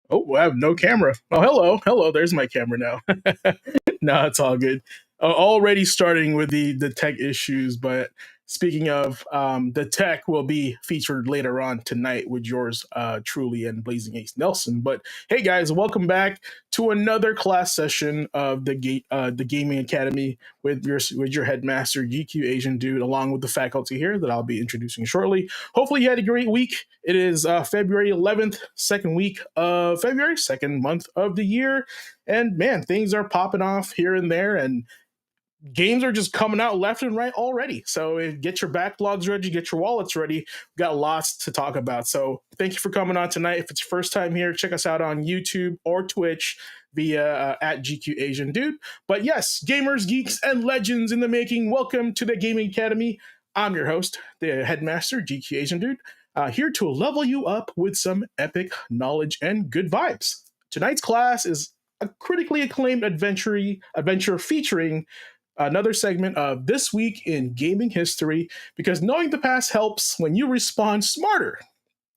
Oh, I have no camera. Oh, hello. There's my camera now. No, it's all good. Already starting with the tech issues, but speaking of the tech will be featured later on tonight with yours truly and Blazing Ace Nelson. But hey, guys, welcome back to another class session of the Gaming Academy with your headmaster GQAzndood, along with the faculty here that I'll be introducing shortly. Hopefully, you had a great week. It is February 11th, second week of February, second month of the year. And man, things are popping off here and there, and games are just coming out left and right already. So get your backlogs ready, get your wallets ready. We've got lots to talk about. So thank you for coming on tonight. If it's your first time here, check us out on YouTube or Twitch via at GQAzndood. But yes, gamers, geeks, and legends in the making, welcome to the Gaming Academy. I'm your host, the headmaster, GQAzndood, here to level you up with some epic knowledge and good vibes. Tonight's class is a critically acclaimed adventure featuring another segment of This Week in Gaming History, because knowing the past helps when you respond smarter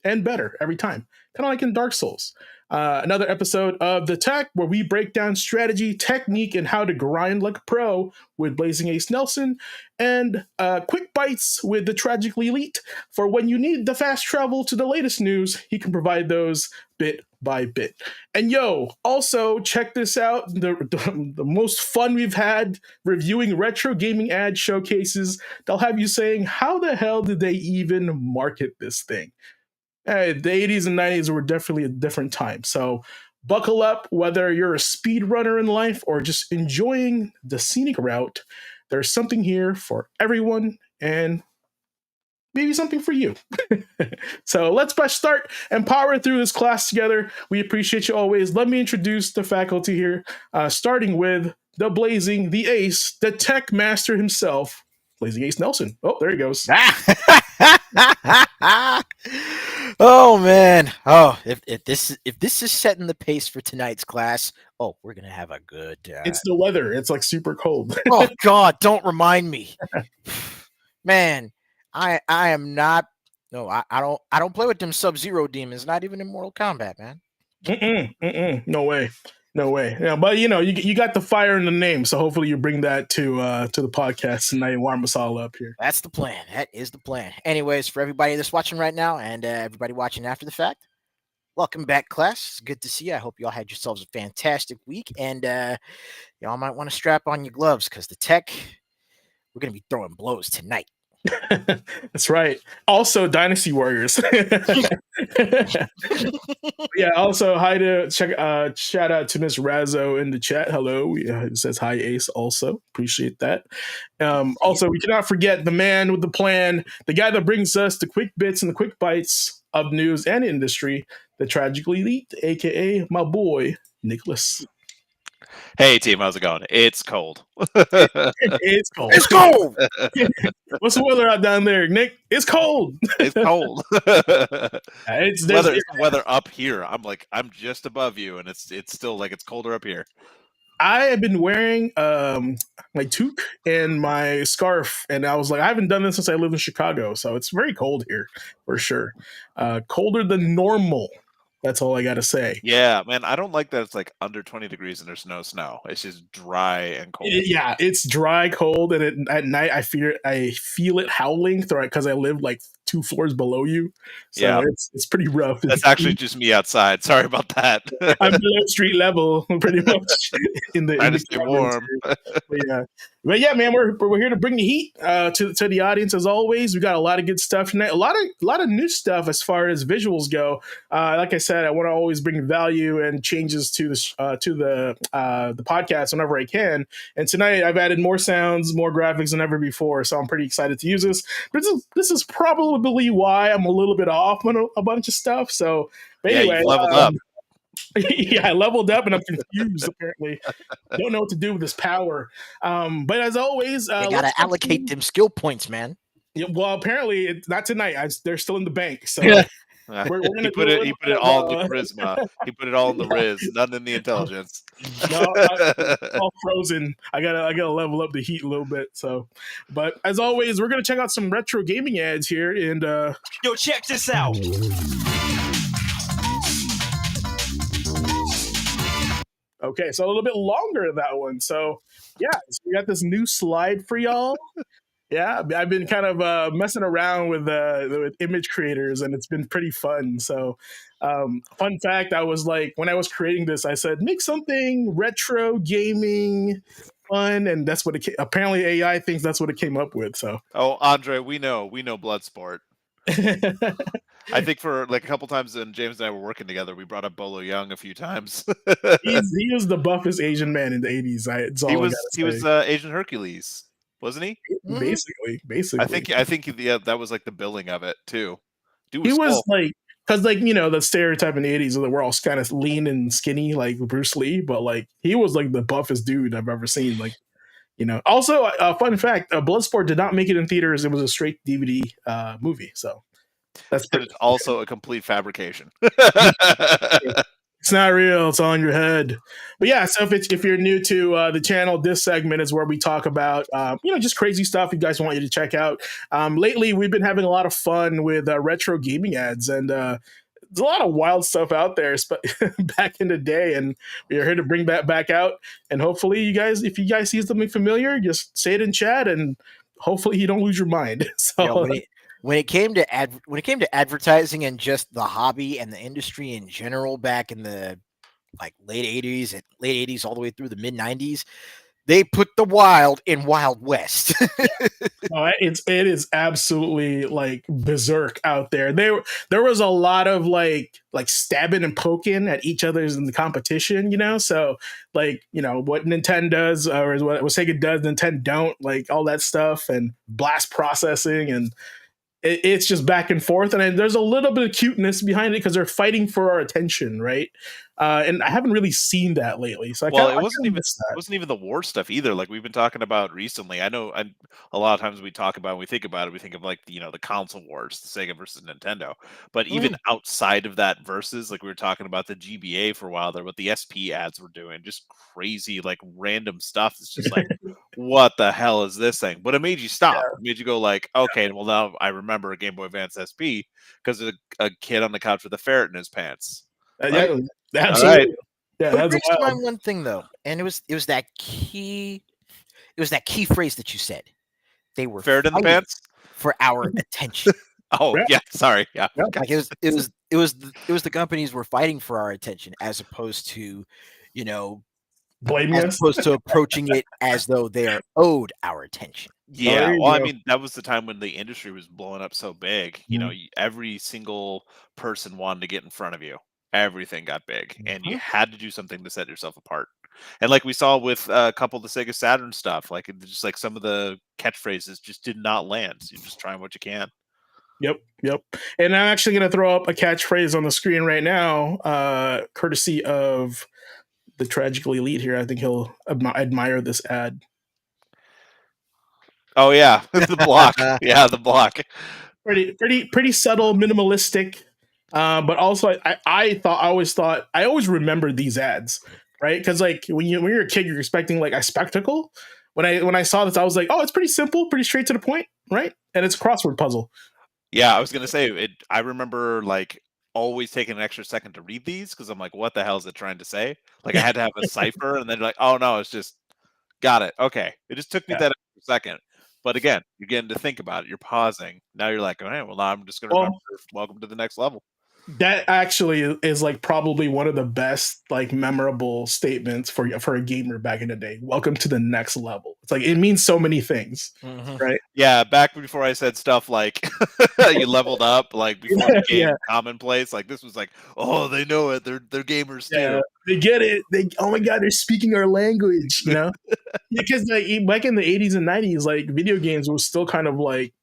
and better every time, kind of like in Dark Souls. Another episode of The Tech, where we break down strategy, technique, and how to grind like a pro with Blazing Ace Nelson, and Quick Bytes with the Tragically Elite, for when you need the fast travel to the latest news, he can provide those bit by bit. And also check this out, the most fun we've had reviewing retro gaming ad showcases. They'll have you saying, how the hell did they even market this thing? Hey, the 80s and 90s were definitely a different time. So buckle up, whether you're a speedrunner in life or just enjoying the scenic route. There's something here for everyone, and maybe something for you. So let's press start and power through this class together. We appreciate you always. Let me introduce the faculty here, starting with the Blazing, the Ace, the tech master himself, Blazing Ace Nelson. Oh, there he goes. Oh man! Oh, if this is setting the pace for tonight's class, oh, we're gonna have a good. It's the weather. It's like super cold. Oh God! Don't remind me, man. I am not. No, I don't play with them Sub-Zero demons. Not even in Mortal Kombat, man. No way. Yeah, but you got the fire in the name, so hopefully you bring that to the podcast tonight and warm us all up here. That's the plan. That is the plan. Anyways, for everybody that's watching right now and everybody watching after the fact, welcome back, class. It's good to see you. I hope you all had yourselves a fantastic week, and y'all might want to strap on your gloves because the tech, we're gonna be throwing blows tonight. That's right. Also, Dynasty Warriors. Yeah. Also, shout out to Miss Razzo in the chat. Hello. It says hi, Ace. Also, appreciate that. Also, we cannot forget the man with the plan, the guy that brings us the quick bits and the quick bites of news and industry, the Tragically Elite, aka my boy Nicholas. Hey team, how's it going? It's cold. It's cold. It's cold. What's the weather out down there, Nick? It's cold. It's cold. It's weather up here. I'm just above you, and it's still like it's colder up here. I have been wearing my toque and my scarf, and I was like, I haven't done this since I lived in Chicago, so it's very cold here for sure. Colder than normal. That's all I gotta say. Yeah, man, I don't like that it's like under 20 degrees and there's no snow. It's just dry and cold. Yeah, it's dry, cold, and at night I feel it howling because I live like 2 floors below you. So yeah, it's pretty rough. That's actually just me outside. Sorry about that. I'm below street level, pretty much in the. Trying to stay warm. But yeah, man, we're here to bring the heat to the audience as always. We got a lot of good stuff tonight. A lot of new stuff as far as visuals go. Like I said, I want to always bring value and changes to the podcast whenever I can. And tonight I've added more sounds, more graphics than ever before. So I'm pretty excited to use this. But this is probably why I'm a little bit off on a bunch of stuff. So but anyway, you leveled up. Yeah, I leveled up and I'm confused. Apparently, don't know what to do with this power. But as always, you gotta allocate them skill points, man. Yeah, well, apparently it's not tonight. They're still in the bank. So we're gonna he put it all in the charisma. He put it all in the riz, none in the intelligence. No, all frozen. I gotta level up the heat a little bit. So, but as always, we're gonna check out some retro gaming ads here. And yo, check this out. Okay, so a little bit longer that one. So yeah, so we got this new slide for y'all. Yeah, I've been kind of messing around with image creators, and it's been pretty fun. So, fun fact: I was like, when I was creating this, I said, make something retro gaming, fun, and that's what apparently AI thinks that's what it came up with. So, Oh, Andre, we know Bloodsport. I think for like a couple times when James and I were working together, we brought up Bolo Young a few times. he was the buffest Asian man in the '80s. It's all I He gotta was Asian Hercules, wasn't he? say. Basically, I think yeah, that was like the billing of it too. Dude he was was swole. like, because like the stereotype in the '80s that we're all kind of lean and skinny like Bruce Lee, but like he was like the buffest dude I've ever seen. Like, also a fun fact: Bloodsport did not make it in theaters. It was a straight DVD movie, so that's And pretty. it's also a complete fabrication. It's not real. It's all in your head. But yeah, so if you're new to the channel, this segment is where we talk about just crazy stuff you guys want you to check out. Lately, we've been having a lot of fun with retro gaming ads, and there's a lot of wild stuff out there back in the day, and we're here to bring that back out. And hopefully, if you guys see something familiar, just say it in chat, and hopefully, you don't lose your mind. So. When it came to advertising and just the hobby and the industry in general back in the late 80s all the way through the mid 90s, they put the wild in Wild West. It is absolutely like berserk out there. There was a lot of like stabbing and poking at each other's in the competition, So what Nintendo does or what Sega does, Nintendo don't, like all that stuff and blast processing, and it's just back and forth, and there's a little bit of cuteness behind it because they're fighting for our attention, right? And I haven't really seen that lately, so Well, it wasn't even the war stuff either. Like we've been talking about recently. I know, a lot of times we talk about, when we think about it, we think of like the console wars, the Sega versus Nintendo. But even outside of that, versus like we were talking about the GBA for a while there, what the SP ads were doing, just crazy, like random stuff. It's just like, what the hell is this thing? But it made you stop. It made you go like, okay, well now I remember a Game Boy Advance SP because of a kid on the couch with a ferret in his pants. Yeah, absolutely. All right. Yeah, But it that's brings to wild. mind one thing though, and it was that key phrase that you said. They were Ferret in the fighting pants for our attention. Oh Yeah. yeah, sorry. Yeah. Like it was the companies were fighting for our attention as opposed to, Blaming us. approaching it as though they are owed our attention. Yeah, you well, I go. mean, that was the time when the industry was blowing up so big. Every single person wanted to get in front of you. Everything got big, and you had to do something to set yourself apart. And like we saw with a couple of the Sega Saturn stuff, like just like some of the catchphrases just did not land. So you're just trying what you can. Yep. And I'm actually going to throw up a catchphrase on the screen right now, courtesy of the Tragically Elite here. I think he'll admire this ad. Oh yeah, the block. Yeah, the block. Pretty subtle, minimalistic. But also, I always remembered these ads, right? Because like when you're a kid, you're expecting like a spectacle. When I saw this, I was like, oh, it's pretty simple, pretty straight to the point, right? And it's a crossword puzzle. Yeah, I was gonna say it. I remember like always taking an extra second to read these because I'm like, what the hell is it trying to say? Like I had to have a cipher, and then like, oh no, it's just got it. Okay, it just took me that extra second. But again, you're getting to think about it. You're pausing. Now you're like, okay, well now I'm just gonna remember. Welcome to the next level. That actually is like probably one of the best like memorable statements for a gamer back in the day. Welcome to the next level. It's like it means so many things, right? Yeah, back before I said stuff like you leveled up, like before it became commonplace. Like this was like, oh, they know it. They're gamers too. They get it. Oh my god, they're speaking our language. Because like back in the 80s and 90s, like video games was still kind of like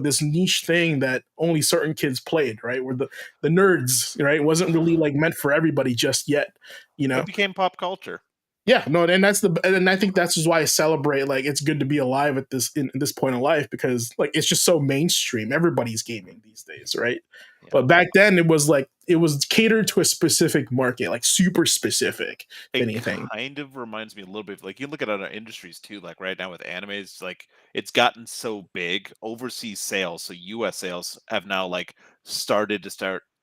this niche thing that only certain kids played, right? Where the nerds, right? It wasn't really like meant for everybody just yet, It became pop culture. Yeah, no, and I think that's just why I celebrate. Like, it's good to be alive at in this point in life because like it's just so mainstream. Everybody's gaming these days, right? Yeah. But back then, it was catered to a specific market, like super specific. Anything kind of reminds me a little bit like you look at other industries too. Like right now with animes, like it's gotten so big. Overseas sales, so U.S. sales have now like started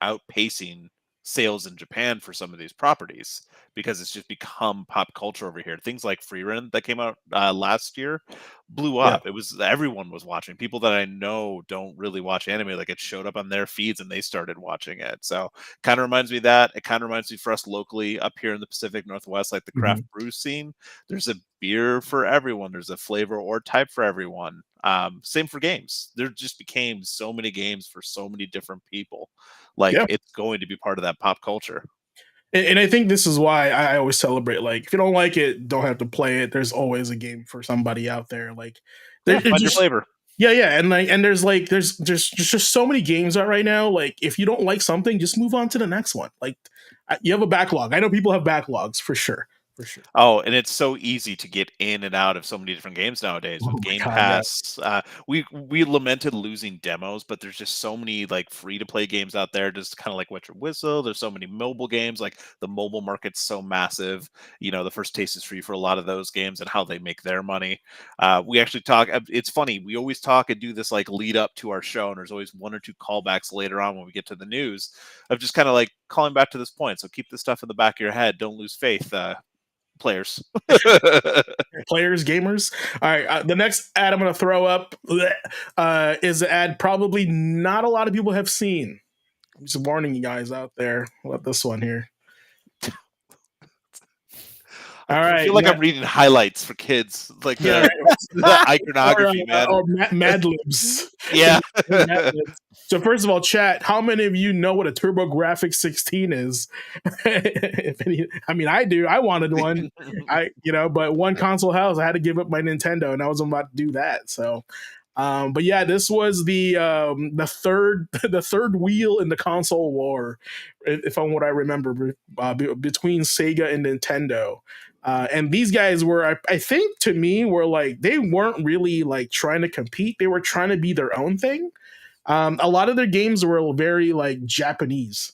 outpacing sales in Japan for some of these properties because it's just become pop culture over here. Things like Freerun that came out last year blew Yeah. up. It was everyone was watching. People that I know don't really watch anime, like it showed up on their feeds and they started watching it. So kind of reminds me of that. It kind of reminds me for us locally up here in the Pacific Northwest, like the craft brew scene. There's a beer for everyone. There's a flavor or type for everyone. Same for games. There just became so many games for so many different people. Like Yeah. it's going to be part of that pop culture. And I think this is why I always celebrate. Like, if you don't like it, don't have to play it. There's always a game for somebody out there. Like, Yeah, there find your just flavor. yeah, and there's just so many games out right now. Like, if you don't like something, just move on to the next one. Like, you have a backlog. I know people have backlogs for sure, for sure. Oh, and it's so easy to get in and out of so many different games nowadays Oh with my Game god, yeah. Pass. We lamented losing demos, but there's just so many like free to play games out there. Just kind of like Wet Your Whistle. There's so many mobile games. Like the mobile market's so massive. You know, the first taste is free for a lot of those games and how they make their money. We actually talk. It's funny. We always talk and do this like lead up to our show, and there's always one or two callbacks later on when we get to the news of just kind of like calling back to this point. So keep this stuff in the back of your head. Don't lose faith. Players. Players, gamers. All right, the next ad I'm going to throw up is an ad probably not a lot of people have seen. I'm just warning you guys out there about this one here. All I right, feel like I'm reading highlights for kids, like yeah, the iconography, man. or Mad Libs. Yeah. Mad Libs. So first of all, chat, how many of you know what a TurboGrafx 16 is? I mean, I do. I wanted one. But one console house, I had to give up my Nintendo, and I was about to do that. So, but yeah, this was the third wheel in the console war, if I'm what I remember, between Sega and Nintendo. And these guys were, I think, to me, were like they weren't really like trying to compete; they were trying to be their own thing. A lot of their games were very like Japanese,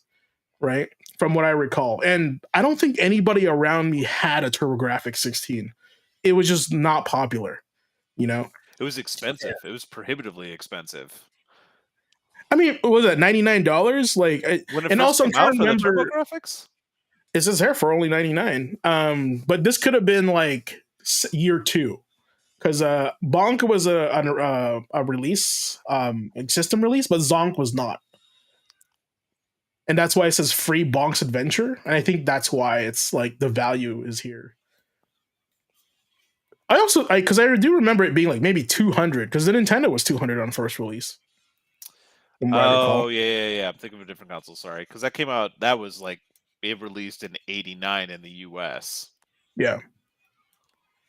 right? From what I recall, and I don't think anybody around me had a TurboGrafx 16. It was just not popular, you know. It was expensive. It was prohibitively expensive. I mean, what was that $99? Like, When it and first also I'm came out trying to for the remember. TurboGrafx? It says here for only 99. But this could have been like year two, because Bonk was a release, system release, but Zonk was not, and that's why it says free Bonk's Adventure, and I think that's why it's like the value is here. I also, because I do remember it being like maybe 200, because the Nintendo was 200 on first release. From what I recall. Oh, yeah. I'm thinking of a different console. Sorry, because that came out. That was like it released in '89 in the U.S. Yeah.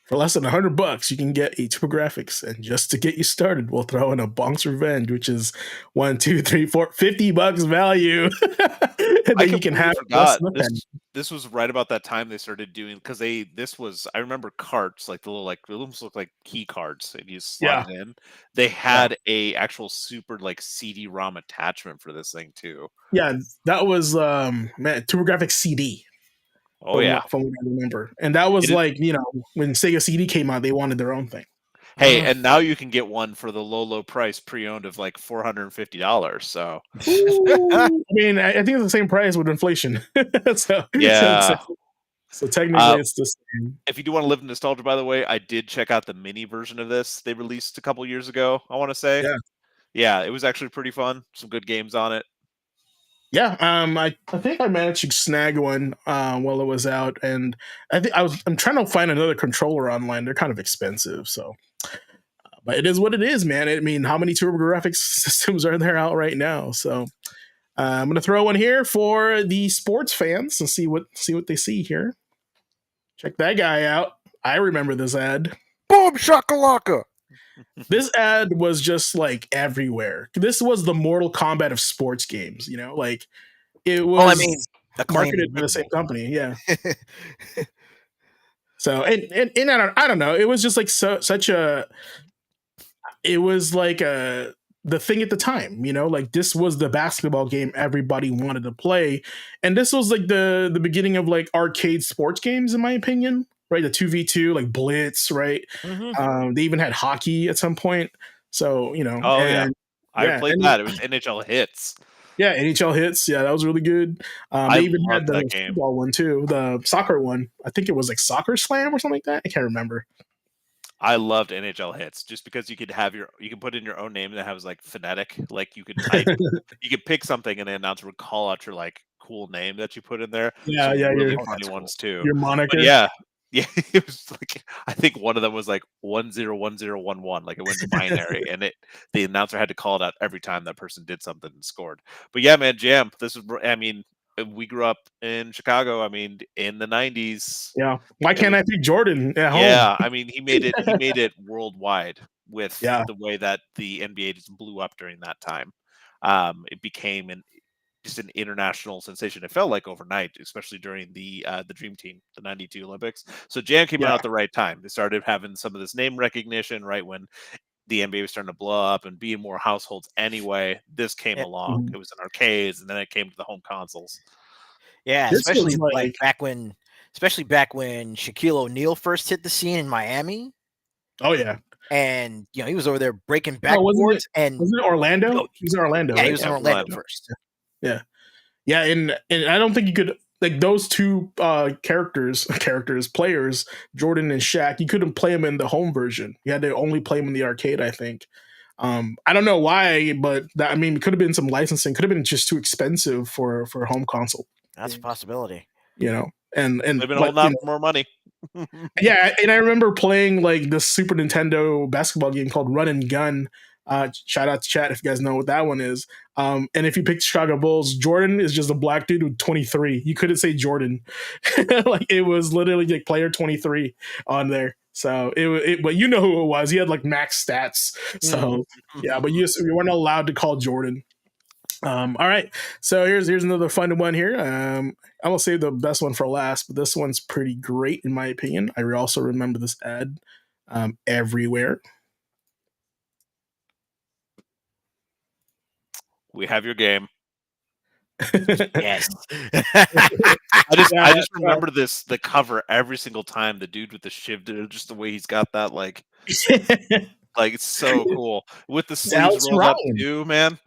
For less than $100, you can get a TurboGrafx, and just to get you started, we'll throw in a Bonk's Revenge, which is $50 value. And then you can have forgot. This was right about that time they started doing, because I remember carts, like the little, like they almost look like key cards, and you slot it in. They had a actual super like CD-ROM attachment for this thing too. Yeah, that was TurboGrafx CD. Oh from what I remember, and that was when Sega CD came out, they wanted their own thing. Hey, and now you can get one for the low price pre-owned of like $450. So, I mean, I think it's the same price with inflation. So technically, it's the same. If you do want to live in nostalgia, by the way, I did check out the mini version of this they released a couple years ago. I want to say, yeah, it was actually pretty fun. Some good games on it. Yeah, I think I managed to snag one while it was out, and I'm trying to find another controller online. They're kind of expensive, so. But it is what it is, man. I mean, how many TurboGrafx systems are there out right now? So I'm gonna throw one here for the sports fans and see what they see here. Check that guy out. I remember this ad. Boom shakalaka. This ad was just like everywhere. This was the Mortal Kombat of sports games, like it was. Well, I mean, marketed by the same company, yeah. So and I don't know. It was just like it was like the thing at the time, like this was the basketball game everybody wanted to play, and this was like the beginning of like arcade sports games, in my opinion. Right, the 2v2, like Blitz, right? Mm-hmm. They even had hockey at some point. So, I played that. It was NHL Hits. Yeah, NHL Hits. Yeah, that was really good. I They even love had the that game. football one too, the soccer one. I think it was like Soccer Slam or something like that. I can't remember. I loved NHL Hits just because you could put in your own name that has like phonetic, like you could type, you could pick something and the announcer would call out your like cool name that you put in there. Yeah, Some yeah, really Oh, funny that's cool. ones too. your But moniker. yeah, yeah, it was like I think one of them was like 101011, like it went binary, and the announcer had to call it out every time that person did something and scored. But yeah, man, Jam, I mean, we grew up in Chicago. I mean, in the '90s. Yeah. Why It can't was I pick Jordan at home? Yeah, I mean, he made it worldwide with Yeah. the way that the NBA just blew up during that time. It became just an international sensation. It felt like overnight, especially during the Dream Team, the '92 Olympics. So Jam came out Yeah. at the right time. They started having some of this name recognition right when the NBA was starting to blow up and be in more households anyway. This came Yeah, along. Mhm. It was in arcades, and then it came to the home consoles. yeah, This was especially like like, especially back when Shaquille O'Neal first hit the scene in Miami, oh yeah. and he was over there breaking No, backboards, and wasn't it Orlando? yo, He was in Orlando, yeah, he right? was in Yeah, Orlando Orlando. first. Yeah. Yeah, and I don't think you could like those two players, Jordan and Shaq, you couldn't play them in the home version. You had to only play them in the arcade, I think. I don't know why, but that, I mean, it could have been some licensing, could have been just too expensive for home console That's a games, possibility. and They've been but holding out for more money. yeah, and I remember playing like this Super Nintendo basketball game called Run and Gun. Shout out to chat if you guys know what that one is. And if you pick Chicago Bulls, Jordan is just a black dude with 23. You couldn't say Jordan, like it was literally like player 23 on there. So but you know who it was. He had like max stats. So yeah, but you weren't allowed to call Jordan. All right, so here's another fun one here. I will save the best one for last, but this one's pretty great in my opinion. I also remember this ad everywhere. We have your game. Yes. I Yeah, just remember the cover every single time. The dude with the shiv, just the way he's got that, like it's so cool with the sleeves Alex rolled up Ryan. too, man.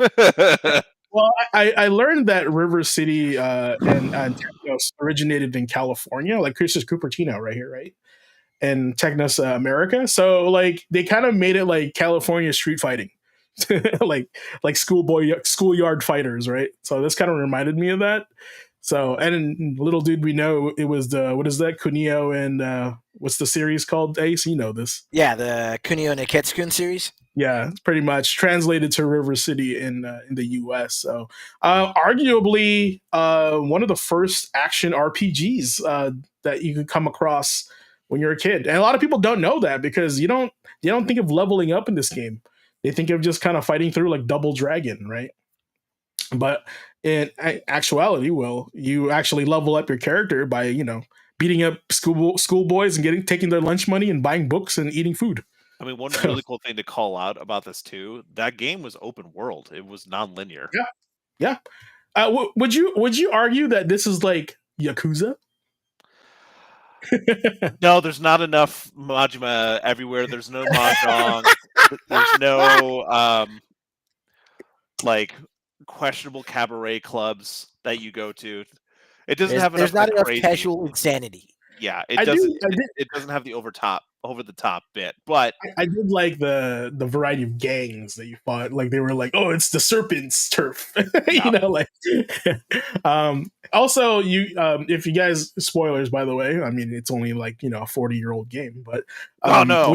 Well, I learned that River City and Technos originated in California, like Chris's Cupertino right here, right? And Technos America. So like they kind of made it like California street fighting. like schoolyard fighters, right? So this kind of reminded me of that. So and little did we know it was the what is that Kunio and what's the series called? Ace, you know this. Yeah, the Kunio Niketsukun series. Yeah, it's pretty much translated to River City in the U.S. So, arguably, one of the first action RPGs that you could come across when you're a kid, and a lot of people don't know that because they don't think of leveling up in this game. They think of just kind of fighting through like Double Dragon, right? But in actuality, well, you actually level up your character by beating up schoolboys and taking their lunch money and buying books and eating food. I mean, one So really cool thing to call out about this too, that game was open world. It was non-linear. yeah, yeah. Would you argue that this is like Yakuza? No, there's not enough Majima everywhere. There's no mahjong. There's no like questionable cabaret clubs that you go to. It doesn't have enough There's of the not enough crazy. casual insanity. Yeah, I do. it doesn't have the over the top bit, but I did like the variety of gangs that you fought. Like they were like, oh, it's the serpent's turf, yeah. like. Also, if you guys spoilers, by the way, I mean it's only like a 40-year-old game, but Oh no.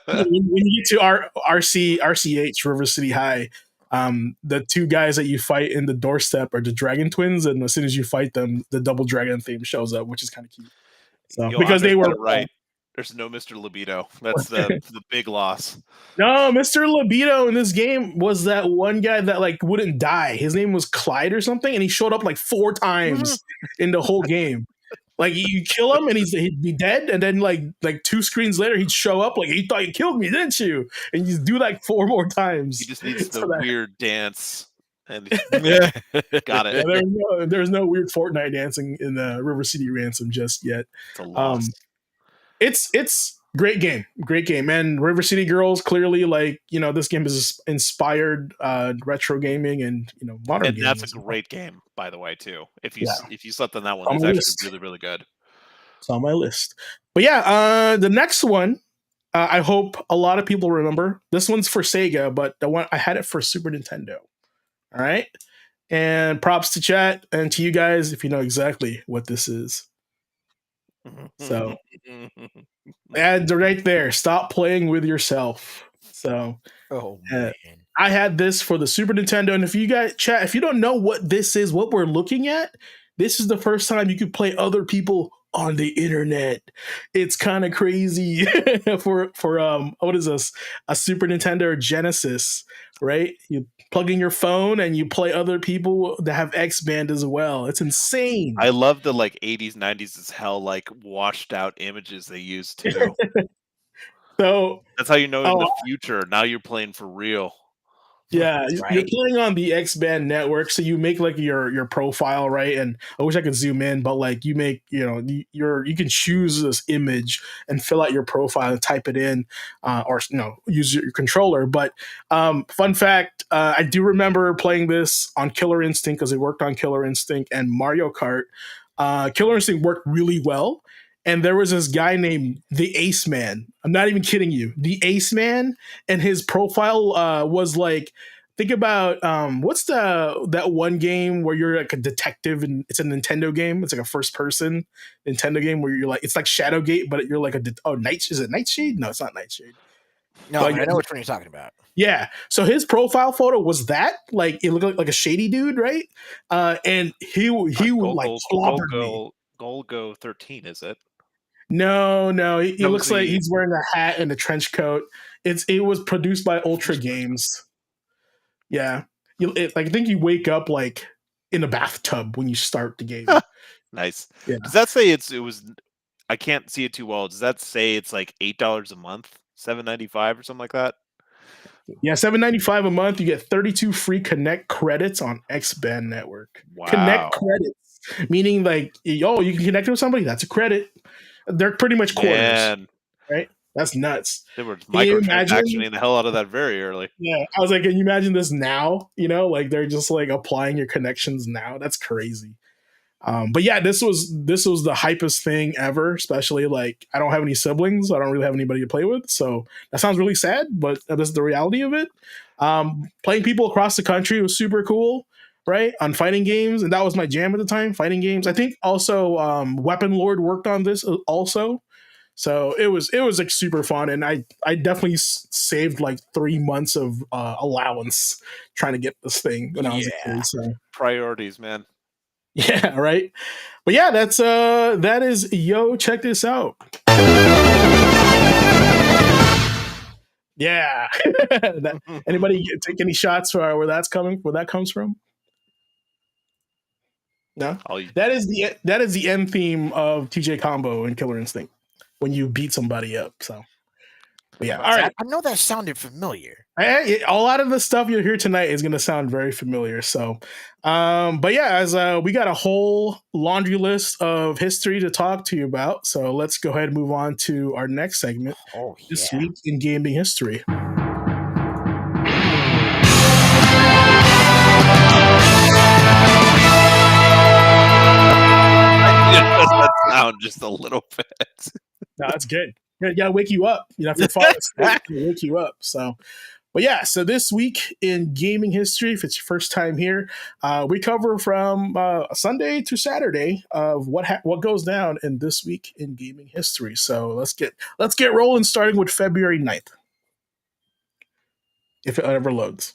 when you get to RCH River City High, the two guys that you fight in the doorstep are the Dragon Twins, and as soon as you fight them, the Double Dragon theme shows up, which is kind of cute. So Yo, because Andres they were got it right. There's no Mr. Libido. That's the big loss. no, Mr. Libido in this game was that one guy that like wouldn't die. His name was Clyde or something, and he showed up like 4 times in the whole game. Like you kill him and he'd be dead, and then like 2 screens later he'd show up like you thought you killed me, didn't you? And you do like 4 more times. He just needs the So weird dance. And got yeah, it. there's no weird Fortnite dancing in the River City Ransom just yet. It's a loss. It's Great game. And River City Girls, clearly, like, this game has inspired retro gaming and modern And gaming that's a as well. great game, by the way, too. If Yeah, you slept on that one, on that's my actually list. really, really good. It's on my list. But yeah, the next one, I hope a lot of people remember. This one's for Sega, but the one I had it for Super Nintendo. All right, and props to chat and to you guys if you know exactly what this is. So, and right there, stop playing with yourself. So, Oh uh, man. I had this for the Super Nintendo, and if you guys chat, if you don't know what this is, what we're looking at, this is the first time you could play other people on the internet. It's kind of crazy for what is this? A Super Nintendo or Genesis, right? You plug in your phone and you play other people that have X band as well. It's insane. I love the like 80s, 90s as hell, like washed out images they use too. So, That's how you know in oh, the future, now you're playing for real. yeah, you're Right. playing on the X band network, so you make like your profile, right? And I wish I could zoom in, but like you make you can choose this image and fill out your profile and type it in, or use your controller. But fun fact, I do remember playing this on Killer Instinct because it worked on Killer Instinct and Mario Kart. Killer Instinct worked really well. And there was this guy named the Ace Man. I'm not even kidding you. The Ace Man, and his profile was like, think about what's that one game where you're like a detective and it's a Nintendo game. It's like a first person Nintendo game where you're like, it's like Shadowgate, but you're like is it Nightshade? No, it's not Nightshade. No, But but I know which one you're talking about. yeah, so his profile photo was that, like, it looked like a shady dude, right? And he would like clobber me. Golgo 13, is it? No, he That was looks like the he's wearing a hat and a trench coat. It was produced by Ultra first person. Games. Yeah, I think you wake up like in a bathtub when you start the game. Nice. Yeah, Does that say it was? I can't see it too well. Does that say it's like $8 a month, $7.95 or something like that? yeah, $7.95 a month. You get 32 free Connect credits on X Band Network. Connect Wow, credits, meaning like, you can connect with somebody. That's a credit. They're pretty much quarters, man, right? That's nuts. they were Can you imagine? microtransactioning the hell out of that very early. Yeah, I was like, can you imagine this now? Like they're just like applying your connections now. That's crazy. But yeah, this was the hypest thing ever. Especially like I don't have any siblings. I don't really have anybody to play with. So that sounds really sad, but that is the reality of it. Playing people across the country was super cool, right? On fighting games, and that was my jam at the time. Fighting games. I think also Weapon Lord worked on this also. So it was like super fun, and I definitely saved like 3 months of allowance trying to get this thing when I was a Yeah. kid. So Priorities, man. yeah, right. But yeah, that is check this out. Yeah. Anybody take any shots for where that comes from? No. That is the end theme of TJ Combo and Killer Instinct when you beat somebody up. So, but yeah, all right. I know that sounded familiar. A lot of the stuff you'll hear tonight is going to sound very familiar. So, but yeah, as we got a whole laundry list of history to talk to you about. So let's go ahead and move on to our next segment. Oh This yeah. week in gaming history. Just that sound just a little bit. No, that's good. You gotta wake you up. If you're falling asleep, it'll wake you up. So, but yeah, so this week in gaming history, if it's your first time here, we cover from Sunday to Saturday of what goes down in this week in gaming history. So let's get rolling, starting with February 9th. If it ever loads.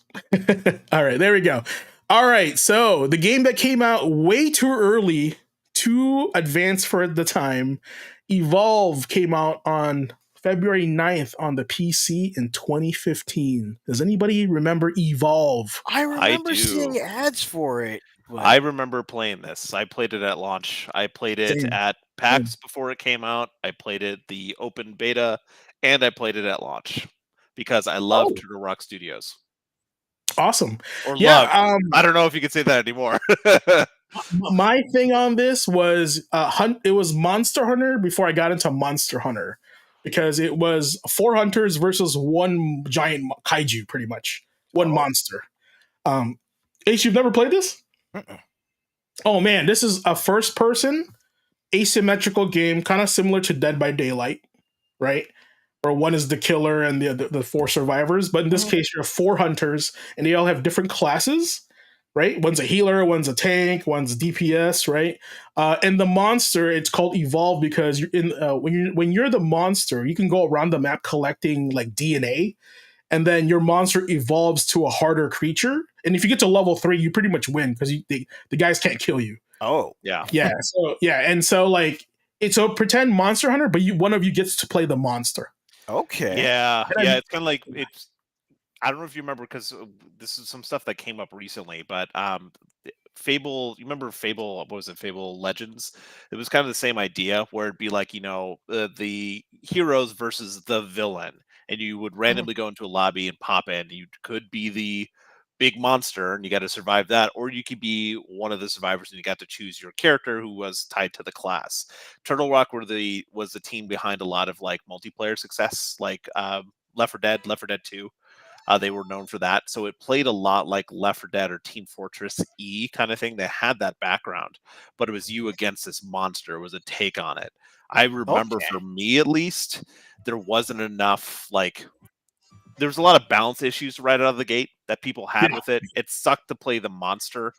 All right, there we go. All right, so the game that came out way too early, too advanced for the time, Evolve came out on February 9th on the PC in 2015. Does anybody remember Evolve? I remember do. seeing ads for it. But I remember playing this. I played it at launch. I played it Same. at PAX before it came out. I played it the open beta, and I played it at launch because I love Turtle Rock Studios. Awesome. Or Yeah, love. I don't know if you can say that anymore. my thing on this was it was Monster Hunter before I got into Monster Hunter. because it was 4 hunters versus one giant kaiju, pretty much one monster. Ace, you've never played this? Mm-mm. Oh man, this is a first-person asymmetrical game, kind of similar to Dead by Daylight, right? Where one is the killer and the 4 survivors. But in this case, you have 4 hunters, and they all have different classes, right? One's a healer, one's a tank, one's DPS, right? And the monster, it's called Evolve because you're in when you're the monster, you can go around the map collecting like DNA, and then your monster evolves to a harder creature. And if you get to level 3, you pretty much win because the guys can't kill you. Oh, Yeah. And so like it's a pretend monster hunter, but one of you gets to play the monster. okay. Yeah. It's kind of like it's. I don't know if you remember because this is some stuff that came up recently, but Fable. You remember Fable? What was it? Fable Legends. It was kind of the same idea where it'd be like the heroes versus the villain, and you would randomly go into a lobby and pop in. You could be the big monster and you got to survive that, or you could be one of the survivors and you got to choose your character who was tied to the class. Turtle Rock was the team behind a lot of like multiplayer success, like Left 4 Dead, Left 4 Dead 2. They were known for that. So it played a lot like Left 4 Dead or Team Fortress E kind of thing. They had that background, but it was you against this monster. It was a take on it. I remember for me at least, there wasn't enough like there was a lot of balance issues right out of the gate that people had with it. It sucked to play the monster,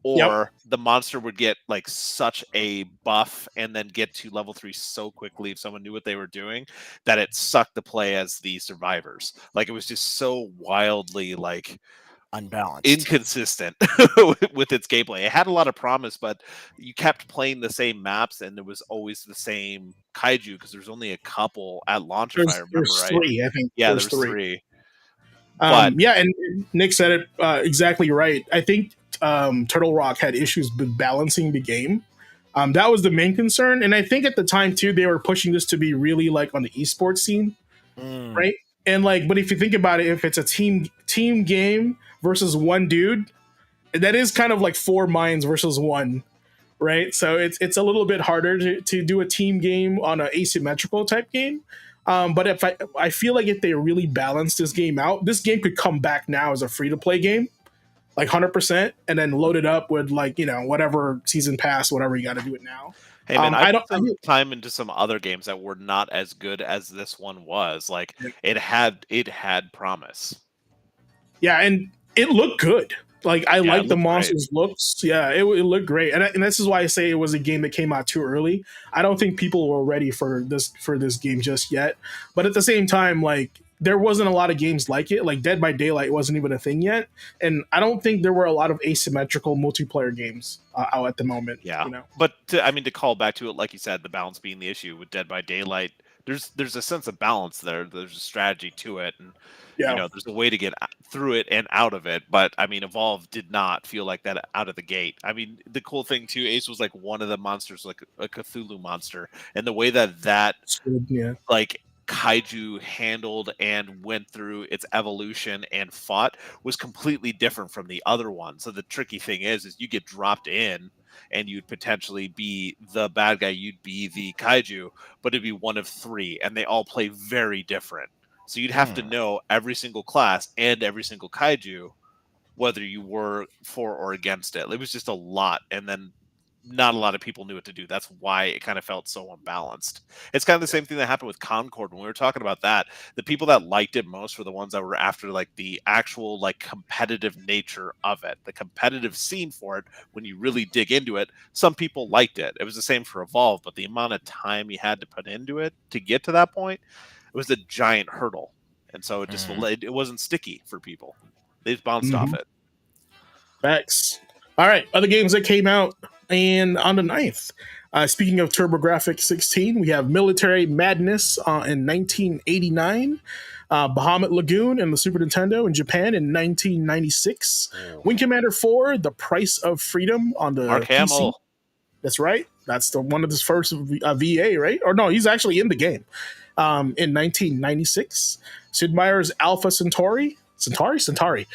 or the monster would get like such a buff and then get to level 3 so quickly if someone knew what they were doing that it sucked to play as the survivors. Like it was just so wildly like unbalanced, inconsistent with its gameplay. It had a lot of promise, but you kept playing the same maps and there was always the same kaiju because there's only a couple at launch if I remember There's right. 3, I think. Yeah, there's there was 3. But and Nick said it exactly right. I think Turtle Rock had issues with balancing the game. That was the main concern, and I think at the time too they were pushing this to be really like on the esports scene, right? And like, but if you think about it, if it's a team game versus one dude, that is kind of like 4 minds versus 1, right? So it's a little bit harder to do a team game on an asymmetrical type game. But if I feel like if they really balance this game out, this game could come back now as a free to play game, like 100%, and then load it up with like whatever season pass, whatever you got to do it now. Hey man, I put some time into some other games that were not as good as this one was. Like it had promise. Yeah, and it looked good. Like I like the monsters' looks. Yeah, it looked great, and this is why I say it was a game that came out too early. I don't think people were ready for this game just yet. But at the same time, like there wasn't a lot of games like it. Like Dead by Daylight wasn't even a thing yet, and I don't think there were a lot of asymmetrical multiplayer games out at the moment. Yeah, but to call back to it, like you said, the balance being the issue with Dead by Daylight. There's a sense of balance there. There's a strategy to it, and there's a way to get through it and out of it. But I mean, Evolve did not feel like that out of the gate. I mean, the cool thing too, Ace was like one of the monsters, like a Cthulhu monster, and the way that like kaiju handled and went through its evolution and fought was completely different from the other one. So the tricky thing is you get dropped in and you'd potentially be the bad guy, you'd be the kaiju, but it'd be one of 3 and they all play very different. So you'd have to know every single class and every single kaiju, whether you were for or against it. It was just a lot, and then not a lot of people knew what to do. That's why it kind of felt so unbalanced. It's kind of the same thing that happened with Concord when we were talking about that. The people that liked it most were the ones that were after like the actual like competitive nature of it, the competitive scene for it. When you really dig into it, some people liked it. It was the same for Evolve, but the amount of time you had to put into it to get to that point, it was a giant hurdle, and so it just it wasn't sticky for people. They just bounced off it. Facts. All right, other games that came out and on the 9th. Speaking of TurboGrafx 16, we have Military Madness in 1989, Bahamut Lagoon in the Super Nintendo in Japan in 1996, Wing Commander 4, The Price of Freedom on the Mark PC. Hamill. That's right. That's the one of his first VA, right? Or no, he's actually in the game. In 1996, Sid Meier's Alpha Centauri, PC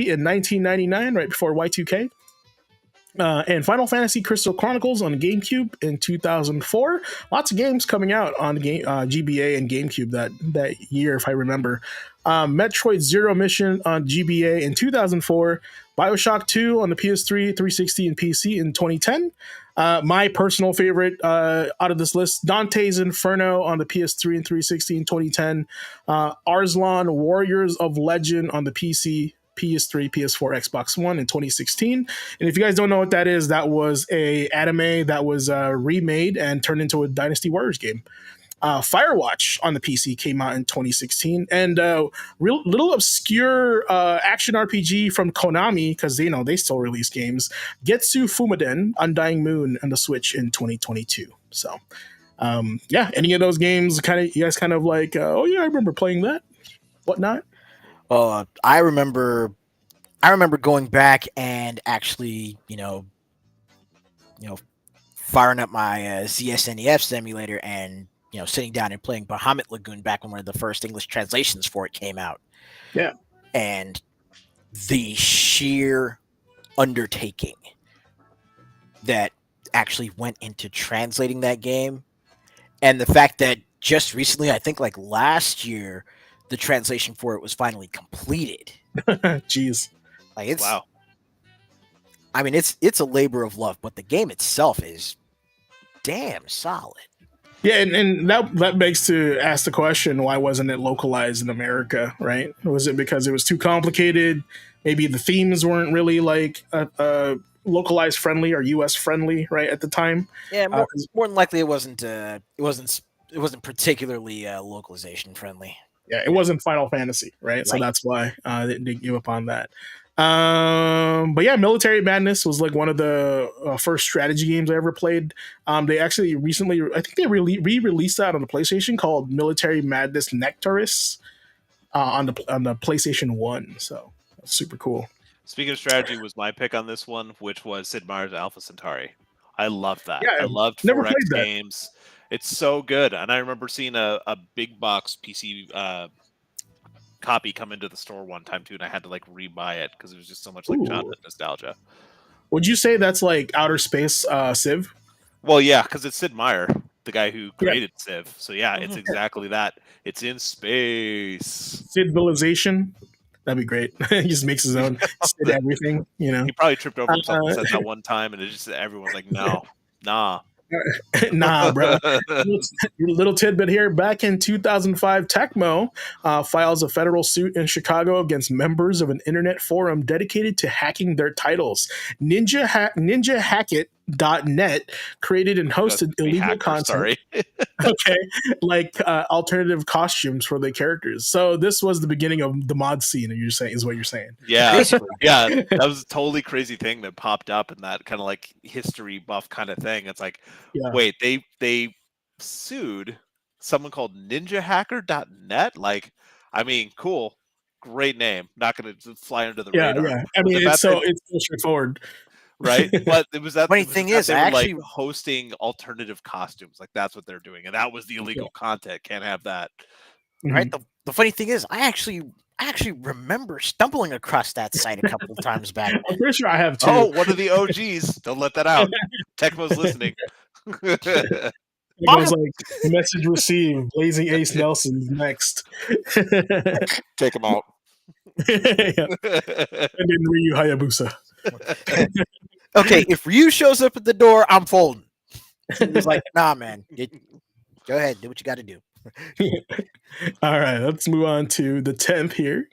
in 1999, right before Y2K. and Final Fantasy Crystal Chronicles on the GameCube in 2004. Lots of games coming out on the game, GBA and GameCube that year, if I remember. Metroid Zero Mission on GBA in 2004. Bioshock 2 on the PS3, 360, and PC in 2010. My personal favorite out of this list, Dante's Inferno on the PS3 and 360 in 2010. Arslan Warriors of Legend on the PC, PS3, PS4, Xbox One in 2016. And if you guys don't know what that is, that was a anime that was remade and turned into a Dynasty Warriors game. Firewatch on the PC came out in 2016, and little obscure action RPG from Konami, because they still release games. Getsu Fumaden, Undying Moon, on the Switch in 2022. So, any of those games, you guys kind of like, oh yeah, I remember playing that, whatnot. I remember going back and actually, firing up my ZSNEF simulator and sitting down and playing Bahamut Lagoon back when one of the first English translations for it came out. Yeah, and the sheer undertaking that actually went into translating that game, and the fact that just recently, I think like last year, the translation for it was finally completed. Jeez. Like it's wow. I mean, it's a labor of love, but the game itself is damn solid. Yeah, and that begs to ask the question, why wasn't it localized in America, right? Was it because it was too complicated? Maybe the themes weren't really like localized friendly or US friendly, right, at the time? Yeah, more than likely it wasn't particularly localization friendly. Yeah, it wasn't Final Fantasy, right? So that's why they didn't give up on that. But yeah, Military Madness was like one of the first strategy games I ever played. They actually recently, I think they re-released that on the PlayStation, called Military Madness Nectaris on the PlayStation 1. So that's super cool. Speaking of strategy, was my pick on this one, which was Sid Meier's Alpha Centauri. I loved that. Yeah, I loved 4X games. It's so good. And I remember seeing a big box PC copy come into the store one time too, and I had to like rebuy it because it was just so much like childhood nostalgia. Would you say that's like outer space Civ? Well, yeah, because it's Sid Meier, the guy who created Civ. So yeah, it's exactly that. It's in space. Civilization. That'd be great. He just makes his own Sid everything, He probably tripped over himself and said that one time, and it just everyone's like, no, nah. Nah, bro. Little tidbit here. Back in 2005, Tecmo files a federal suit in Chicago against members of an internet forum dedicated to hacking their titles. NinjaHackit.net created and hosted illegal content. Sorry. Okay, like alternative costumes for the characters. So this was the beginning of the mod scene. Is what you're saying? Yeah, yeah. That was a totally crazy thing that popped up in that kind of like history buff kind of thing. It's like, wait, they sued someone called NinjaHacker.net. Like, I mean, cool, great name. Not going to fly under the radar. Yeah. I mean, it's so straightforward. Right, but it was that funny thing is, they were like hosting alternative costumes, like that's what they're doing, and that was the illegal content. Can't have that, right? The funny thing is, I actually remember stumbling across that site a couple of times back. I'm pretty sure I have too. Oh, one of the OGs. Don't let that out. Tecmo's listening. It was like message received. Blazing Ace Nelson's next. Take him out. And then Ryu Hayabusa. Okay, if Ryu shows up at the door, I'm folding. He's like, nah, man. Go ahead, do what you got to do. All right, let's move on to the 10th here.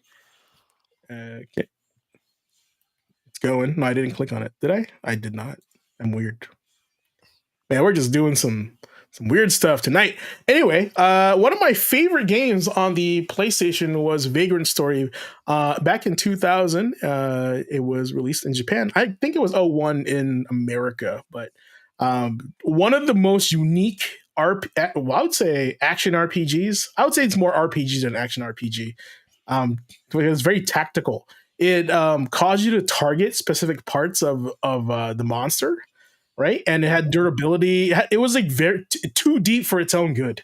Okay. It's going. No, I didn't click on it. Did I? I did not. I'm weird. Man, we're just doing some weird stuff tonight. Anyway, one of my favorite games on the PlayStation was Vagrant Story. Back in 2000, it was released in Japan. I think it was 01 in America, but one of the most unique I would say action RPGs. I would say it's more RPGs than action RPG. It was very tactical. It caused you to target specific parts of the monster, right? And it had durability. It was like very too deep for its own good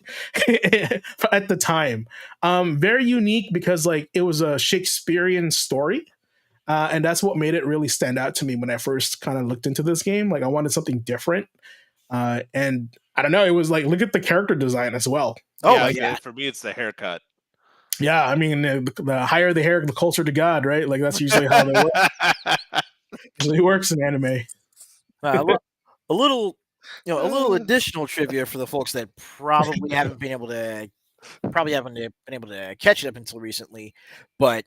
at the time. Very unique because like it was a Shakespearean story. And that's what made it really stand out to me when I first kind of looked into this game. Like I wanted something different. And I don't know, it was like, look at the character design as well. Oh yeah, my god. for me, it's the haircut. Yeah, I mean, the higher the hair, the closer to God, right? Like that's usually how they work. Usually works in anime. A little, a little additional trivia for the folks that probably haven't been able to catch it up until recently, but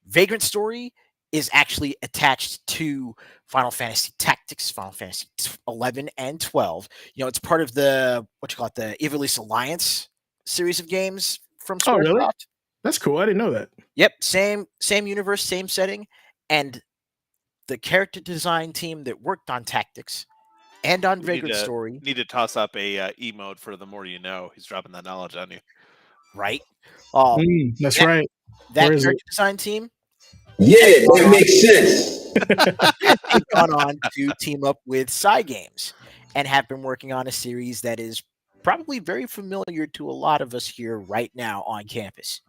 Vagrant Story is actually attached to Final Fantasy Tactics, Final Fantasy 11 and 12. It's part of the the Ivalice Alliance series of games from Squaresoft. Oh, really? That's cool. I didn't know that. Yep, same universe, same setting, and the character design team that worked on Tactics and on Vagrant Story need to toss up a emote for the more you know. He's dropping that knowledge on you, right? That's right. That character design team. Yeah, that makes sense. They've gone on to team up with Cygames and have been working on a series that is probably very familiar to a lot of us here right now on campus.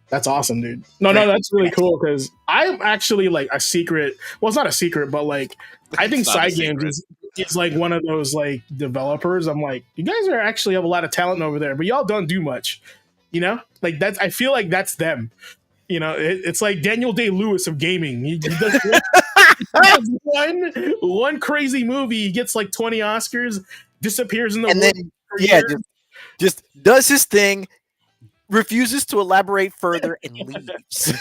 That's awesome, dude. No, that's really cool because I'm actually like a secret. Well, it's not a secret, but like I think Cygames is like one of those like developers. I'm like, you guys are actually have a lot of talent over there, but y'all don't do much. Like that's. I feel like that's them. It's like Daniel Day-Lewis of gaming. He does one crazy movie. He gets like 20 Oscars, disappears in the and then just does his thing, refuses to elaborate further, and leaves.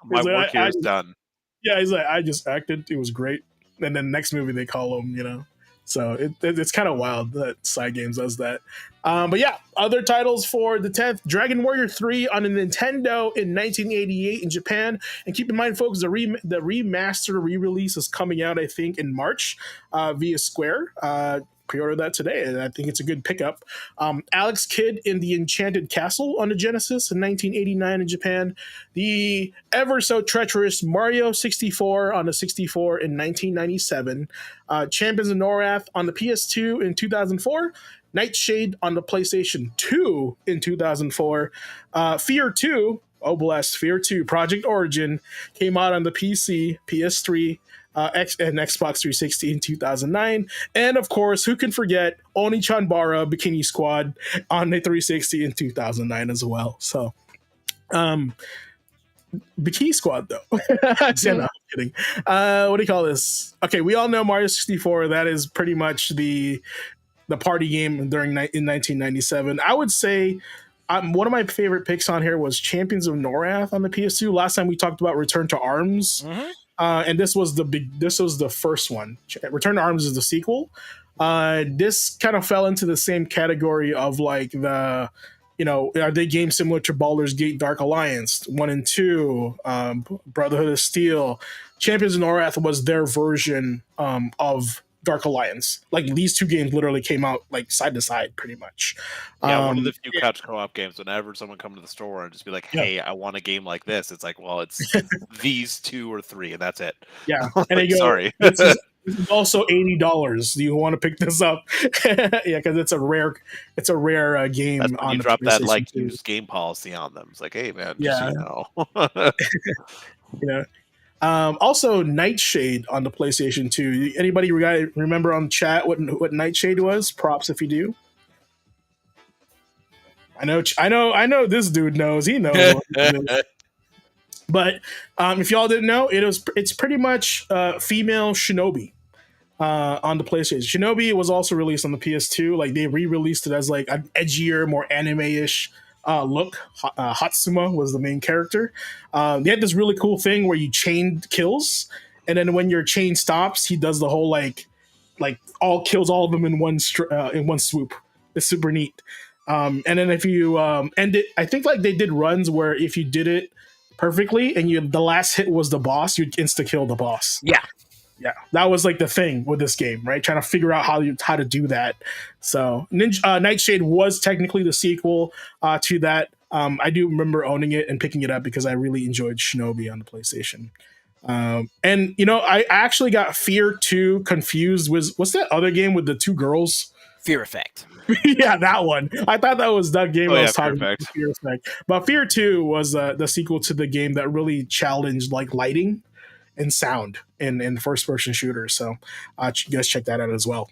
My work here is done. Yeah, he's like, I just acted. It was great. And then next movie they call him. So it's kind of wild that Cygames does that. But yeah, other titles for the 10th, Dragon Warrior 3 on a Nintendo in 1988 in Japan. And keep in mind, folks, the remaster re-release is coming out, I think, in March via Square. Pre-order that today, and I think it's a good pickup. Alex Kidd in the Enchanted Castle on the Genesis in 1989 in Japan. The ever so treacherous Mario 64 on the 64 in 1997. Champions of Norath on the PS2 in 2004. Nightshade on the PlayStation 2 in 2004. Fear 2, oh bless, Fear 2, Project Origin came out on the PC, PS3, and Xbox 360 in 2009. And of course, who can forget Oni-Chanbara Bikini Squad on the 360 in 2009 as well. So, Bikini Squad though. No, I'm kidding. What do you call this? Okay, we all know Mario 64. That is pretty much the party game in 1997. I would say one of my favorite picks on here was Champions of Norath on the PS2. Last time we talked about Return to Arms. Mm-hmm. And this was the first one. Return to Arms is the sequel. This kind of fell into the same category of like are they games similar to Baldur's Gate Dark Alliance 1 and 2, Brotherhood of Steel. Champions of Norath was their version of Dark Alliance. Like these two games literally came out like side to side pretty much. Yeah, one of the few couch co-op games. Whenever someone come to the store and just be like, hey, I want a game like this, it's like, well, it's these 2 or 3 and that's it. Yeah. And they go, sorry. This is also $80. Do you want to pick this up? Yeah, because it's a rare game. That's when you drop that like used game policy on them. It's like, hey man, just also Nightshade on the PlayStation 2. Anybody remember on chat what Nightshade was? Props if you do. I know this dude knows. He knows. But if y'all didn't know, it's pretty much female Shinobi on the PlayStation. Shinobi was also released on the PS2. Like they re-released it as like an edgier, more anime-ish look. Hatsuma was the main character. They had this really cool thing where you chained kills, and then when your chain stops, he does the whole like all kills all of them in one swoop. It's super neat. And then if you end it, I think like they did runs where if you did it perfectly and the last hit was the boss, you'd insta kill the boss. Yeah. That was like the thing with this game, right? Trying to figure out how to do that. So Nightshade was technically the sequel to that. I do remember owning it and picking it up because I really enjoyed Shinobi on the PlayStation. And I actually got Fear 2 confused with what's that other game with the 2 girls? Fear Effect. Yeah, that one. I thought that was that game I was talking about. Fear Effect. But Fear 2 was the sequel to the game that really challenged like lighting and sound in first person shooters. So you guys check that out as well.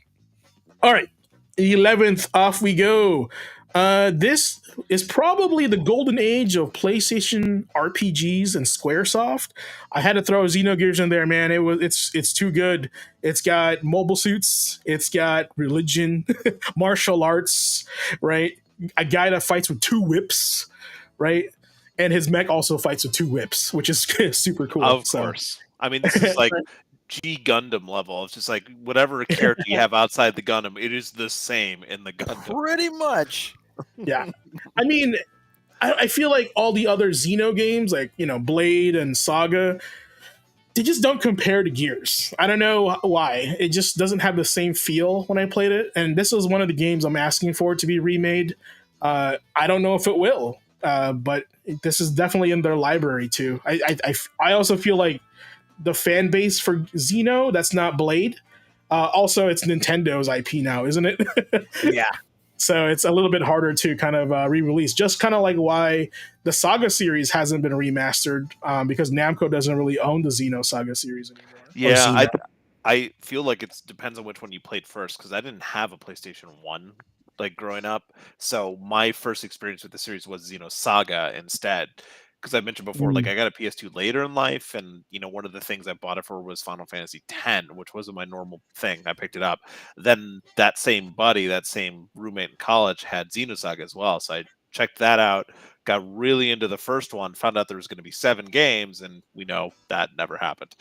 All right, 11th, off we go. This is probably the golden age of PlayStation RPGs and Squaresoft. I had to throw Xenogears in there, man. It's too good. It's got mobile suits. It's got religion, martial arts, right? A guy that fights with 2 whips, right? And his mech also fights with 2 whips, which is super cool. Of course. I mean, this is like G Gundam level. It's just like whatever character you have outside the Gundam, it is the same in the Gundam. Pretty much. Yeah. I mean, I feel like all the other Xeno games, like, Blade and Saga, they just don't compare to Gears. I don't know why. It just doesn't have the same feel when I played it. And this is one of the games I'm asking for to be remade. I don't know if it will, but this is definitely in their library too. I also feel like the fan base for Xeno, that's not Blade. Also, it's Nintendo's IP now, isn't it? Yeah. So it's a little bit harder to kind of re-release. Just kind of like why the Saga series hasn't been remastered, because Namco doesn't really own the Xeno Saga series anymore. Yeah, I feel like it depends on which one you played first, because I didn't have a PlayStation 1 like growing up. So my first experience with the series was Xeno Saga instead. Because I mentioned before, like I got a PS2 later in life, and one of the things I bought it for was Final Fantasy X, which wasn't my normal thing. I picked it up. Then that same buddy, that same roommate in college, had Xenosaga as well. So I checked that out, got really into the first one, found out there was going to be 7 games, and we know that never happened.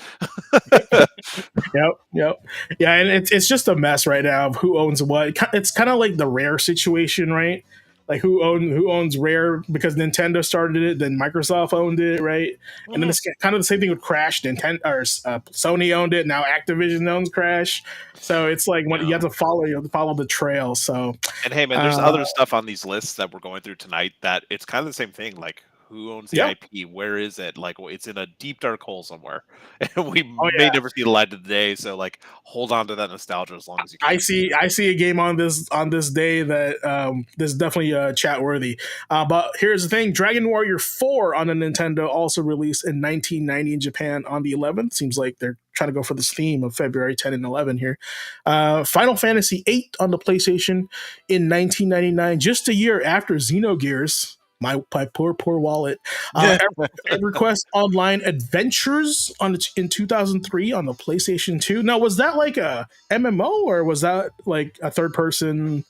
Yep. Yeah, and it's just a mess right now of who owns what. It's kind of like the Rare situation, right? Like who owns Rare, because Nintendo started it, then Microsoft owned it, right? Mm-hmm. And then it's kind of the same thing with Crash. Sony owned it, now Activision owns Crash. So it's like you have to follow the trail. So, and hey, man, there's other stuff on these lists that we're going through tonight that it's kind of the same thing. Like, who owns the IP? Where is it? Like, it's in a deep dark hole somewhere, and we may never see the light of the day. So, like, hold on to that nostalgia as long as you can. I see a game on this day that this is definitely chat worthy. But here's the thing: Dragon Warrior 4 on the Nintendo also released in 1990 in Japan on the 11th. Seems like they're trying to go for this theme of February 10 and 11 here. Final Fantasy 8 on the PlayStation in 1999, just a year after Xenogears. My poor wallet. EverQuest Online Adventures in 2003 on the PlayStation 2. Now, was that like a MMO or was that like a third person?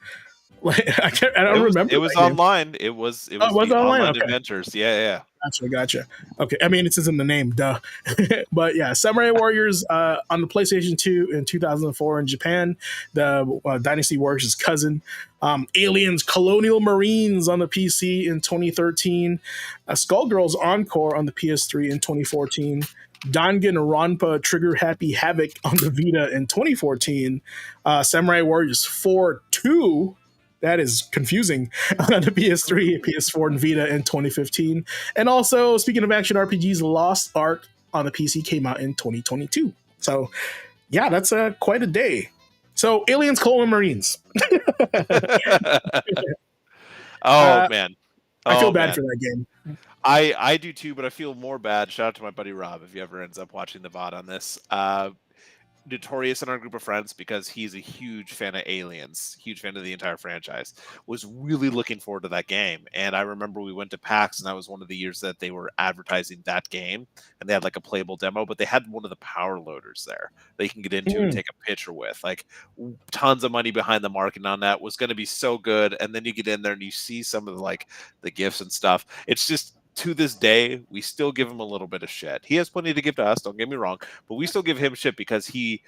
Like I don't remember. It was online. It was online okay. Adventures. Yeah. Gotcha. Okay, I mean it's in the name, duh. But yeah, Samurai Warriors on the PlayStation 2 in 2004 in Japan. The Dynasty Warriors' cousin. Aliens Colonial Marines on the PC in 2013. Skullgirls Encore on the PS3 in 2014. Danganronpa Trigger Happy Havoc on the Vita in 2014. Samurai Warriors 4-2. That is confusing on the PS3, PS4, and Vita in 2015. And also, speaking of action RPGs, Lost Ark on the PC came out in 2022. So, yeah, that's quite a day. So, Aliens, Colonial Marines. Man. I feel bad for that game. I do too, but I feel more bad. Shout out to my buddy Rob if he ever ends up watching the VOD on this. Notorious in our group of friends because he's a huge fan of Aliens, huge fan of the entire franchise, was really looking forward to that game. And I remember we went to PAX, and that was one of the years that they were advertising that game, and they had like a playable demo, but they had one of the power loaders there that you can get into and take a picture with. Like, tons of money behind the marketing on that. Was going to be so good. And then you get in there and you see some of the gifts and stuff. It's just, to this day, we still give him a little bit of shit. He has plenty to give to us, don't get me wrong, but we still give him shit because he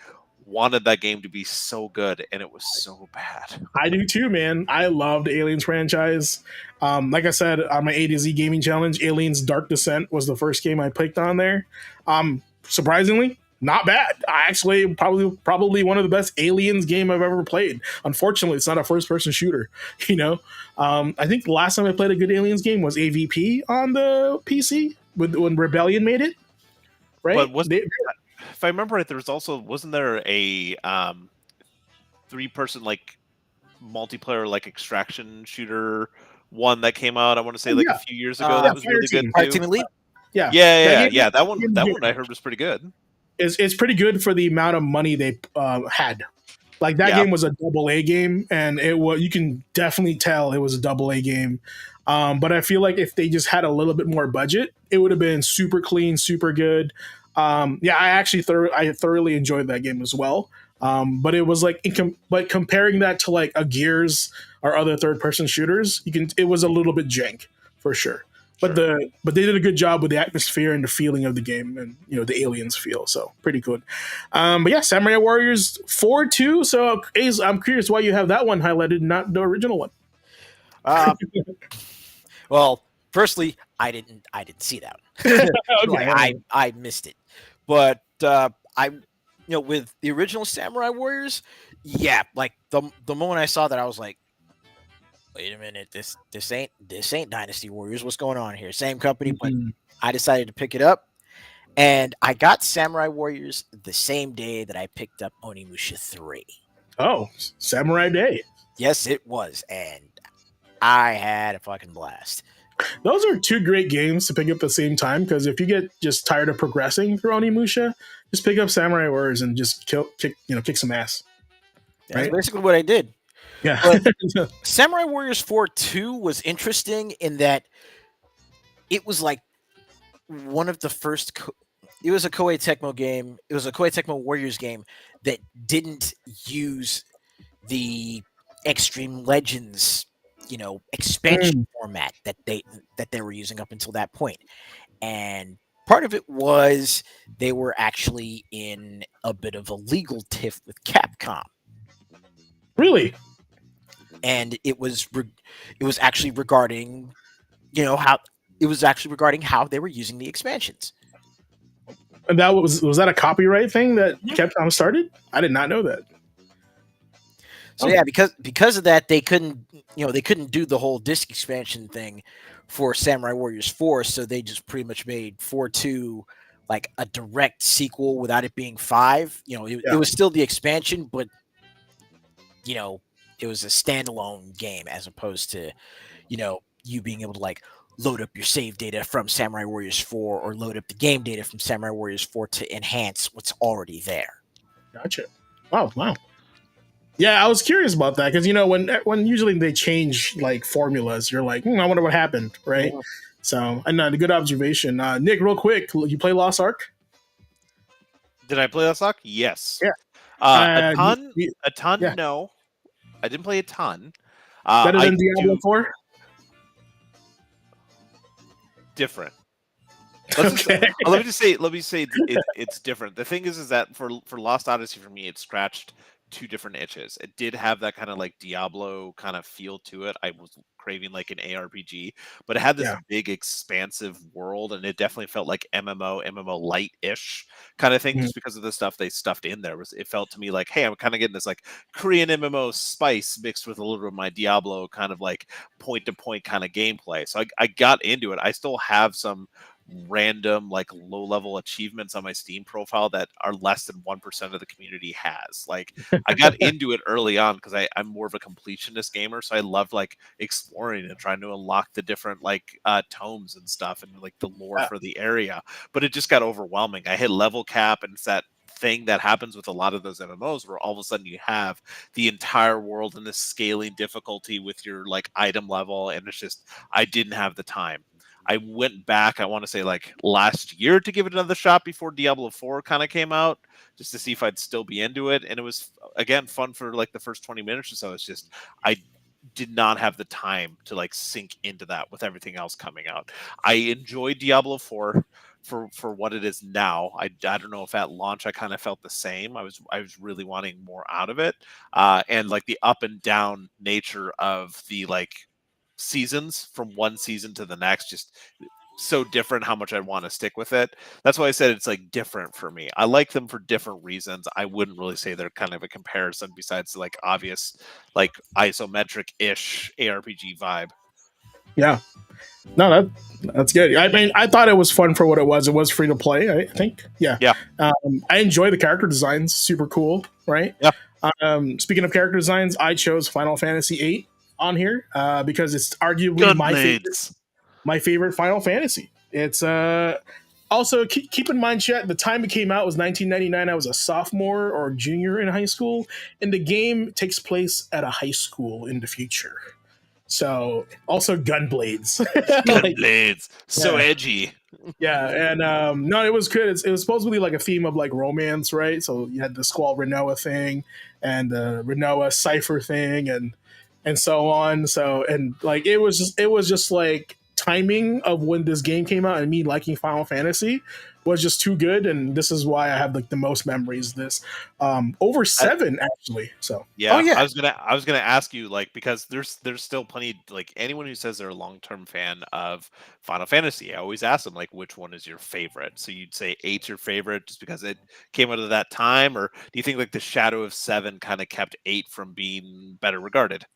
wanted that game to be so good, and it was so bad. I do too, man. I love the Aliens franchise. Like I said, on my A to Z gaming challenge, Aliens Dark Descent was the first game I picked on there. Surprisingly, not bad. I actually probably one of the best Aliens game I've ever played. Unfortunately, it's not a first-person shooter. I think the last time I played a good Aliens game was AVP on the PC when Rebellion made it. Right? But if I remember right, wasn't there a 3-person multiplayer extraction shooter one that came out? I want to say a few years ago. That was really good too. Team Elite. Yeah. That one I heard was pretty good. it's pretty good for the amount of money they had. Like that Yeah. game was a AA game, and you can definitely tell it was a AA game. But I feel like if they just had a little bit more budget, it would have been super clean, super good. Yeah, I actually I thoroughly enjoyed that game as well. But it was like, but comparing that to like a Gears or other third person shooters, it was a little bit jank for sure. But but they did a good job with the atmosphere and the feeling of the game, and the aliens feel, so pretty good. But yeah, Samurai Warriors 4-2. So Ace, I'm curious why you have that one highlighted, not the original one. Well, firstly, I didn't see that one. Okay. I missed it, but with the original Samurai Warriors, yeah, like the moment I saw that, I was like, wait a minute, this ain't Dynasty Warriors. What's going on here? Same company, but I decided to pick it up, and I got Samurai Warriors the same day that I picked up Onimusha 3. Oh, Samurai Day. Yes, it was, and I had a fucking blast. Those are two great games to pick up at the same time, because if you get just tired of progressing through Onimusha, just pick up Samurai Warriors and just kick some ass. That's right? basically what I did. Yeah. But Samurai Warriors 4-2 was interesting in that it was like one of the first. It was a Koei Tecmo game. It was a Koei Tecmo Warriors game that didn't use the Extreme Legends, expansion format that they were using up until that point. And part of it was they were actually in a bit of a legal tiff with Capcom. Really? And it was actually regarding, how they were using the expansions. And that was that a copyright thing that Capcom started? I did not know that. So yeah, because of that, they couldn't do the whole disc expansion thing for Samurai Warriors 4, so they just pretty much made 4-2 like a direct sequel without it being 5. It was still the expansion, but it was a standalone game as opposed to, you being able to like load up your save data from Samurai Warriors 4 or load up the game data from Samurai Warriors 4 to enhance what's already there. Gotcha. Wow. Yeah, I was curious about that because when usually they change like formulas, you're like, I wonder what happened, right? Yeah. So, and a good observation. Nick, real quick, you play Lost Ark? Did I play Lost Ark? Yes. Yeah. A ton. Yeah. No, I didn't play a ton. Better than Diablo 4? Different. Okay. Let me say it's different. The thing is that for Lost Odyssey, for me, it scratched two different itches. It did have that kind of like Diablo kind of feel to it. I was craving like an ARPG, but it had this big expansive world, and it definitely felt like MMO light-ish kind of thing, just because of the stuff they stuffed in there. It felt to me like, hey, I'm kind of getting this like Korean MMO spice mixed with a little bit of my Diablo kind of like point-to-point kind of gameplay. So I got into it. I still have some random like low level achievements on my Steam profile that are less than 1% of the community has. Like I got into it early on because I'm more of a completionist gamer, so I love like exploring and trying to unlock the different like tomes and stuff and like the lore for the area. But it just got overwhelming. I hit level cap, and it's that thing that happens with a lot of those MMOs where all of a sudden you have the entire world and this scaling difficulty with your like item level, and it's just I didn't have the time. I went back, I want to say like last year, to give it another shot before Diablo 4 kind of came out, just to see if I'd still be into it. And it was, again, fun for like the first 20 minutes or so. It's just, I did not have the time to like sink into that with everything else coming out. I enjoyed Diablo 4 for what it is now. I don't know if at launch I kind of felt the same. I was really wanting more out of it. And like the up and down nature of the like seasons from one season to the next, just so different how much I want to stick with it. That's why I said it's like different for me. I like them for different reasons. I wouldn't really say they're kind of a comparison besides like obvious like isometric-ish ARPG vibe. Yeah. No, that's good. I mean, I thought it was fun for what it was. It was free to play, I think. Yeah. I enjoy the character designs. Super cool, right? Yeah. Speaking of character designs, I chose Final Fantasy VIII on here because it's arguably my favorite Final Fantasy. It's Also, keep in mind, chat, the time it came out was 1999. I was a sophomore or junior in high school, and the game takes place at a high school in the future. So, also gunblades. Like, Gunblades, so yeah. edgy. Yeah, and no, it was good. It was supposed to be like a theme of like romance, right? So you had the Squall Renoa thing, and the Renoa Cipher thing, and so on. So and like it was just like timing of when this game came out, and me liking Final Fantasy was just too good, and this is why I have like the most memories of this. Over 7 actually. So Yeah, Oh, yeah. I was gonna ask you, like, because there's still plenty, like, anyone who says they're a long term fan of Final Fantasy, I always ask them, like, which one is your favorite? So you'd say 8's your favorite just because it came out of that time, or do you think like the shadow of 7 kind of kept 8 from being better regarded?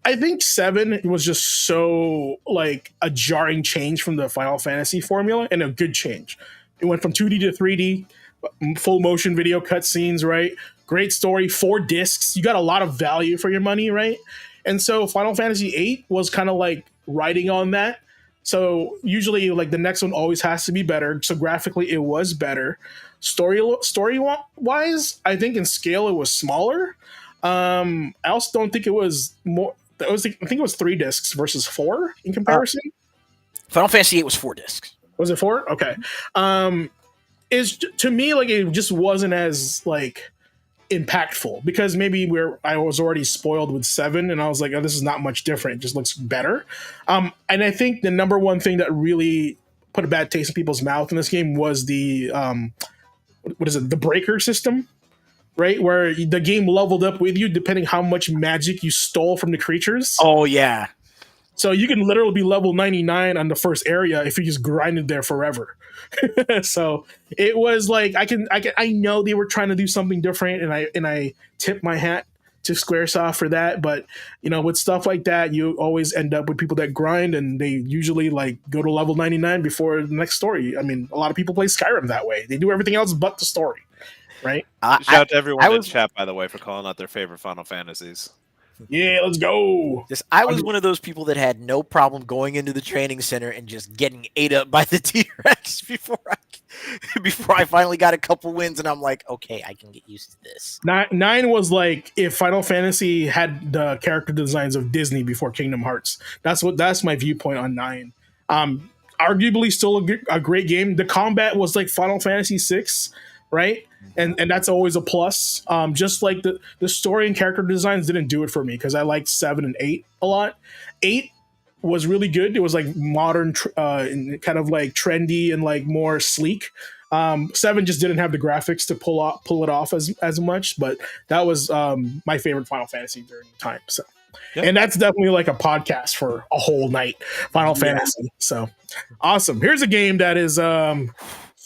I think 7 was just so like a jarring change from the Final Fantasy formula, and a good change. It went from 2D to 3D, full motion video cutscenes, right? Great story, 4 discs. You got a lot of value for your money, right? And so Final Fantasy 8 was kind of like riding on that. So usually, like the next one always has to be better. So graphically, it was better. Story wise, I think in scale it was smaller. I also don't think it was more. I think it was 3 discs versus 4 in comparison. Final Fantasy VIII was 4 discs. Was it 4? Okay. Is to me like it just wasn't as like impactful because maybe I was already spoiled with 7 and I was like, oh, this is not much different. It just looks better. And I think the number one thing that really put a bad taste in people's mouth in this game was the what is it? The breaker system, right? Where the game leveled up with you depending how much magic you stole from the creatures. Oh, yeah. So you can literally be level 99 on the first area if you just grinded there forever. So it was like I know they were trying to do something different, and I tip my hat to Squaresoft for that. But you know, with stuff like that, you always end up with people that grind, and they usually like go to level 99 before the next story. I mean, a lot of people play Skyrim that way. They do everything else but the story, right? Shout out to everyone in was- chat, by the way, for calling out their favorite Final Fantasies. Yeah, let's go. I was one of those people that had no problem going into the training center and just getting ate up by the T-Rex before I finally got a couple wins, and I'm like, okay, I can get used to this. 9 was like if Final Fantasy had the character designs of Disney before Kingdom Hearts. That's my viewpoint on 9. Arguably still a great game. The combat was like Final Fantasy 6, right? And that's always a plus. Just like the story and character designs didn't do it for me because I liked 7 and 8 a lot. 8 was really good. It was like modern, and kind of like trendy and like more sleek. 7 just didn't have the graphics to pull it off as much, but that was my favorite Final Fantasy during the time. So, yep. And that's definitely like a podcast for a whole night. Final Fantasy. So awesome. Here's a game that is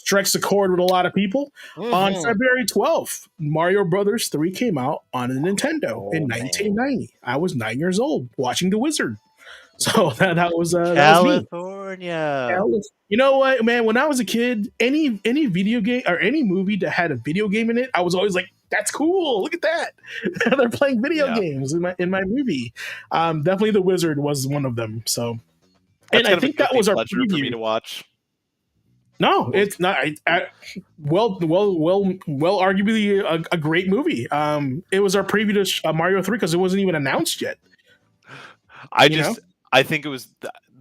strikes a chord with a lot of people. On February 12th, Mario Brothers 3 came out on a Nintendo in 1990. I was 9 years old watching The Wizard. So that was California. You know what, man? When I was a kid, any video game or any movie that had a video game in it, I was always like, "That's cool! Look at that! They're playing video games in my movie." Definitely, The Wizard was one of them. So, and I think that was our preview for me to watch. No, it's not. Well, arguably a great movie. It was our preview to Mario 3 because it wasn't even announced yet. I think it was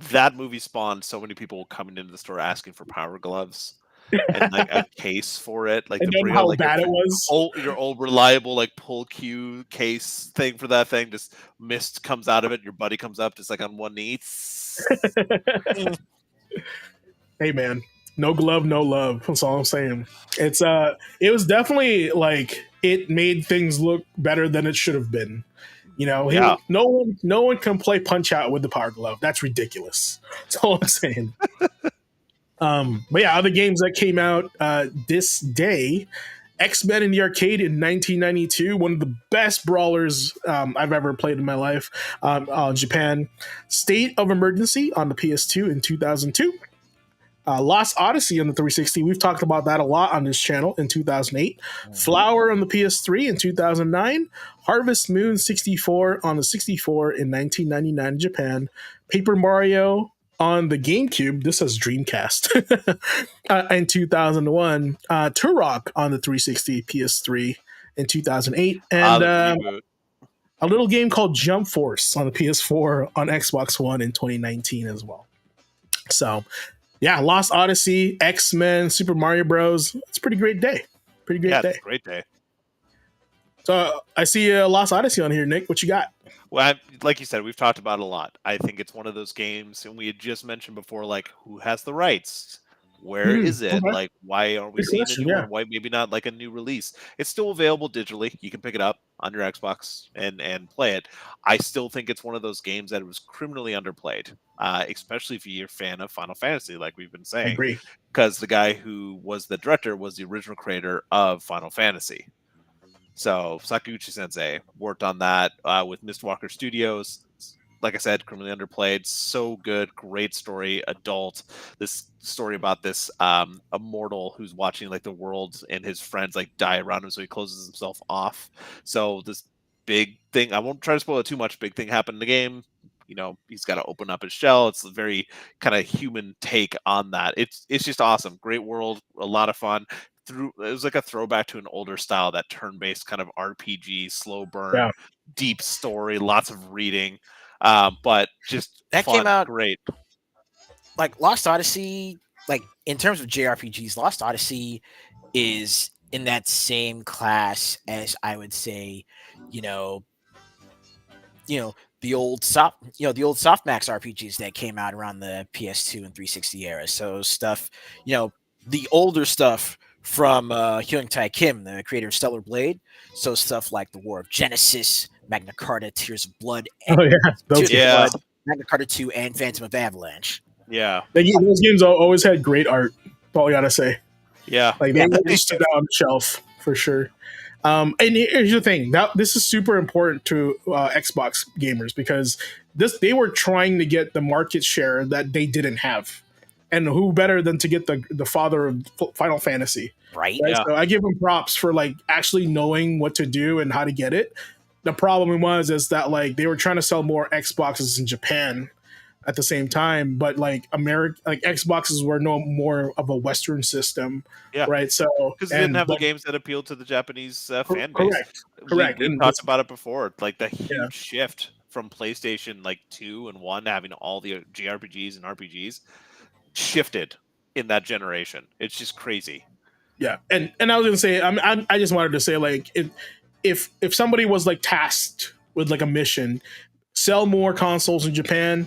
that movie spawned so many people coming into the store asking for Power Gloves and like a case for it, like and the how like bad it was. Your old reliable like pull cue case thing for that thing. Just mist comes out of it. Your buddy comes up just like on one knee. Hey man. No glove, no love. That's all I'm saying. It was definitely like it made things look better than it should have been. You know, no one can play Punch Out with the Power Glove. That's ridiculous. That's all I'm saying. But yeah, other games that came out this day: X-Men in the arcade in 1992, one of the best brawlers I've ever played in my life. Japan. State of Emergency on the PS2 in 2002. Lost Odyssey on the 360. We've talked about that a lot on this channel in 2008. Flower on the PS3 in 2009. Harvest Moon 64 on the 64 in 1999 in Japan. Paper Mario on the GameCube. This is Dreamcast in 2001. Turok on the 360 PS3 in 2008, and The reboot. a little game called Jump Force on the PS4 on Xbox One in 2019 as well. So, yeah, Lost Odyssey, X-Men, Super Mario Bros. It's a pretty great day. Pretty great day. It's a great day. So I see Lost Odyssey on here, Nick. What you got? Well, like you said, we've talked about it a lot. I think it's one of those games, and we had just mentioned before, like, who has the rights? Where is it? Okay. Like, why aren't we Good seeing question, a new yeah. one? Why maybe not like a new release? It's still available digitally. You can pick it up on your Xbox and play it. I still think it's one of those games that was criminally underplayed, especially if you're a fan of Final Fantasy, like we've been I saying. agree. Because the guy who was the director was the original creator of Final Fantasy. So Sakaguchi Sensei worked on that with Mistwalker Studios. Like I said, criminally underplayed, so good, great story, adult. This story about this immortal who's watching like the world and his friends like die around him, so he closes himself off. So this big thing, I won't try to spoil it too much. Big thing happened in the game. You know, he's got to open up his shell. It's a very kind of human take on that. It's just awesome, great world, a lot of fun. It was like a throwback to an older style, that turn-based kind of RPG, slow burn, Yeah. deep story, lots of reading. But just That fun, came out great. like Lost Odyssey. Like in terms of JRPGs, Lost Odyssey is in that same class as I would say, you know, the old softmax RPGs that came out around the PS2 and 360 era. So stuff, the older stuff from Hyung Tae Kim, the creator of Stellar Blade. So stuff like the War of Genesis, Magna Carta, Tears of Blood, and Oh yeah, those, Tears of Blood, Magna Carta 2, and Phantom of Avalanche. Yeah, those games always had great art. That's all I gotta say. yeah. Like they just stood out on the shelf for sure. And here's the thing: this is super important to Xbox gamers because they were trying to get the market share that they didn't have, and who better than to get the father of Final Fantasy, Right? Yeah. So I give them props for like actually knowing what to do and how to get it. The problem is that like they were trying to sell more Xboxes in Japan at the same time, but like Xboxes were no more of a Western system, Yeah. right? So Because they didn't have the games that appealed to the Japanese fan base. Correct. We And talked about it before, like the huge Yeah. shift from PlayStation like 2 and 1 having all the JRPGs and RPGs shifted in that generation. It's just crazy. Yeah, and I was gonna say, I just wanted to say, like, if somebody was like tasked with like a mission, sell more consoles in Japan,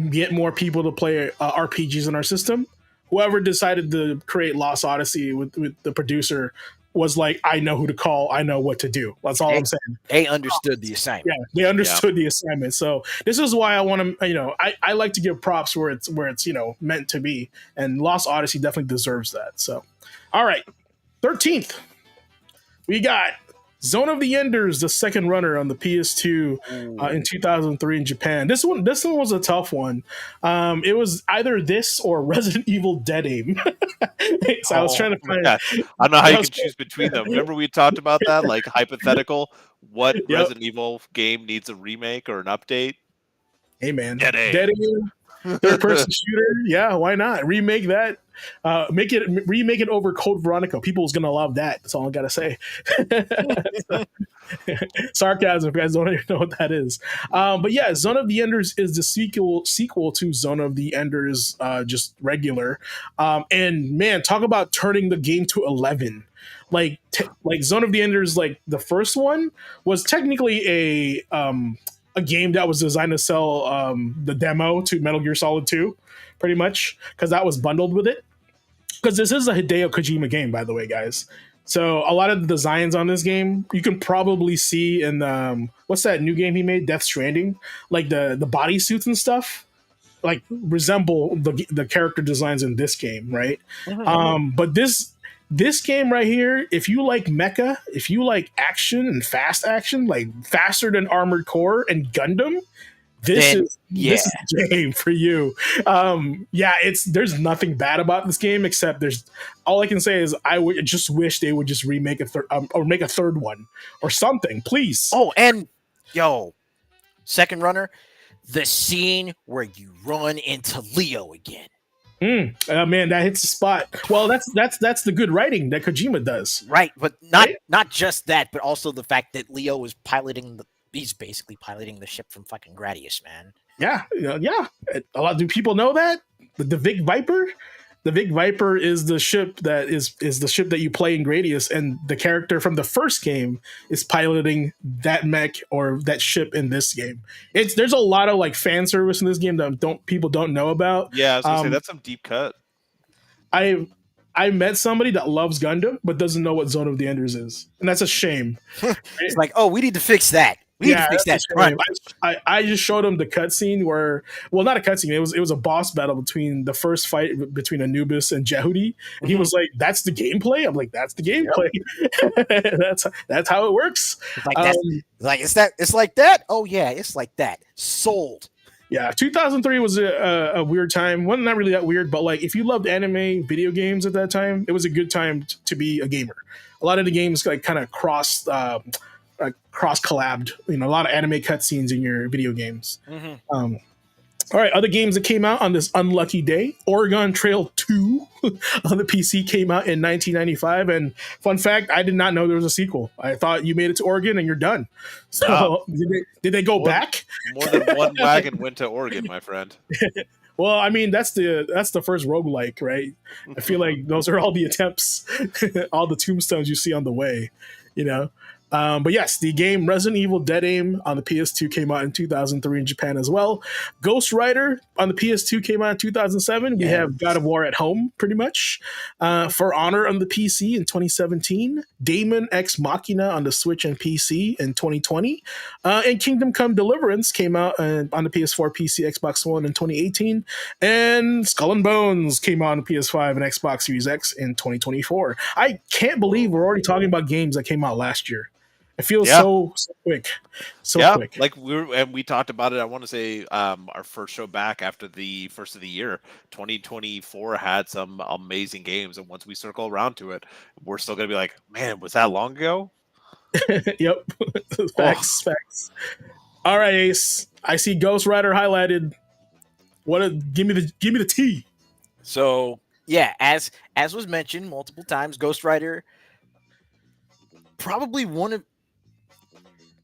get more people to play RPGs in our system. Whoever decided to create Lost Odyssey with the producer was like, I know who to call, I know what to do. That's all I'm saying. They understood the assignment. Yeah, they understood the assignment. So this is why I want to, I like to give props where it's meant to be, and Lost Odyssey definitely deserves that. So, all right, 13th, we got Zone of the Enders, the second runner on the PS2 in 2003 in Japan. This one was a tough one. It was either this or Resident Evil Dead Aim. So I was trying to find. Yeah. I don't know how you can choose between them. Remember we talked about that, like hypothetical. What Resident Evil game needs a remake or an update? Hey man, Dead Aim. Dead Aim. Third-person shooter, yeah, why not remake that? Remake it over Code Veronica. People's gonna love that. That's all I gotta say. Sarcasm, if you guys don't even know what that is. But yeah, Zone of the Enders is the sequel to Zone of the Enders, just regular. And man, talk about turning the game to 11. Like Zone of the Enders, like the first one was technically a game that was designed to sell the demo to Metal Gear Solid 2, pretty much, because that was bundled with it. Because this is a Hideo Kojima game, by the way, guys. So a lot of the designs on this game, you can probably see in what's that new game he made, Death Stranding? Like the bodysuits and stuff, like resemble the character designs in this game, right? Mm-hmm. But this game right here, if you like mecha, if you like action and fast action, like faster than Armored Core and Gundam, this is the game for you. There's nothing bad about this game except all I can say is I would just wish they would just remake or make a third one or something, please. Oh, and second runner, the scene where you run into Leo again. Man, that hits the spot. Well, that's the good writing that Kojima does. Right, but not just that, but also the fact that Leo is he's basically piloting the ship from fucking Gradius, man. Yeah. A lot. Do people know that the Vic Viper? The Vic Viper is the ship that is the ship that you play in Gradius, and the character from the first game is piloting that mech or that ship in this game. There's a lot of like fan service in this game that people don't know about. Yeah, I was gonna say that's some deep cut. I met somebody that loves Gundam but doesn't know what Zone of the Enders is, and that's a shame. It's like, oh, we need to fix that. We need to fix that. Right. I just showed him the cutscene where, well, not a cutscene. It was a boss battle between the first fight between Anubis and Jehudi, and he was like, "That's the gameplay." I'm like, "That's the gameplay. Yep. that's how it works." It's like that. Oh yeah, it's like that. Sold. Yeah, 2003 was a weird time. Well, not really that weird, but like if you loved anime video games at that time, it was a good time to be a gamer. A lot of the games like kind of cross collabed, a lot of anime cutscenes in your video games. Mm-hmm. All right, other games that came out on this unlucky day. Oregon Trail 2 on the PC came out in 1995, and fun fact, I did not know there was a sequel. I thought you made it to Oregon and you're done. So wow. Did they go back? More than one wagon went to Oregon, my friend. Well, I mean, that's the first roguelike, right? I feel like those are all the attempts, all the tombstones you see on the way, But yes, the game Resident Evil Dead Aim on the PS2 came out in 2003 in Japan as well. Ghost Rider on the PS2 came out in 2007. We have God of War at Home, pretty much. For Honor on the PC in 2017. Daemon X Machina on the Switch and PC in 2020. And Kingdom Come Deliverance came out on the PS4, PC, Xbox One in 2018. And Skull and Bones came out on the PS5 and Xbox Series X in 2024. I can't believe we're already talking about games that came out last year. It feels so quick, quick. Like we talked about it. I want to say our first show back after the first of the year, 2024 had some amazing games, and once we circle around to it, we're still gonna be like, man, was that long ago? Yep, facts. All right, Ace. I see Ghost Rider highlighted. Give me the tea. So yeah, as was mentioned multiple times, Ghost Rider probably one of.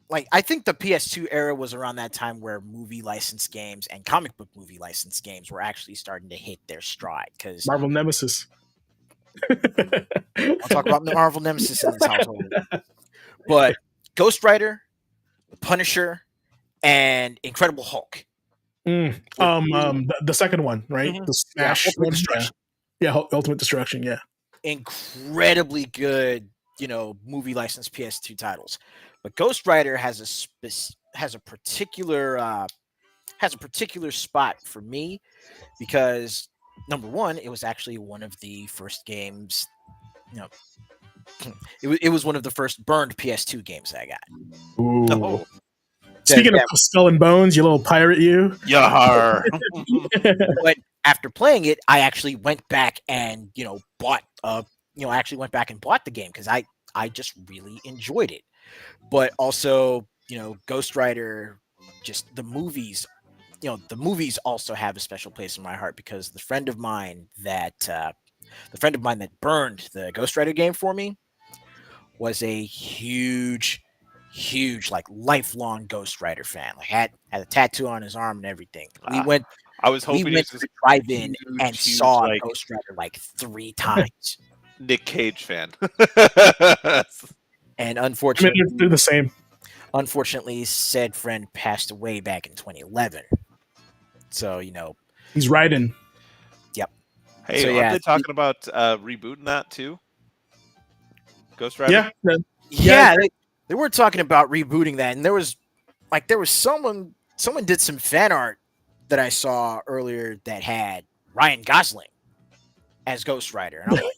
Like, I think the PS2 era was around that time where movie licensed games and comic book movie licensed games were actually starting to hit their stride. Because Marvel Nemesis. I'll talk about the Marvel Nemesis in this household. But Ghost Rider, Punisher, and Incredible Hulk. The second one, right? Mm-hmm. The Smash Ultimate Destruction. Yeah, Ultimate Destruction. Yeah, incredibly good. Movie licensed PS2 titles. But Ghost Rider has a particular spot for me because number one, it was actually one of the first games. It was one of the first burned PS2 games that I got. Ooh. Oh. Speaking of Skull and Bones, you little pirate, you. Yar. But after playing it, I actually went back and bought the game because I just really enjoyed it. But also, Ghost Rider, just the movies, the movies also have a special place in my heart because the friend of mine that burned the Ghost Rider game for me was a huge, like lifelong Ghost Rider fan. Like had a tattoo on his arm and everything. I was hoping we went to the drive-in and saw Ghost Rider like 3 times. Nick Cage fan. And unfortunately, they're the same. Unfortunately, said friend passed away back in 2011. So he's riding. Yep. Hey, so, aren't they talking about rebooting that too? Ghost Rider. Yeah. They were talking about rebooting that, and there was someone did some fan art that I saw earlier that had Ryan Gosling as Ghost Rider, and I'm like,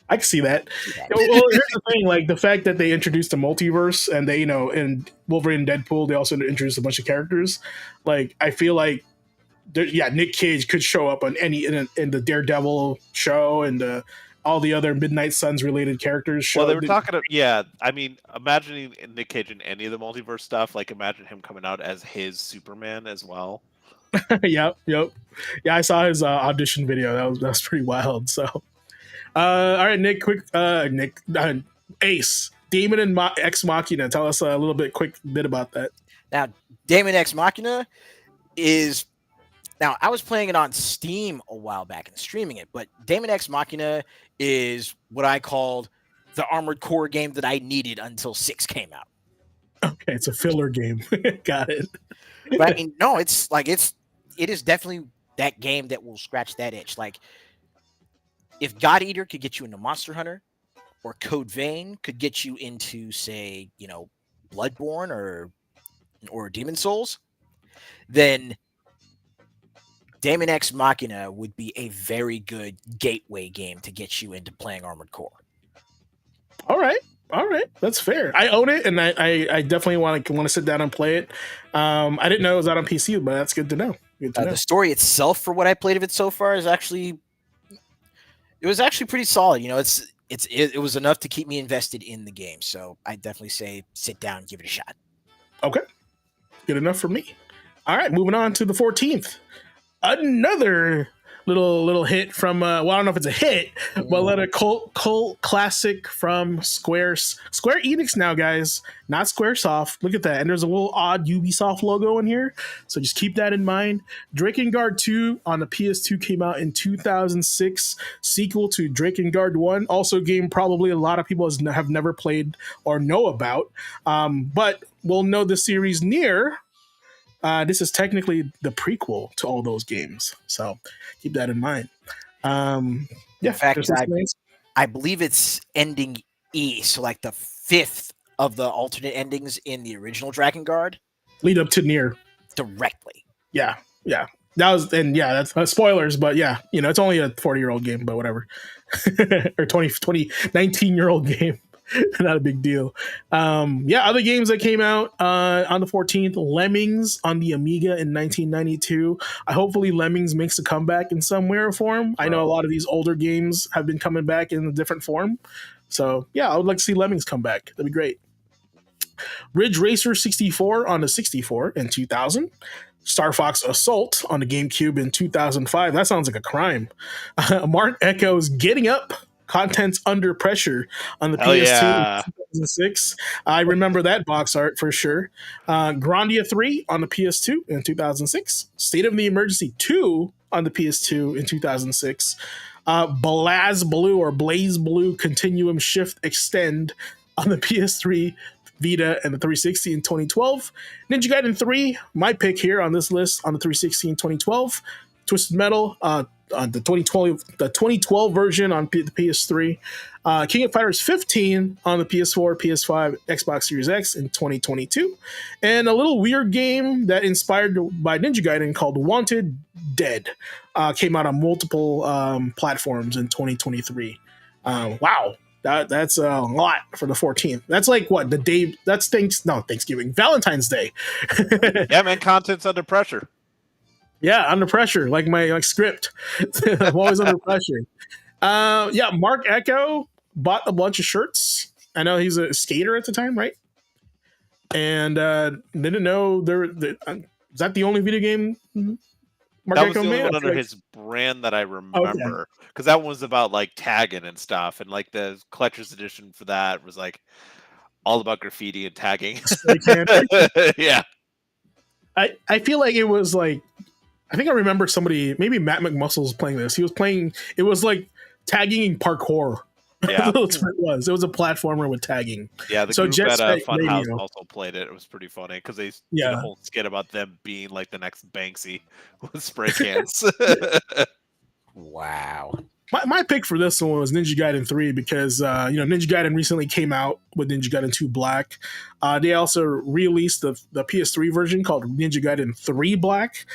I can see that. Well, here's the thing: like the fact that they introduced the multiverse, and they, in Wolverine and Deadpool, they also introduced a bunch of characters. Like, I feel like, Nick Cage could show up on in the Daredevil show and the all the other Midnight Suns related characters show. Well, they were talking. Yeah, I mean, imagining Nick Cage in any of the multiverse stuff, like imagine him coming out as his Superman as well. Yep. Yeah, I saw his audition video. That was pretty wild. So, all right, Nick, Ace, Demon and Ex Machina. Tell us a little quick bit about that. Now, Demon Ex Machina is. Now, I was playing it on Steam a while back and streaming it, but Demon Ex Machina is what I called the Armored Core game that I needed until 6 came out. Okay, it's a filler game. Got it. But I mean, no, it is definitely that game that will scratch that itch. Like, if God Eater could get you into Monster Hunter, or Code Vein could get you into, say, Bloodborne or Demon Souls, then Demon Ex Machina would be a very good gateway game to get you into playing Armored Core. All right, that's fair. I own it, and I definitely want to sit down and play it. I didn't know it was out on PC, but that's good to know. The story itself, for what I played of it so far, is actually pretty solid. It was enough to keep me invested in the game. So I definitely say sit down and give it a shot. Okay, good enough for me. All right, moving on to the 14th. Another little hit from I don't know if it's a hit, but a cult classic from Square Enix now, guys, not Squaresoft. Look at that, and there's a little odd Ubisoft logo in here, so just keep that in mind. Drakengard 2 on the PS2 came out in 2006, sequel to Drakengard 1, also a game probably a lot of people have never played or know about, but we'll know the series near. This is technically the prequel to all those games, so keep that in mind. In fact, I believe it's ending E, so like the 5th of the alternate endings in the original Drakengard lead up to Nier directly. Yeah. That's spoilers, but yeah, it's only a 40-year-old game, but whatever, or 19-year-old game. Not a big deal. Other games that came out on the 14th, Lemmings on the Amiga in 1992. Hopefully Lemmings makes a comeback in some way or form. I know a lot of these older games have been coming back in a different form. So yeah, I would like to see Lemmings come back. That'd be great. Ridge Racer 64 on the 64 in 2000. Star Fox Assault on the GameCube in 2005. That sounds like a crime. Mark Echo's Getting Up, Contents Under Pressure on the PS2 in 2006. I remember that box art for sure. Grandia 3 on the PS2 in 2006. State of the Emergency 2 on the PS2 in 2006. Blaze Blue Continuum Shift Extend on the PS3, Vita, and the 360 in 2012. Ninja Gaiden 3, my pick here on this list on the 360 in 2012. Twisted Metal, on the 2012 version on the PS3, King of Fighters 15 on the PS4, PS5, Xbox Series X in 2022, and a little weird game that inspired by Ninja Gaiden called Wanted Dead came out on multiple platforms in 2023. Wow. That's a lot for the 14th. That's like what the day? That's Thanksgiving, Valentine's Day. Yeah, man. Contents Under Pressure. Yeah, under pressure, like my script. I'm always under pressure. Mark Echo bought a bunch of shirts. I know he's a skater at the time, right? And didn't know is that the only video game Mark Echo made? That was the only one under his brand that I remember, because that one was about like tagging and stuff, and like the collector's edition for that was like all about graffiti and tagging. Yeah, I feel like it was like. I think I remember somebody, maybe Matt McMuscles playing this. He was playing, it was like tagging parkour. Yeah. That's what it was. It was a platformer with tagging. Yeah, the group at Funhouse also played it. It was pretty funny because they did a whole skit about them being like the next Banksy with spray cans. Wow. My pick for this one was Ninja Gaiden 3 because, Ninja Gaiden recently came out with Ninja Gaiden 2 Black. They also released the PS3 version called Ninja Gaiden 3 Black.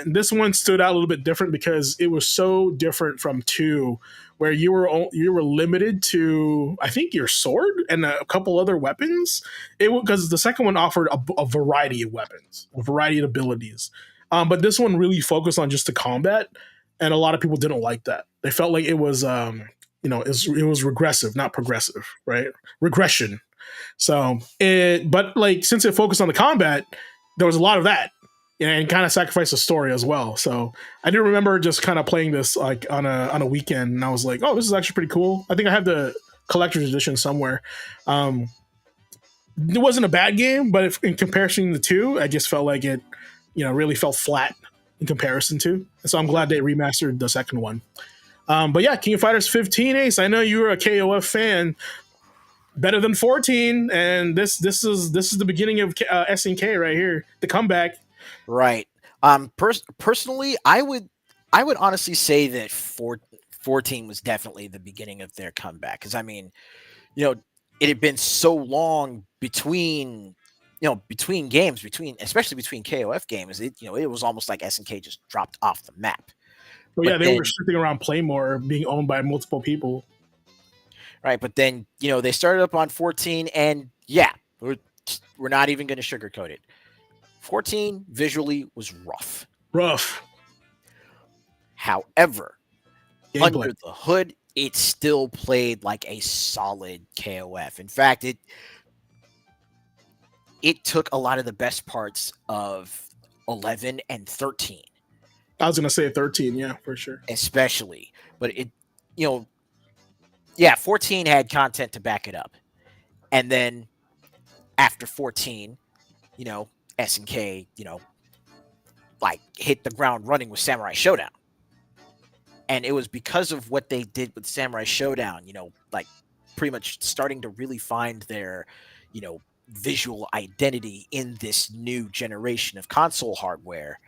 This one stood out a little bit different because it was so different from 2, where you were limited to, I think, your sword and a couple other weapons. Because the second one offered a variety of weapons, a variety of abilities. But this one really focused on just the combat. And a lot of people didn't like that. They felt like it was it was regressive, not progressive, right? Regression. So but like since it focused on the combat, there was a lot of that, and kind of sacrificed the story as well. So I do remember just kind of playing this like on a weekend, and I was like, oh, this is actually pretty cool. I think I have the collector's edition somewhere. It wasn't a bad game, but in comparison to the two, I just felt like it, really felt flat in comparison to. So I'm glad they remastered the second one. But yeah, King of Fighters 15, Ace. I know you were a KOF fan. Better than 14, and this is the beginning of SNK right here, the comeback. Right. Personally, I would honestly say that 14 was definitely the beginning of their comeback, because I mean, it had been so long between games, especially between KOF games. It was almost like SNK just dropped off the map. Well, yeah, they were shifting around Playmore, being owned by multiple people. Right, but then they started up on 14, and yeah, we're not even going to sugarcoat it. 14 visually was rough. However, under the hood, it still played like a solid KOF. In fact, it took a lot of the best parts of 11 and 13. I was going to say 13, yeah, for sure. Especially, but it, yeah, 14 had content to back it up. And then after 14, SNK, like hit the ground running with Samurai Showdown. And it was because of what they did with Samurai Showdown, like pretty much starting to really find their, visual identity in this new generation of console hardware,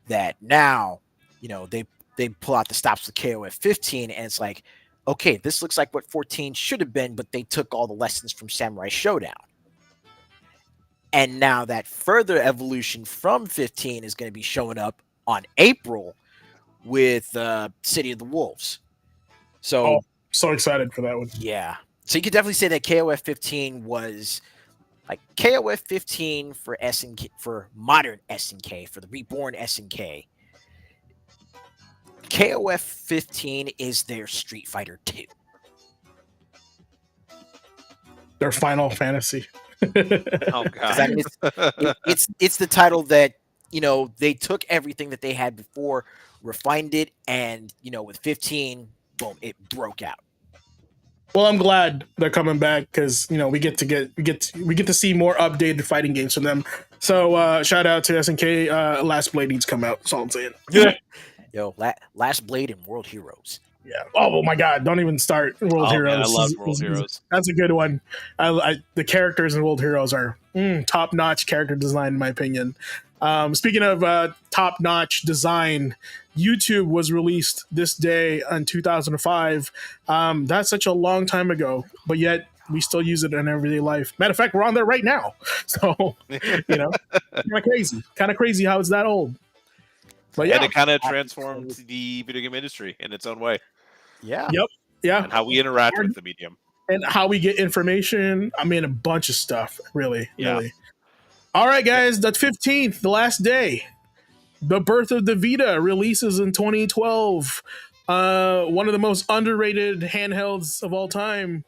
that now, they pull out the stops with KOF 15, and it's like, okay, this looks like what 14 should have been, but they took all the lessons from Samurai Showdown. And now that further evolution from 15 is going to be showing up on April with City of the Wolves. So, so excited for that one. Yeah. So you could definitely say that KOF 15 was like KOF 15 for SNK, for modern SNK, for the reborn SNK. KOF 15 is their Street Fighter 2. Their Final Fantasy. Oh god. I mean, it's the title that, they took everything that they had before, refined it, and with 15, boom, it broke out. Well, I'm glad they're coming back, because we get to see more updated fighting games from them. So shout out to SNK. Last Blade needs to come out. That's all I'm saying. Yeah. Yo, Last Blade and World Heroes. Yeah. Oh my God! Don't even start World Heroes. Man, I love World Heroes. That's a good one. The characters in World Heroes are top-notch character design, in my opinion. Speaking of top-notch design, YouTube was released this day in 2005. That's such a long time ago, but yet we still use it in everyday life. Matter of fact, we're on there right now. So, kind of crazy how it's that old. But yeah, and it kind of transformed the video game industry in its own way. Yeah. Yep. Yeah. And how we interact with the medium. And how we get information. I mean, a bunch of stuff, really. Yeah. Really. All right, guys, the 15th, the last day. The Birth of the Vita releases in 2012. One of the most underrated handhelds of all time.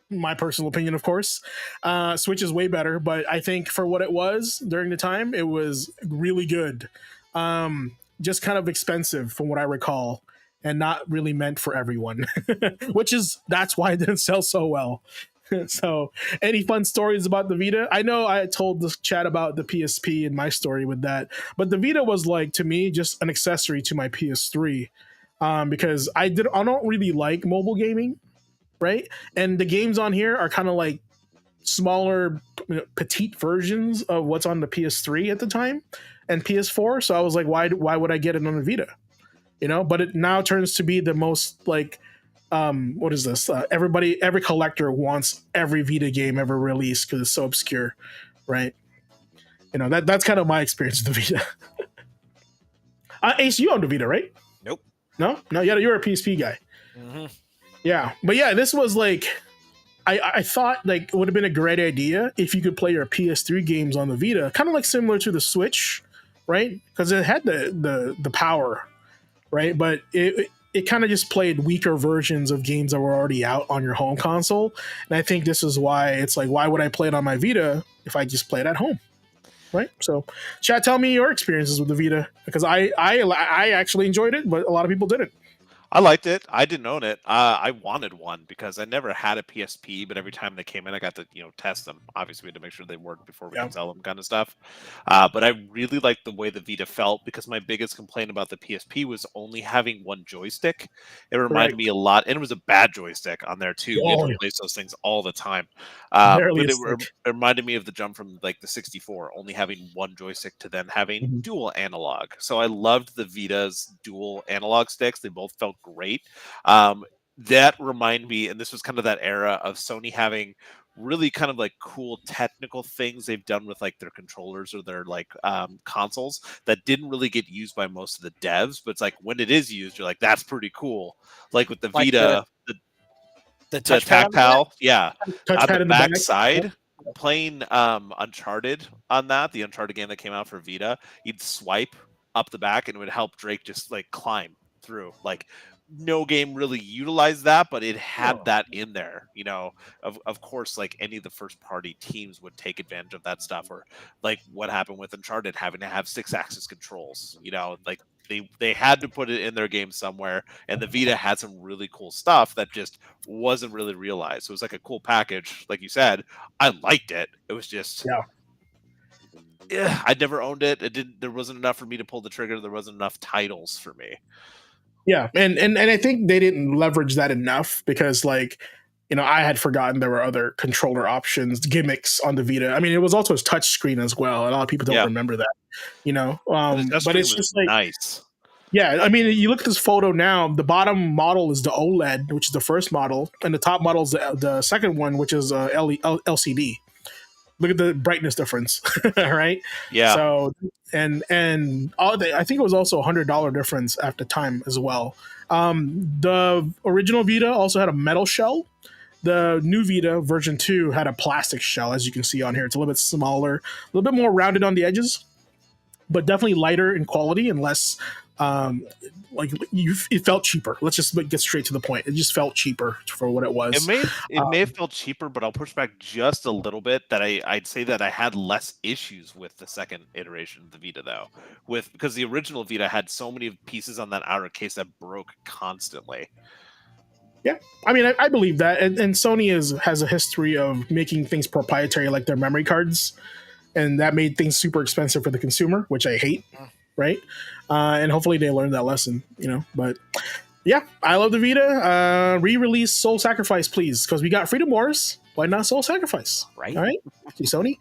My personal opinion, of course. Switch is way better, but I think for what it was during the time, it was really good. Just kind of expensive from what I recall, and not really meant for everyone, that's why it didn't sell so well. So, any fun stories about the Vita? I know I told the chat about the PSP and my story with that, but the Vita was like, to me, just an accessory to my PS3, because I don't really like mobile gaming, right? And the games on here are kind of like smaller, petite versions of what's on the PS3 at the time and PS4. So I was like, why would I get it on the Vita? But it now turns to be the most like, what is this? Every collector wants every Vita game ever released because it's so obscure, right? That's kind of my experience with the Vita. Ace, you owned a Vita, right? Nope. No, you're a PSP guy. Mm-hmm. Yeah, but yeah, this was like, I thought like it would have been a great idea if you could play your PS3 games on the Vita, kind of like similar to the Switch, right? Because it had the power, right? But it kind of just played weaker versions of games that were already out on your home console. And I think this is why it's like, why would I play it on my Vita if I just play it at home? Right. So, chat, tell me your experiences with the Vita, because I actually enjoyed it, but a lot of people didn't. I liked it. I didn't own it. I wanted one because I never had a PSP, but every time they came in, I got to test them. Obviously, we had to make sure they worked before we could sell them, kind of stuff. But I really liked the way the Vita felt, because my biggest complaint about the PSP was only having one joystick. It reminded me a lot, and it was a bad joystick on there too. We had to replace those things all the time. But it reminded me of the jump from like the 64, only having one joystick to then having dual analog. So I loved the Vita's dual analog sticks. They both felt great. That reminded me, and this was kind of that era of Sony having really kind of like cool technical things they've done with like their controllers or their like consoles that didn't really get used by most of the devs, but it's like when it is used, you're like, that's pretty cool. Like with the Vita, the tactile, on the back side. Playing Uncharted on that, the Uncharted game that came out for Vita, you'd swipe up the back and it would help Drake just like climb through. Like no game really utilized that, but it had that in there. Of course, like any of the first party teams would take advantage of that stuff, or like what happened with Uncharted having to have 6-axis controls. Like they had to put it in their game somewhere, and the Vita had some really cool stuff that just wasn't really realized. So it was like a cool package, like you said. I liked it. It was just I'd never owned it. There wasn't enough for me to pull the trigger. There wasn't enough titles for me. Yeah, and I think they didn't leverage that enough, because like, I had forgotten there were other controller options, gimmicks on the Vita. I mean, it was also a touch screen as well. A lot of people don't remember that, but it's just like nice. Yeah, I mean, you look at this photo now, the bottom model is the OLED, which is the first model, and the top model is the second one, which is LCD. Look at the brightness difference, right? Yeah. So and all I think it was also $100 difference at the time as well. The original Vita also had a metal shell. The new Vita version 2 had a plastic shell, as you can see on here. It's a little bit smaller, a little bit more rounded on the edges, but definitely lighter in quality and less. It felt cheaper. Let's just get straight to the point. It just felt cheaper for what it was. It may have felt cheaper, but I'll push back just a little bit. That I'd say that I had less issues with the second iteration of the Vita, though, because the original Vita had so many pieces on that outer case that broke constantly. Yeah, I mean, I believe that, and Sony has a history of making things proprietary, like their memory cards, and that made things super expensive for the consumer, which I hate. Right, and hopefully they learned that lesson, But yeah, I love the Vita. Re-release Soul Sacrifice, please, because we got Freedom Wars. Why not Soul Sacrifice? Right. All right, Sony.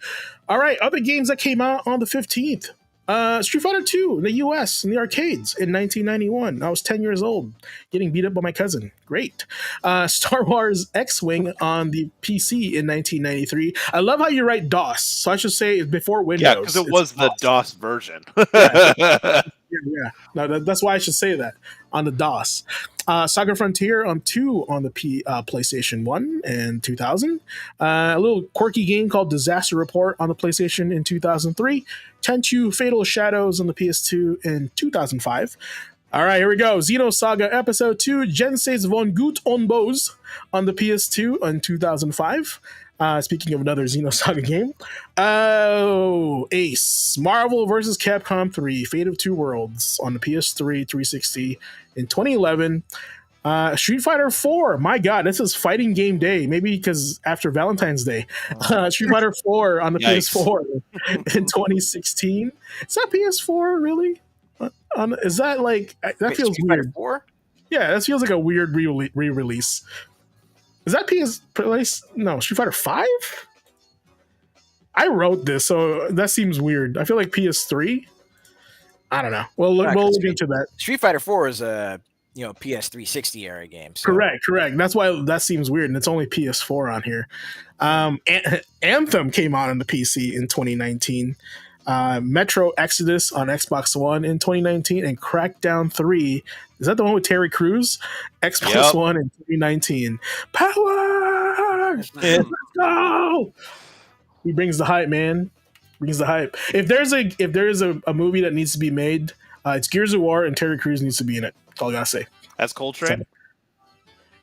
All right, other games that came out on the 15th. Street Fighter 2 in the US in the arcades in 1991. I was 10 years old, getting beat up by my cousin. Great. Star Wars X-Wing on the PC in 1993. I love how you write DOS, so I should say before Windows. Yeah, because it was the DOS version. Yeah. No, that's why I should say that on the DOS. Saga Frontier on 2 on the PlayStation 1 in 2000. A little quirky game called Disaster Report on the PlayStation in 2003. Tenchu Fatal Shadows on the PS2 in 2005. All right, here we go. Xenosaga Episode 2, Genseis von Gut on Bose on the PS2 in 2005. Speaking of another Xenosaga game. Ace. Marvel vs. Capcom 3, Fate of Two Worlds on the PS3 360 in 2011. Street Fighter 4. My God, this is fighting game day. Maybe because after Valentine's Day. Street Fighter 4 on the PS4 in 2016. Is that PS4 really? Is that like that feels Street weird? 4? Yeah, that feels like a weird re-release. Is that No, Street Fighter 5? I wrote this, so that seems weird. I feel like PS3. I don't know. We'll look into that. Street Fighter 4 is a PS360 era game. So. Correct. That's why that seems weird, and it's only PS4 on here. Anthem came out on the PC in 2019. Metro Exodus on Xbox One in 2019, and Crackdown 3. Is that the one with Terry Crews? Xbox One in 2019. Power! Let's go! He brings the hype, man. Brings the hype. If there is a movie that needs to be made, it's Gears of War, and Terry Crews needs to be in it. That's all I gotta say. As Coltrane?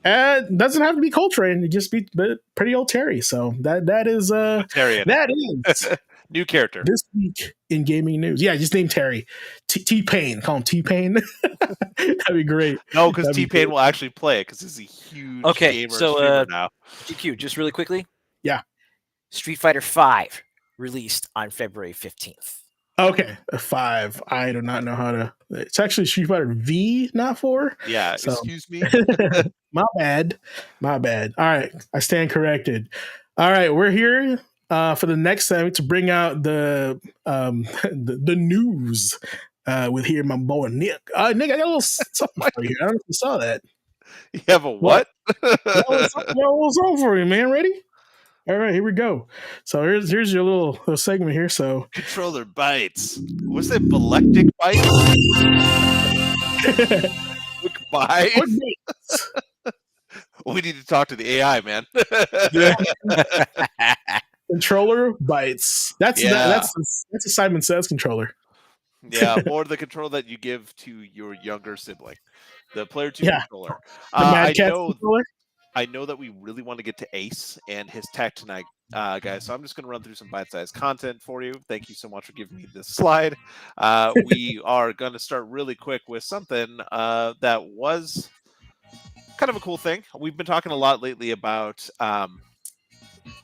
Doesn't have to be Coltrane. It just be pretty old Terry. So that is Terry in that is new character this week in gaming news. Yeah, just name Terry. T-Pain. Call him T-Pain. That'd be great. No, because T-Pain will actually play it because he's a huge gamer streamer now. GQ, just really quickly. Yeah. Street Fighter V released on February 15th. Okay, a 5. I do not know how to. It's actually Street Fighter V, not 4. Yeah, so. Excuse me. My bad. All right, I stand corrected. All right, we're here for the next segment to bring out the news with here my boy Nick. Nick, I got a little something for you. I don't know if you saw that. You have a what? Got a little something for you, man. Ready? All right, here we go. So here's your little segment here. So controller Bytes. Was it Ballectic Bytes? Bytes? We need to talk to the AI, man. Controller Bytes. That's a Simon Says controller. Yeah, or the controller that you give to your younger sibling, the Player 2 controller. I know that we really want to get to Ace and his tech tonight, guys. So I'm just going to run through some bite-sized content for you. Thank you so much for giving me this slide. We are going to start really quick with something that was kind of a cool thing. We've been talking a lot lately about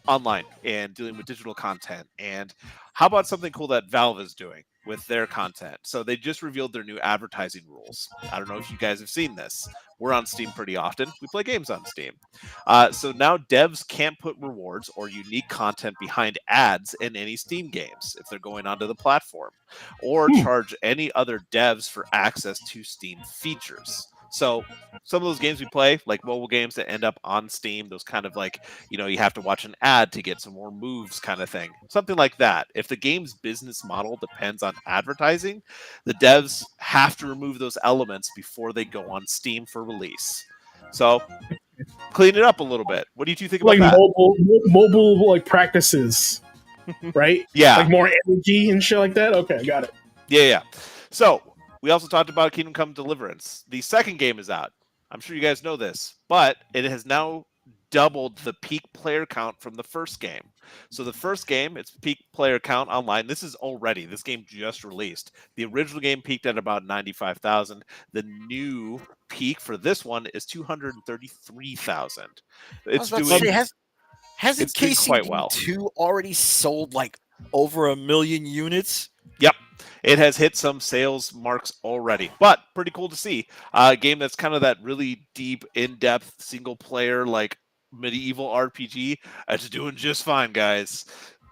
online and dealing with digital content. And how about something cool that Valve is doing with their content? So they just revealed their new advertising rules. I don't know if you guys have seen this. We're on Steam pretty often. We play games on Steam. So now devs can't put rewards or unique content behind ads in any Steam games if they're going onto the platform, or charge any other devs for access to Steam features. So some of those games we play, like mobile games that end up on Steam, those kind of like, you have to watch an ad to get some more moves kind of thing. Something like that. If the game's business model depends on advertising, the devs have to remove those elements before they go on Steam for release. So clean it up a little bit. What do you think about that? Mobile like practices, right? Yeah. Like more energy and shit like that? Okay, got it. Yeah. So we also talked about Kingdom Come Deliverance. The second game is out. I'm sure you guys know this, but it has now doubled the peak player count from the first game. So the first game, its peak player count online, this game just released. The original game peaked at about 95,000. The new peak for this one is 233,000. It's doing hasn't KCD 2 already sold like over 1 million units? Yep. It has hit some sales marks already, but pretty cool to see. A game that's kind of that really deep, in-depth, single-player, like medieval RPG. It's doing just fine, guys.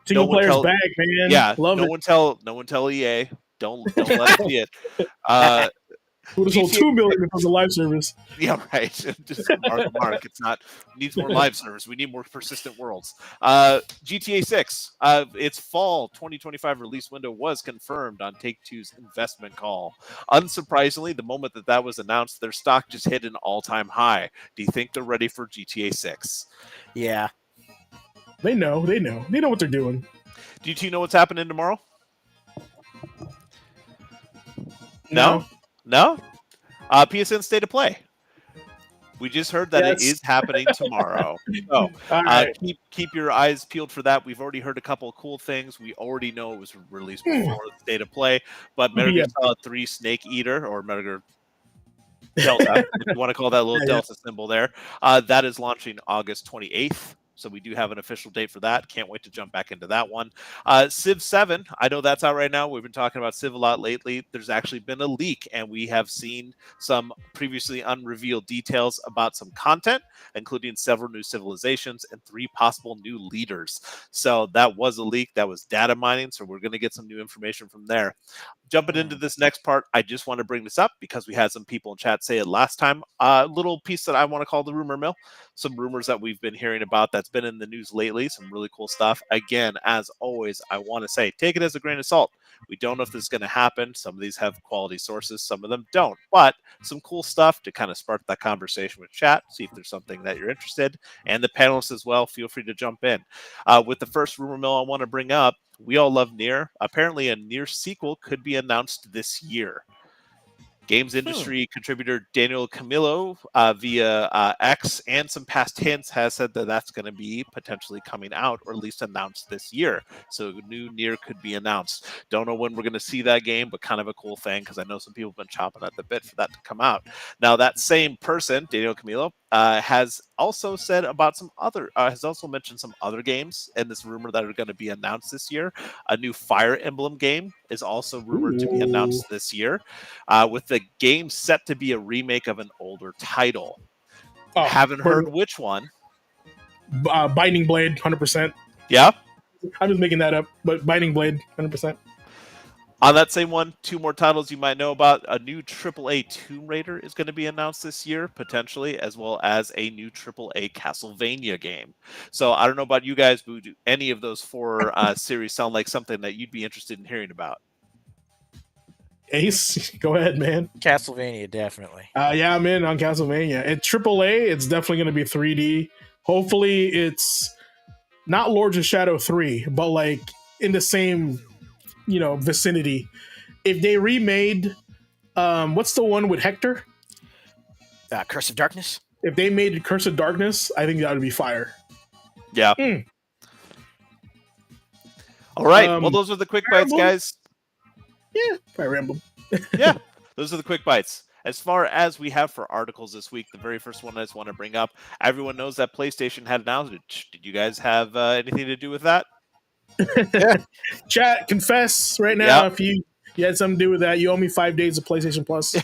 Single player's back, man. Yeah, Love no one tell EA. Don't let it see it. Would have sold 2 million if it was a live service. Yeah, right. Just mark. It's not needs more live service. We need more persistent worlds. GTA 6, its fall 2025 release window was confirmed on Take-Two's investment call. Unsurprisingly, the moment that was announced, their stock just hit an all-time high. Do you think they're ready for GTA 6? Yeah. They know what they're doing. Do you two know what's happening tomorrow? No? PSN State of Play. We just heard that it is happening tomorrow. So keep your eyes peeled for that. We've already heard a couple of cool things. We already know it was released before the State of Play. But Metal Gear Solid 3 Snake Eater, or Metal Gear Delta, if you want to call that little Delta symbol there, that is launching August 28th. So we do have an official date for that. Can't wait to jump back into that one. Civ 7, I know that's out right now. We've been talking about Civ a lot lately. There's actually been a leak, and we have seen some previously unrevealed details about some content, including several new civilizations and 3 possible new leaders. So that was a leak. That was data mining. So we're going to get some new information from there. Jumping into this next part, I just want to bring this up because we had some people in chat say it last time. A little piece that I want to call the rumor mill. Some rumors that we've been hearing about that's been in the news lately. Some really cool stuff. Again, as always, I want to say, take it as a grain of salt. We don't know if this is going to happen. Some of these have quality sources. Some of them don't. But some cool stuff to kind of spark that conversation with chat. See if there's something that you're interested. And the panelists as well, feel free to jump in. With the first rumor mill I want to bring up, we all love Nier. Apparently a Nier sequel could be announced this year. Games industry contributor Daniel Camillo via X and some past hints has said that that's going to be potentially coming out or at least announced this year. So new Nier could be announced. Don't know when we're going to see that game, but kind of a cool thing because I know some people have been chomping at the bit for that to come out. Now that same person, Daniel Camillo, has also said about has also mentioned some other games in this rumor that are going to be announced this year. A new Fire Emblem game is also rumored to be announced this year, with the game set to be a remake of an older title. Haven't heard which one. Binding Blade, 100%. Yeah? I'm just making that up, but Binding Blade, 100%. On that same one, two more titles you might know about. A new AAA Tomb Raider is going to be announced this year, potentially, as well as a new AAA Castlevania game. So I don't know about you guys, but do any of those four series sound like something that you'd be interested in hearing about? Ace, go ahead, man. Castlevania, definitely. Yeah, I'm in on Castlevania. At AAA, it's definitely going to be 3D. Hopefully, it's not Lords of Shadow 3, but like in the same, vicinity. If they remade, what's the one with Hector? Curse of Darkness. If they made Curse of Darkness, I think that would be fire. Yeah. All right. Well, those are the quick bites, guys. Yeah, Fire Emblem. Yeah, those are the quick bites. As far as we have for articles this week, the very first one I just want to bring up, everyone knows that PlayStation had an outage. Did you guys have anything to do with that? Chat, confess right now if you had something to do with that. You owe me 5 days of PlayStation Plus.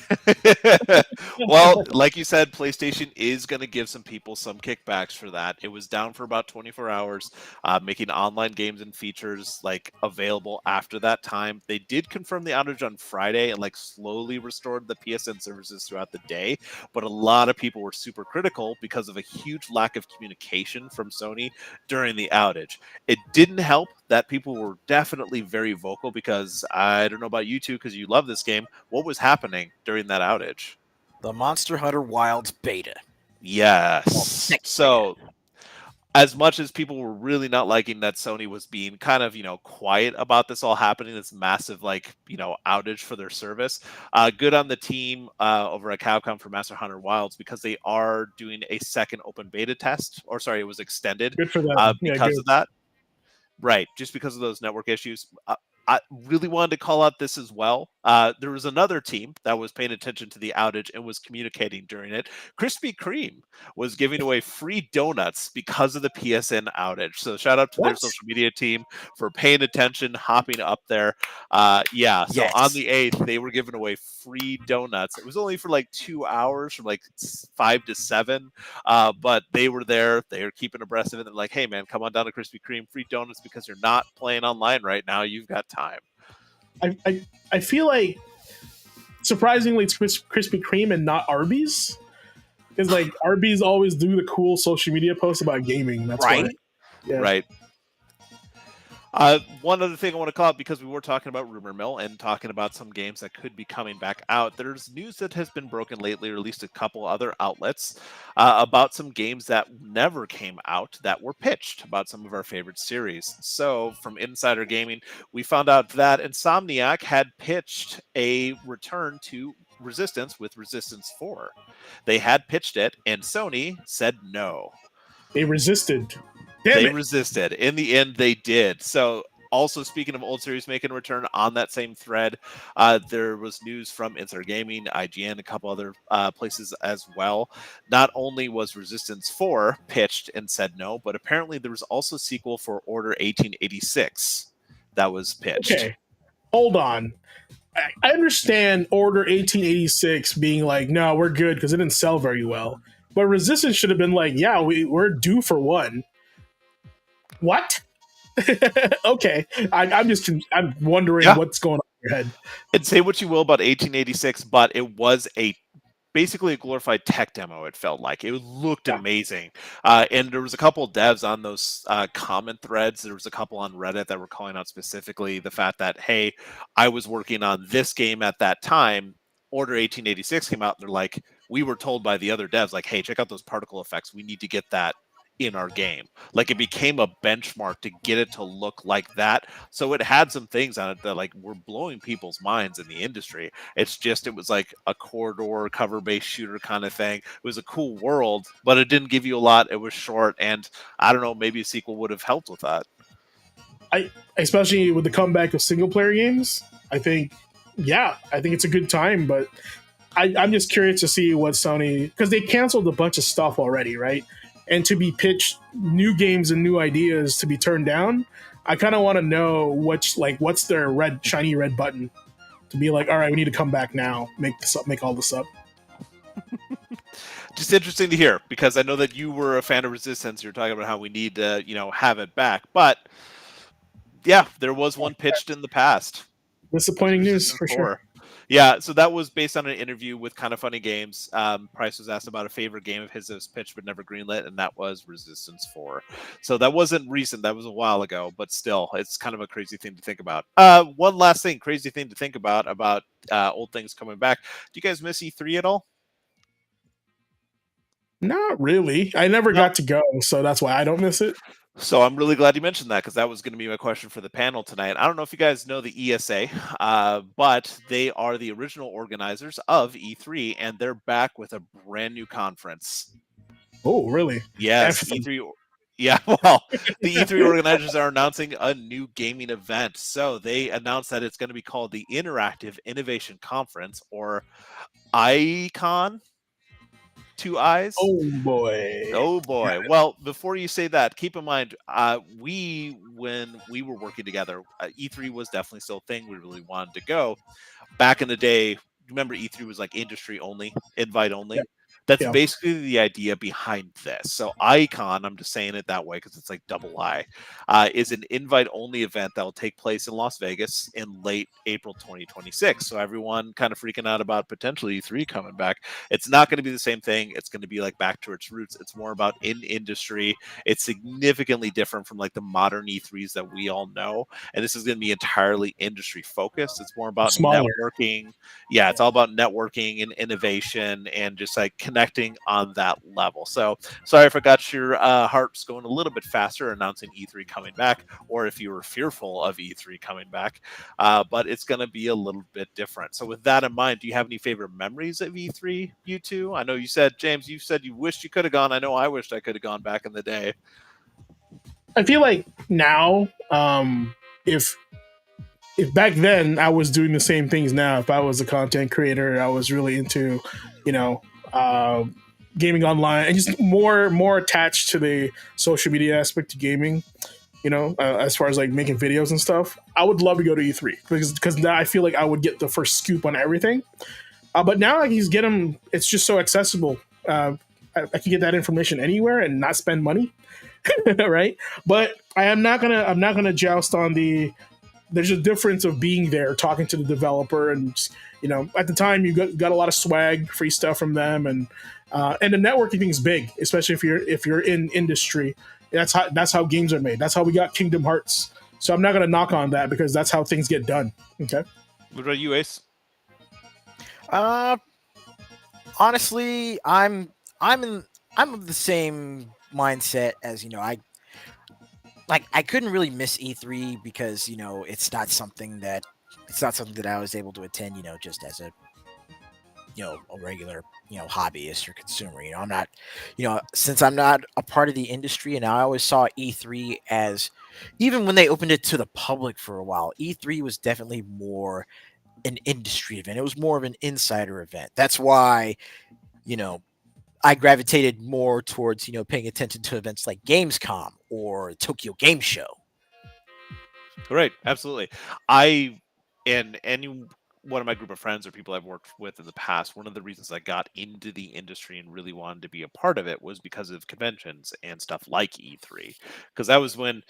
Well, like you said, PlayStation is going to give some people some kickbacks for that. It was down for about 24 hours, making online games and features available after that time. They did confirm the outage on Friday and slowly restored the PSN services throughout the day, but a lot of people were super critical because of a huge lack of communication from Sony during the outage. It didn't help that people were definitely very vocal because I don't know about you two because you love this game. What was happening during that outage? The Monster Hunter Wilds beta. Yes. So as much as people were really not liking that Sony was being kind of, quiet about this all happening, this massive, outage for their service, good on the team over at Capcom for Monster Hunter Wilds because they are doing a second open beta test. Or sorry, it was extended good for them. because of that. Right, just because of those network issues. I really wanted to call out this as well. There was another team that was paying attention to the outage and was communicating during it. Krispy Kreme was giving away free donuts because of the PSN outage. So shout out to their social media team for paying attention, hopping up there. So on the 8th, they were giving away free donuts. It was only for 2 hours from 5 to 7, but they were there. They were keeping abreast of it. They're like, hey, man, come on down to Krispy Kreme. Free donuts because you're not playing online right now. You've got time. I feel like surprisingly it's Krispy Kreme and not Arby's, because Arby's always do the cool social media posts about gaming. That's right. Why. Yeah. Right. One other thing I want to call out, because we were talking about Rumor Mill and talking about some games that could be coming back out. There's news that has been broken lately, or at least a couple other outlets, about some games that never came out that were pitched about some of our favorite series. So from Insider Gaming, we found out that Insomniac had pitched a return to Resistance with Resistance 4. They had pitched it, and Sony said no. They resisted. They resisted. In the end, they did. So, also speaking of old series making a return on that same thread, there was news from Insider Gaming, IGN, a couple other places as well. Not only was Resistance 4 pitched and said no, but apparently there was also a sequel for Order 1886 that was pitched. Okay, hold on. I understand Order 1886 being no, we're good because it didn't sell very well. But Resistance should have been we're due for one. What? Okay, I'm wondering what's going on in your head. And say what you will about 1886, but it was basically a glorified tech demo. It felt like it looked amazing, and there was a couple of devs on those comment threads. There was a couple on Reddit that were calling out specifically the fact that, hey, I was working on this game at that time. Order 1886 came out, and they're like, we were told by the other devs, hey, check out those particle effects. We need to get that in our game. Like it became a benchmark to get it to look like that. So it had some things on it that like were blowing people's minds in the industry. It was like a corridor cover based shooter kind of thing. It was a cool world, but it didn't give you a lot. It was short, and I don't know, maybe a sequel would have helped with that. Especially with the comeback of single player games, I think it's a good time, but I'm just curious to see what Sony, because they canceled a bunch of stuff already, right? And to be pitched new games and new ideas to be turned down, I kind of want to know what's their shiny red button to be like, all right, we need to come back now, make this up, make all this up. Just interesting to hear, because I know that you were a fan of Resistance. You're talking about how we need to, have it back, but yeah, there was one pitched in the past. Disappointing news for sure. Yeah, so that was based on an interview with Kind of Funny Games. Price was asked about a favorite game of his that was pitched but never greenlit, and that was Resistance 4. So that wasn't recent, that was a while ago, but still, it's kind of a crazy thing to think about. One last thing, crazy thing to think about old things coming back. Do you guys miss E3 at all? Not really. I never got to go, so that's why I don't miss it. So I'm really glad you mentioned that, because that was going to be my question for the panel tonight. I don't know if you guys know the ESA, but they are the original organizers of E3, and they're back with a brand new conference. Oh, really? Yes, E3. Yeah, well, the E3 organizers are announcing a new gaming event. So they announced that it's going to be called the Interactive Innovation Conference, or ICON. 2 eyes. Oh boy. Oh boy. Well, before you say that, keep in mind, when we were working together, E3 was definitely still a thing. We really wanted to go. Back in the day, remember E3 was like industry only, invite only. Yeah. That's basically the idea behind this. So Icon, I'm just saying it that way because it's like double I, is an invite-only event that will take place in Las Vegas in late April 2026. So everyone kind of freaking out about potentially E3 coming back. It's not going to be the same thing. It's going to be like back to its roots. It's more about in-industry. It's significantly different from like the modern E3s that we all know. And this is going to be entirely industry-focused. It's more about networking. Yeah, it's all about networking and innovation and just like connecting on that level. So sorry if I got your hearts going a little bit faster announcing E3 coming back, or if you were fearful of E3 coming back, but it's going to be a little bit different. So with that in mind, do you have any favorite memories of E3, you two? I know you said, James, you said you wished you could have gone. I know I wished I could have gone back in the day. I feel like now, if back then I was doing the same things now, if I was a content creator, I was really into, gaming online and just more attached to the social media aspect of gaming, as far as like making videos and stuff, I would love to go to E3 because now I feel like I would get the first scoop on everything. But now I can just get them. It's just so accessible. I can get that information anywhere and not spend money, right? But I'm not gonna joust on the. There's a difference of being there, talking to the developer, and at the time you got a lot of swag, free stuff from them, and the networking thing is big, especially if you're in industry. That's how games are made. That's how we got Kingdom Hearts. So I'm not gonna knock on that because that's how things get done. Okay. What about you, Ace? Honestly, I'm of the same mindset as I couldn't really miss E3 because it's not something that I was able to attend just as a regular hobbyist or consumer. I'm not since I'm not a part of the industry, and I always saw E3 as, even when they opened it to the public for a while, E3 was definitely more an industry event. It was more of an insider event. That's why I gravitated more towards paying attention to events like Gamescom or Tokyo Game Show. Right, absolutely. And any one of my group of friends or people I've worked with in the past, one of the reasons I got into the industry and really wanted to be a part of it was because of conventions and stuff like E3. Because that was when,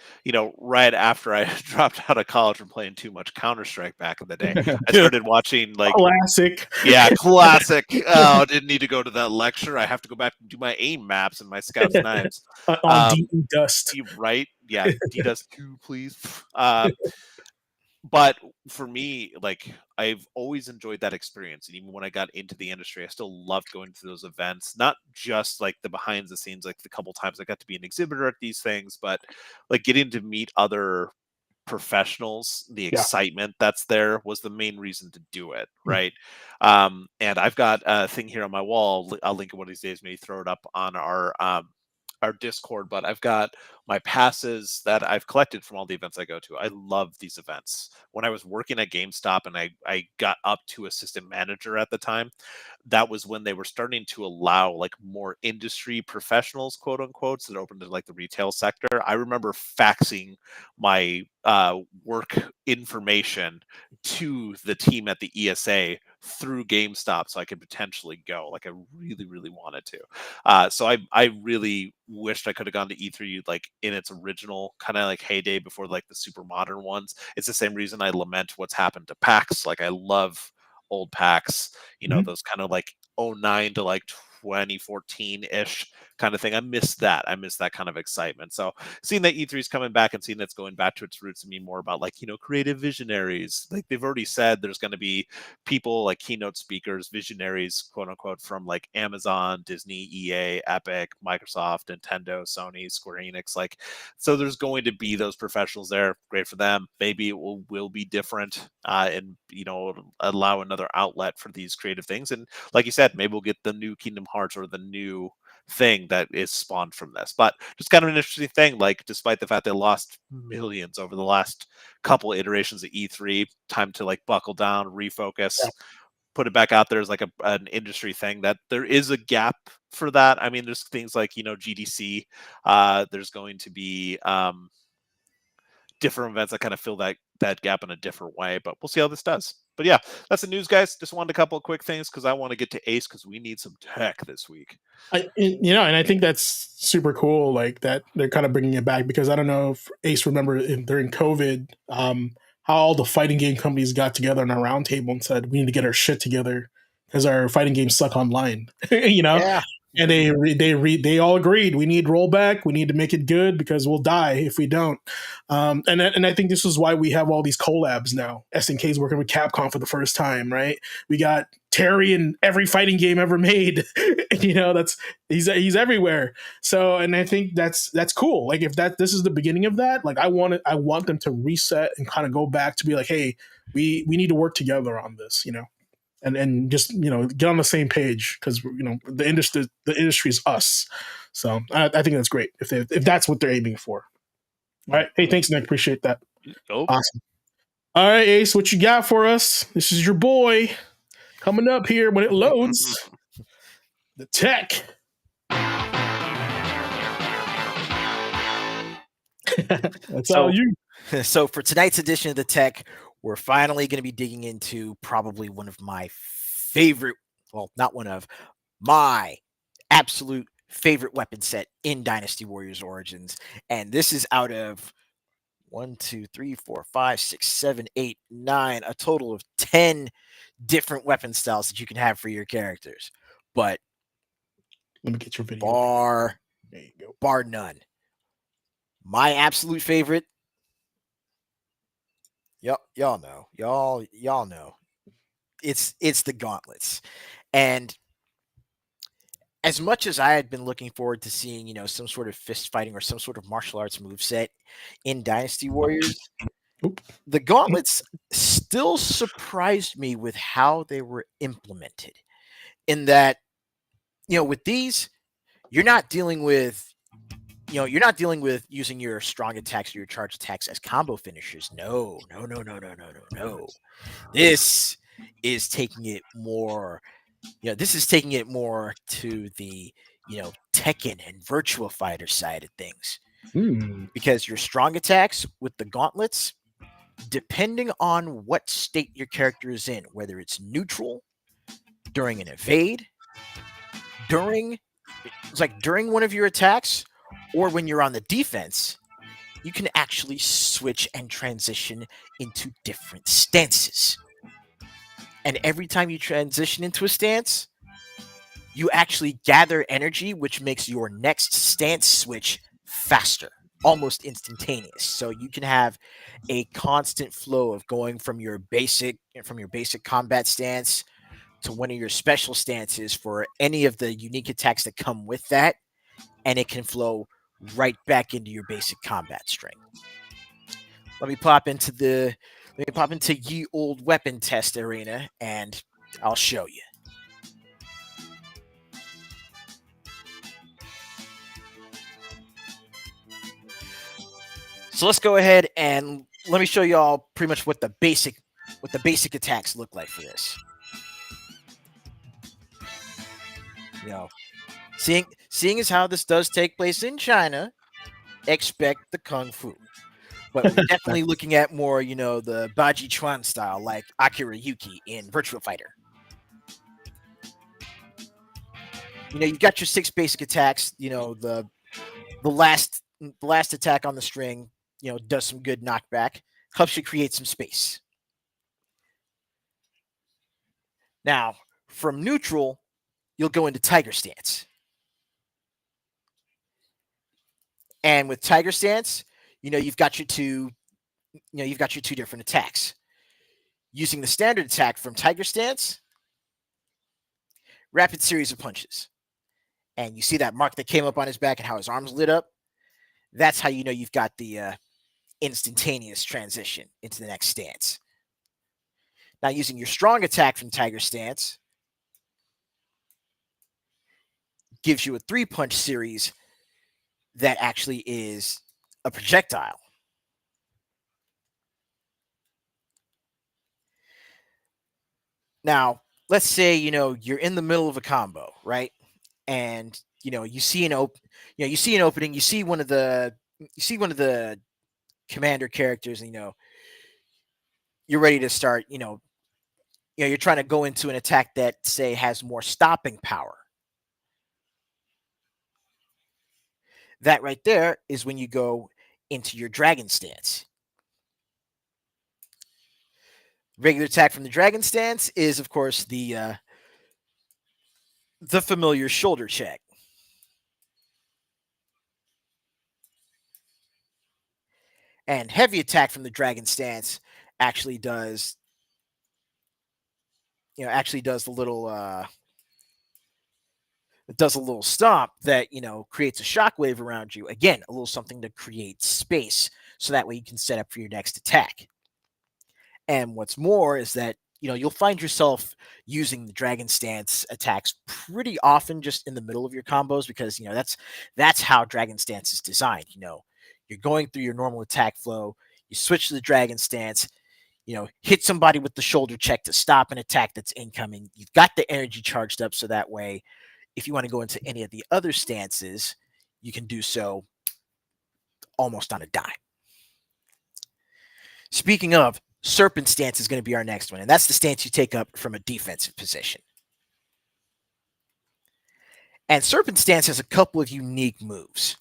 right after I dropped out of college from playing too much Counter-Strike back in the day, I started watching like classic. Yeah, classic. Oh, didn't need to go to that lecture. I have to go back and do my aim maps and my scouts knives. On D Dust. Right? Yeah, D Dust 2, please. but for me, like, I've always enjoyed that experience, and even when I got into the industry, I still loved going to those events. Not just like the behind the scenes, like the couple times I got to be an exhibitor at these things, but like getting to meet other professionals, the Yeah. excitement that's there was the main reason to do it, Mm. right? And I've got a thing here on my wall. I'll link it one of these days, maybe throw it up on our Discord, but I've got my passes that I've collected from all the events I go to. I love these events. When I was working at GameStop and I got up to assistant manager at the time, that was when they were starting to allow like more industry professionals, quote unquote, that opened to like the retail sector. I remember faxing my work information to the team at the ESA through GameStop so I could potentially go. Like I really, really wanted to. So I really wished I could have gone to E3 like in its original kind of like heyday before like the super modern ones. It's the same reason I lament what's happened to PAX. Like I love old PAX, Mhm. those kind of like 09 to like 2014-ish kind of thing. I miss that. I miss that kind of excitement. So seeing that E3 is coming back and seeing that's going back to its roots to me more about like, creative visionaries. Like they've already said there's going to be people like keynote speakers, visionaries, quote unquote, from like Amazon, Disney, EA, Epic, Microsoft, Nintendo, Sony, Square Enix. Like, so there's going to be those professionals there. Great for them. Maybe it will be different and, allow another outlet for these creative things. And like you said, maybe we'll get the new Kingdom Hearts or the new thing that is spawned from this. But just kind of an interesting thing, like despite the fact they lost millions over the last couple iterations of E3, time to like buckle down, refocus, put it back out there as like an industry thing, that there is a gap for that. I mean, there's things like, GDC, there's going to be different events that kind of fill that gap in a different way, but we'll see how this does. But yeah, that's the news, guys. Just wanted a couple of quick things because I want to get to Ace because we need some tech this week. And I think that's super cool, like that they're kind of bringing it back, because I don't know if Ace remember during COVID, how all the fighting game companies got together on a roundtable and said we need to get our shit together because our fighting games suck online, Yeah. and they all agreed we need rollback, we need to make it good because we'll die if we don't. And I think this is why we have all these collabs now. SNK's working with Capcom for the first time, right? We got Terry in every fighting game ever made. That's he's everywhere. So, and I think that's cool. Like if this is the beginning of that, like I want them to reset and kind of go back to be like, hey, we need to work together on this, and just get on the same page, because the industry is us. So I think that's great if that's what they're aiming for. All right, hey, thanks, Nick, appreciate that. Nope. Awesome. All right, Ace, what you got for us? This is your boy coming up here when it loads. The tech. That's all you. So for tonight's edition of the tech, we're finally going to be digging into probably one of my favorite, well, not one of, my absolute favorite weapon set in Dynasty Warriors Origins. And this is out of 1, 2, 3, 4, 5, 6, 7, 8, 9, a total of 10 different weapon styles that you can have for your characters. But let me get your video. There you go. Bar none. My absolute favorite. Y'all know. Y'all know. It's the gauntlets. And as much as I had been looking forward to seeing, some sort of fist fighting or some sort of martial arts moveset in Dynasty Warriors, the gauntlets still surprised me with how they were implemented. In that, with these, you're not dealing with using your strong attacks or your charge attacks as combo finishers. No. This is taking it more. This is taking it more to the, Tekken and Virtua Fighter side of things. Because your strong attacks with the gauntlets, depending on what state your character is in, whether it's neutral, during an evade, during one of your attacks, or when you're on the defense, you can actually switch and transition into different stances. And every time you transition into a stance, you actually gather energy, which makes your next stance switch faster. almost instantaneous. So you can have a constant flow of going from your basic combat stance to one of your special stances for any of the unique attacks that come with that, and it can flow right back into your basic combat string. Let me pop into ye old weapon test arena, and I'll show you. So let's go ahead and let me show you all pretty much what the basic attacks look like for this. You know, seeing as how this does take place in China, expect the kung fu. But we're definitely looking at more, the Baji Chuan style, like Akira Yuki in Virtua Fighter. You've got your 6 basic attacks. The last attack on the string, does some good knockback, helps you create some space. Now, from neutral, you'll go into Tiger Stance. And with Tiger Stance, you've got your two different attacks. Using the standard attack from Tiger Stance, rapid series of punches. And you see that mark that came up on his back and how his arms lit up? That's how you've got the instantaneous transition into the next stance. Now, using your strong attack from Tiger Stance gives you a 3-punch series that actually is a projectile. Now, let's say, you're in the middle of a combo, right? And, you see an opening, you see one of the commander characters, and, you're ready to start, you're trying to go into an attack that, say, has more stopping power. That right there is when you go into your dragon stance. Regular attack from the dragon stance is, of course, the familiar shoulder check. And heavy attack from the dragon stance actually does the little it does a little stomp that creates a shockwave around you. Again, a little something to create space, so that way you can set up for your next attack. And what's more is that you'll find yourself using the dragon stance attacks pretty often just in the middle of your combos, because that's how dragon stance is designed. You're going through your normal attack flow, you switch to the dragon stance, hit somebody with the shoulder check to stop an attack that's incoming. You've got the energy charged up, so that way, if you want to go into any of the other stances, you can do so almost on a dime. Speaking of, Serpent Stance is going to be our next one, and that's the stance you take up from a defensive position. And Serpent Stance has a couple of unique moves.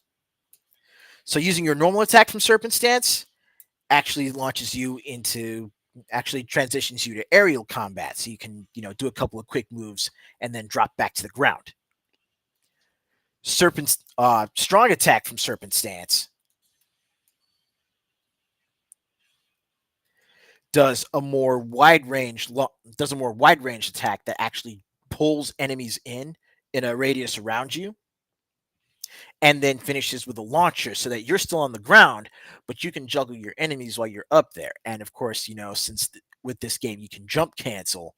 So using your normal attack from Serpent Stance actually transitions you to aerial combat, so you can do a couple of quick moves and then drop back to the ground. Strong attack from Serpent Stance does a more wide range attack that actually pulls enemies in a radius around you, and then finishes with a launcher, so that you're still on the ground, but you can juggle your enemies while you're up there. And of course, since with this game you can jump cancel,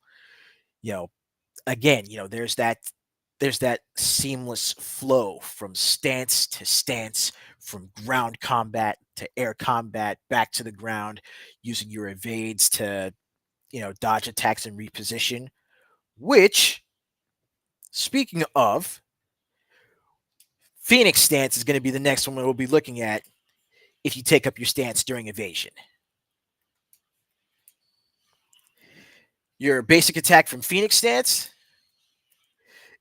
again, there's that seamless flow from stance to stance, from ground combat to air combat, back to the ground, using your evades to, dodge attacks and reposition. Which, speaking of, Phoenix Stance is going to be the next one we'll be looking at if you take up your stance during evasion. Your basic attack from Phoenix Stance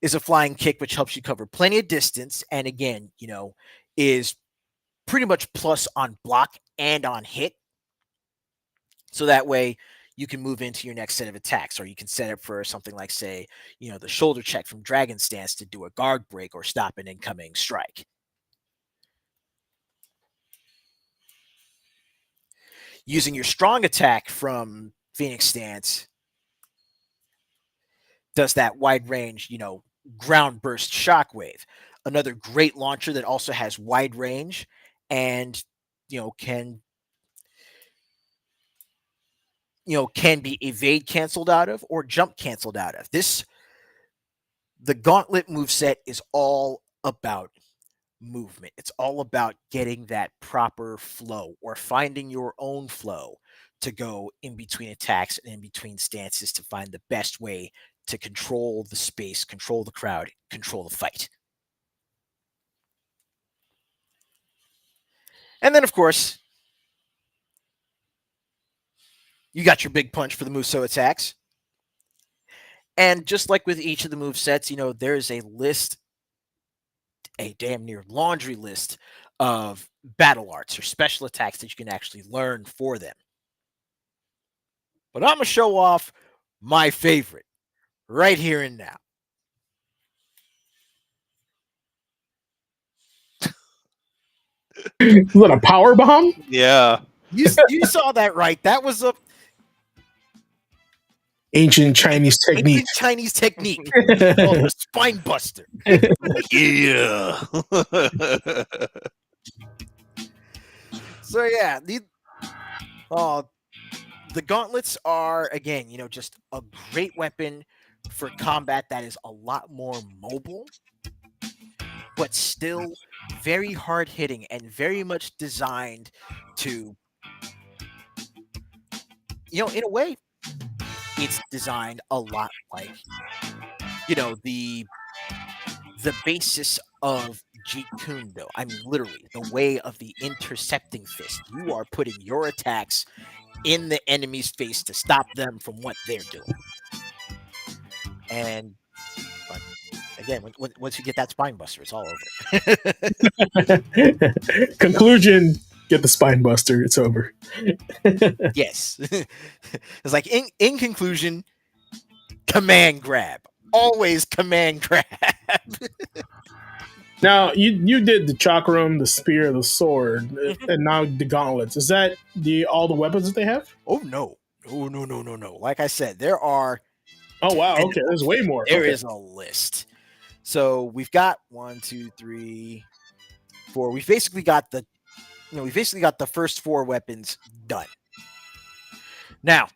is a flying kick, which helps you cover plenty of distance, and again, is pretty much plus on block and on hit. So that way you can move into your next set of attacks, or you can set up for something like, say, the shoulder check from Dragon Stance to do a guard break or stop an incoming strike. Using your strong attack from Phoenix Stance does that wide range, ground burst shockwave. Another great launcher that also has wide range and can be evade canceled out of or jump canceled out of. The Gauntlet moveset is all about movement. It's all about getting that proper flow or finding your own flow to go in between attacks and in between stances to find the best way to control the space, control the crowd, control the fight. And then, of course, you got your big punch for the Muso attacks. And just like with each of the movesets, there's a list, a damn near laundry list of battle arts or special attacks that you can actually learn for them. But I'm going to show off my favorite right here and now. Is that a power bomb? Yeah. You saw that right. That was a Ancient Chinese technique. ancient Chinese technique called the spine buster. Yeah. So yeah, the gauntlets are, again, just a great weapon for combat that is a lot more mobile, but still very hard hitting and very much designed to, in a way, it's designed a lot like, the basis of GQAzndood. I mean, literally, the way of the intercepting fist. You are putting your attacks in the enemy's face to stop them from what they're doing. And but again, once you get that spine buster, it's all over. Conclusion: get the spine buster. It's over. Yes. It's like in conclusion, command grab. Always command grab. Now you did the chakram, the spear, the sword, and now the gauntlets. Is that all the weapons that they have? Oh no. No. Like I said, there are. Oh wow, okay, there's way more. There is a list. So we've got 1, 2, 3, 4. We've basically got the first 4 weapons done. Now,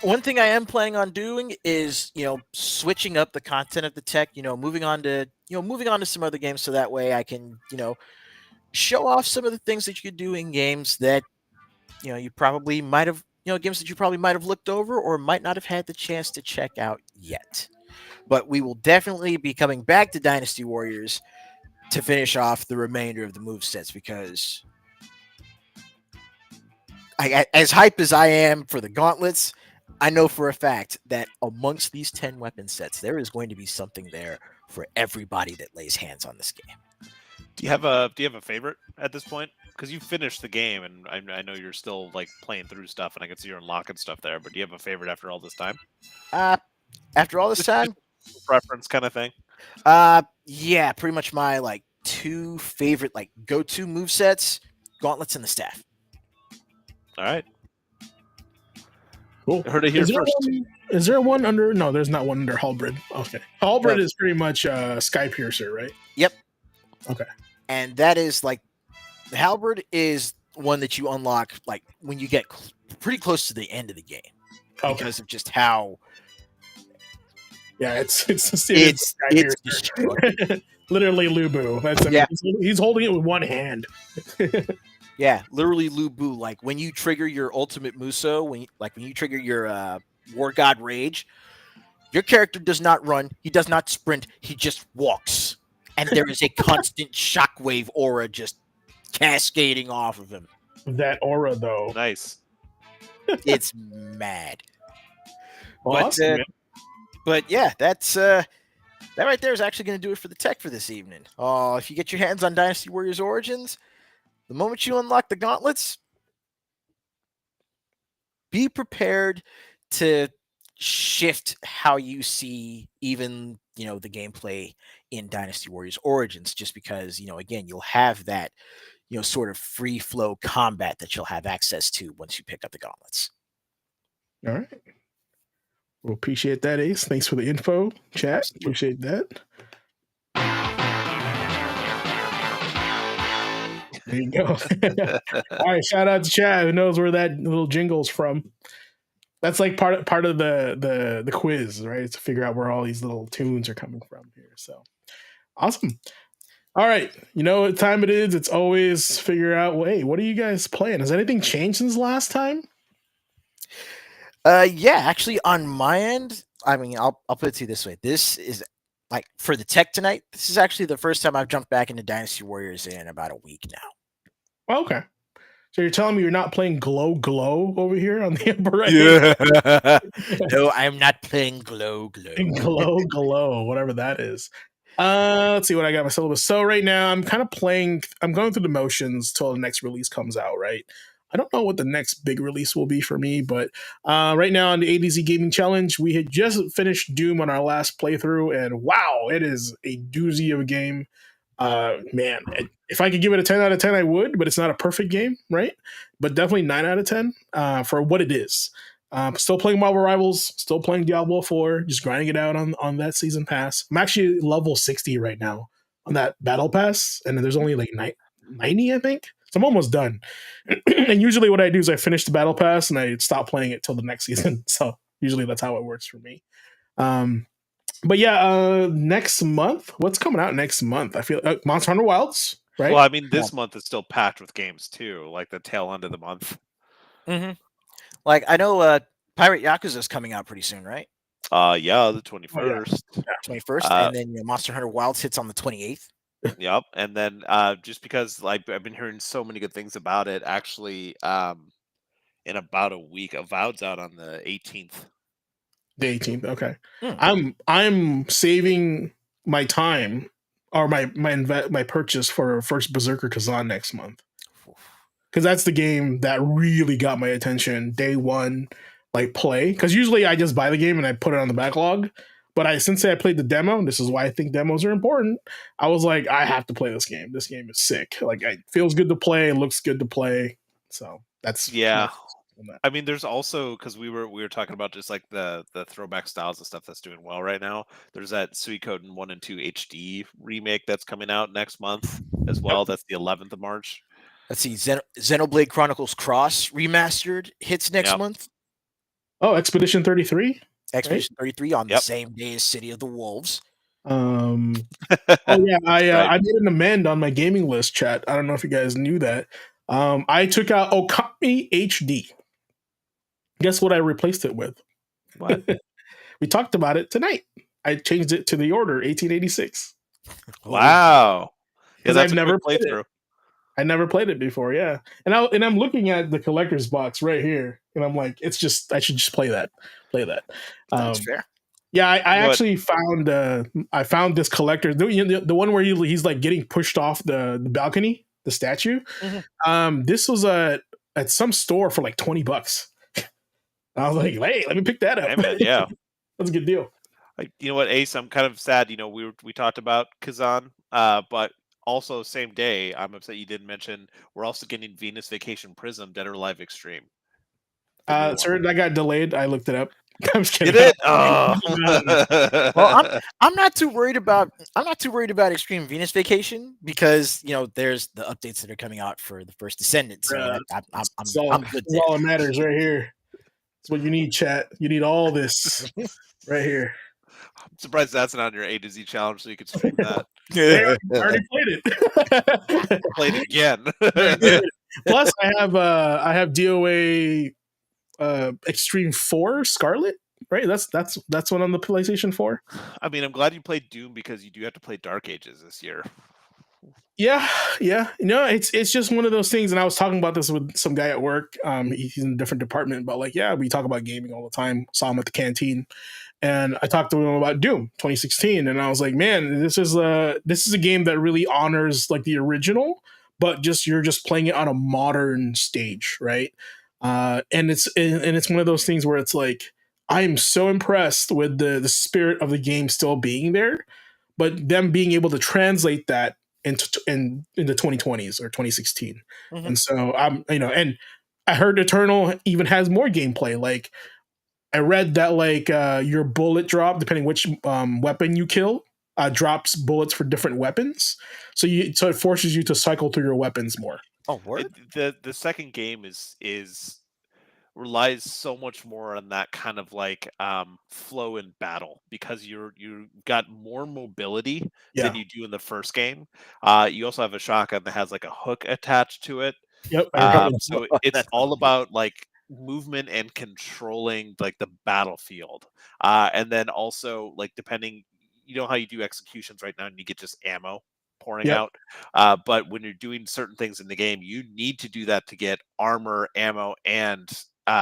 one thing I am planning on doing is, switching up the content of the tech, moving on to some other games, so that way I can, show off some of the things that you could do in games that, you probably might have, games that you probably might have looked over or might not have had the chance to check out yet. But we will definitely be coming back to Dynasty Warriors to finish off the remainder of the movesets, because as hype as I am for the gauntlets, I know for a fact that amongst these 10 weapon sets, there is going to be something there for everybody that lays hands on this game. Do you have a favorite at this point? Because you finished the game, and I know you're still like playing through stuff, and I can see you're unlocking stuff there. But do you have a favorite after all this time? After all this time, preference kind of thing. Yeah, pretty much my 2 favorite go-to movesets: gauntlets and the staff. All right. Cool. I heard it here first. Is there one under? No, there's not one under Halberd. Okay, Halberd is pretty much Sky Piercer, right? Yep. Okay. And that is the Halberd is one that you unlock when you get pretty close to the end of the game, because of just how. Yeah, it's literally Lubu. He's holding it with one hand. Yeah, literally Lubu. When you trigger your ultimate Muso, when you trigger your War God Rage, your character does not run, he does not sprint, he just walks. And there is a constant shockwave aura just cascading off of him. That aura, though. Nice. It's mad. Awesome, but yeah, that's that right there is actually going to do it for the tech for this evening. If you get your hands on Dynasty Warriors Origins, the moment you unlock the gauntlets, be prepared to shift how you see even, the gameplay in Dynasty Warriors Origins, just because, again, you'll have that, sort of free flow combat that you'll have access to once you pick up the gauntlets. All right. We'll appreciate that, Ace. Thanks for the info, chat. Absolutely. Appreciate that. There you go. All right, shout out to Chad, who knows where that little jingle's from. That's like part of the quiz, right? To figure out where all these little tunes are coming from here. So awesome. All right, you know what time it is? It's always figure out. Well, hey, what are you guys playing? Has anything changed since last time? Yeah, actually, on my end, I mean, I'll put it to you this way. This is like for the tech tonight. This is actually the first time I've jumped back into Dynasty Warriors in about a week now. Okay. So you're telling me you're not playing Glow over here on the upper right? Yeah. No, I'm not playing Glow. Glow, whatever that is. Let's see what I got my syllabus. So right now I'm kind of playing. I'm going through the motions till the next release comes out. Right. I don't know what the next big release will be for me, but right now on the ADZ Gaming Challenge, we had just finished Doom on our last playthrough, and wow, it is a doozy of a game. Man, if I could give it a 10 out of 10, I would, but it's not a perfect game, right? But definitely 9 out of 10 for what it is. Still playing Marvel Rivals, still playing Diablo 4, just grinding it out on that season pass. I'm actually level 60 right now on that battle pass, and there's only like 90, I think. So I'm almost done. And usually what I do is I finish the battle pass and I stop playing it till the next season. So usually that's how it works for me. But yeah, next month, what's coming out next month? I feel Monster Hunter Wilds, right? Well, I mean, this month is still packed with games too, like the tail end of the month. Mm-hmm. Like I know Pirate Yakuza is coming out pretty soon, right? Yeah, the 21st. 21st, and then Monster Hunter Wilds hits on the 28th. Yep, and then just because like I've been hearing so many good things about it, actually, in about a week, Avowed's out on the 18th. The 18th, okay. I'm saving my time or my purchase for first Berserker Kazan next month, because that's the game that really got my attention day one, like play. Because usually I just buy the game and I put it on the backlog. But since I played the demo, and this is why I think demos are important, I was like, I have to play this game. This game is sick. Like, it feels good to play. It looks good to play. So that's I mean, there's also, because we were talking about just like the throwback styles and stuff that's doing well right now. There's that Suikoden 1 and 2 HD remake that's coming out next month as well. Yep. That's the 11th of March. Let's see, Xenoblade Chronicles Cross remastered hits next month. Oh, Expedition 33. Expedition 33 on the same day as City of the Wolves. Oh yeah, I made an amend on my gaming list, chat. I don't know if you guys knew that. I took out Okami HD. Guess what I replaced it with? What? We talked about it tonight. I changed it to the order 1886. Wow. Because I've never played it. I never played it before, yeah. And I'm looking at the collector's box right here, and I'm like, I should just play that. That's fair. Yeah, I actually found this collector, the one where he's like getting pushed off the balcony, the statue. Mm-hmm. This was at some store for like $20. I was like, hey, let me pick that up. Hey, man, yeah, that's a good deal. You know what, Ace? I'm kind of sad. You know, we talked about Kazan, but also same day, I'm upset you didn't mention we're also getting Venus Vacation Prism Dead or Alive Extreme. Sir, that got delayed. I looked it up. I'm just kidding. Did it? Oh. Well, I'm not too worried about Extreme Venus Vacation because there's the updates that are coming out for the first Descendant. So I'm good. That's all that matters right here. That's what you need, chat. You need all this right here. I'm surprised that's not on your A to Z challenge, so you could stream that. I already played it. Played it again. Plus, I have DOA Extreme 4 Scarlet. Right, that's one on the PlayStation 4. I mean, I'm glad you played Doom because you do have to play Dark Ages this year. Yeah. It's just one of those things. And I was talking about this with some guy at work. He's in a different department, but we talk about gaming all the time. Saw him at the canteen, and I talked to him about Doom 2016, and I was like, man, this is a game that really honors like the original, but you're just playing it on a modern stage, right? And it's one of those things where it's like, I am so impressed with the spirit of the game still being there, but them being able to translate that in the 2020s or 2016. Mhm. And so and I heard Eternal even has more gameplay. Like I read that like your bullet drop, depending which weapon you kill, drops bullets for different weapons. So it forces you to cycle through your weapons more. Oh, word. The second game is relies so much more on that kind of like flow in battle because you got more mobility Yeah. than you do in the first game. You also have a shotgun that has like a hook attached to it. Yep. I read it. So it's That's all amazing. about like movement and controlling like the battlefield. And then also like depending, you know how you do executions right now and you get just ammo pouring Yep. out. But when you're doing certain things in the game, you need to do that to get armor, ammo, and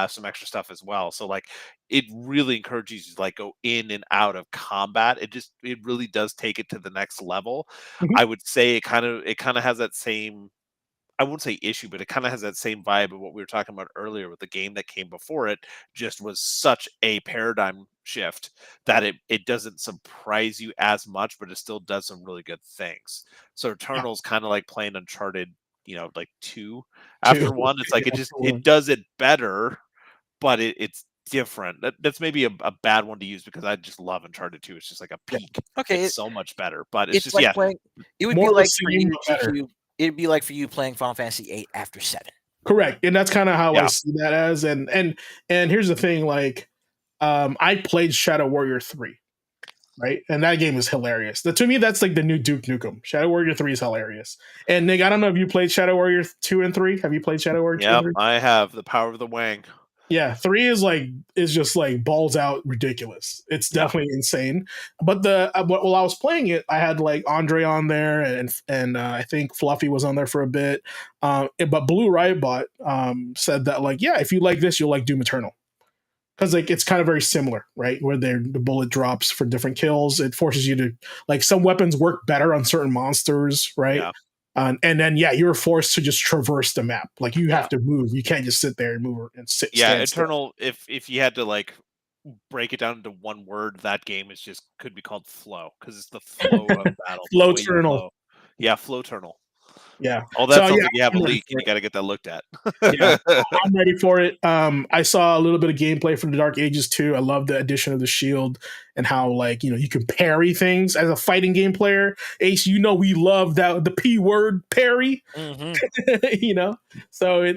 some extra stuff as well. So like it really encourages you to like go in and out of combat. It really does take it to the next level. Mhm. I would say it kind of has that same, I won't say issue, but it kind of has that same vibe of what we were talking about earlier with the game that came before it. Just was such a paradigm shift that it doesn't surprise you as much, but it still does some really good things. So Yeah. Eternal's kind of like playing Uncharted, like two Two. after one. It's like Yeah, it does it better, but it's different. That's maybe a bad one to use because I just love Uncharted 2. It's just like a yeah. peak. Okay, It's so much better. But it's it's just like yeah, playing. It would be More of the like for same, you, but better. GQ. It'd be like for you playing Final Fantasy 8 after 7. Correct. And that's kind of how I yeah, see that as. And here's the thing, like I played Shadow Warrior 3, right? And that game is hilarious. To me, that's like the new Duke Nukem. Shadow Warrior 3 is hilarious. And Nick, I don't know if you played Shadow Warrior 2 and 3. Have you played Shadow Warrior 2 and yep. 3? I have the power of the wang. Yeah, 3 is just like balls out ridiculous. It's Yeah. definitely insane. But while I was playing it, I had like Andre on there, and I think Fluffy was on there for a bit. But Blue Riotbot said that like, yeah, if you like this, you'll like Doom Eternal, because like it's kind of very similar, right? Where the bullet drops for different kills. It forces you to like, some weapons work better on certain monsters, right? Yeah. And then yeah, you're forced to just traverse the map. Like you have Yeah. to move. You can't just sit there and move and Yeah, stand still. Eternal, if you had to like break it down into one word, that game is just could be called flow because it's the flow of battle, the Flow way you Eternal. flow. Yeah, flow eternal. Yeah. Oh, that So sounds yeah, like you have a I'm ready leak for and you it. got to get that looked at. Yeah, I'm ready for it. I saw a little bit of gameplay from the Dark Ages too. I love the addition of the shield and how like you can parry things as a fighting game player. Ace, we love that the P word parry. Mm-hmm. So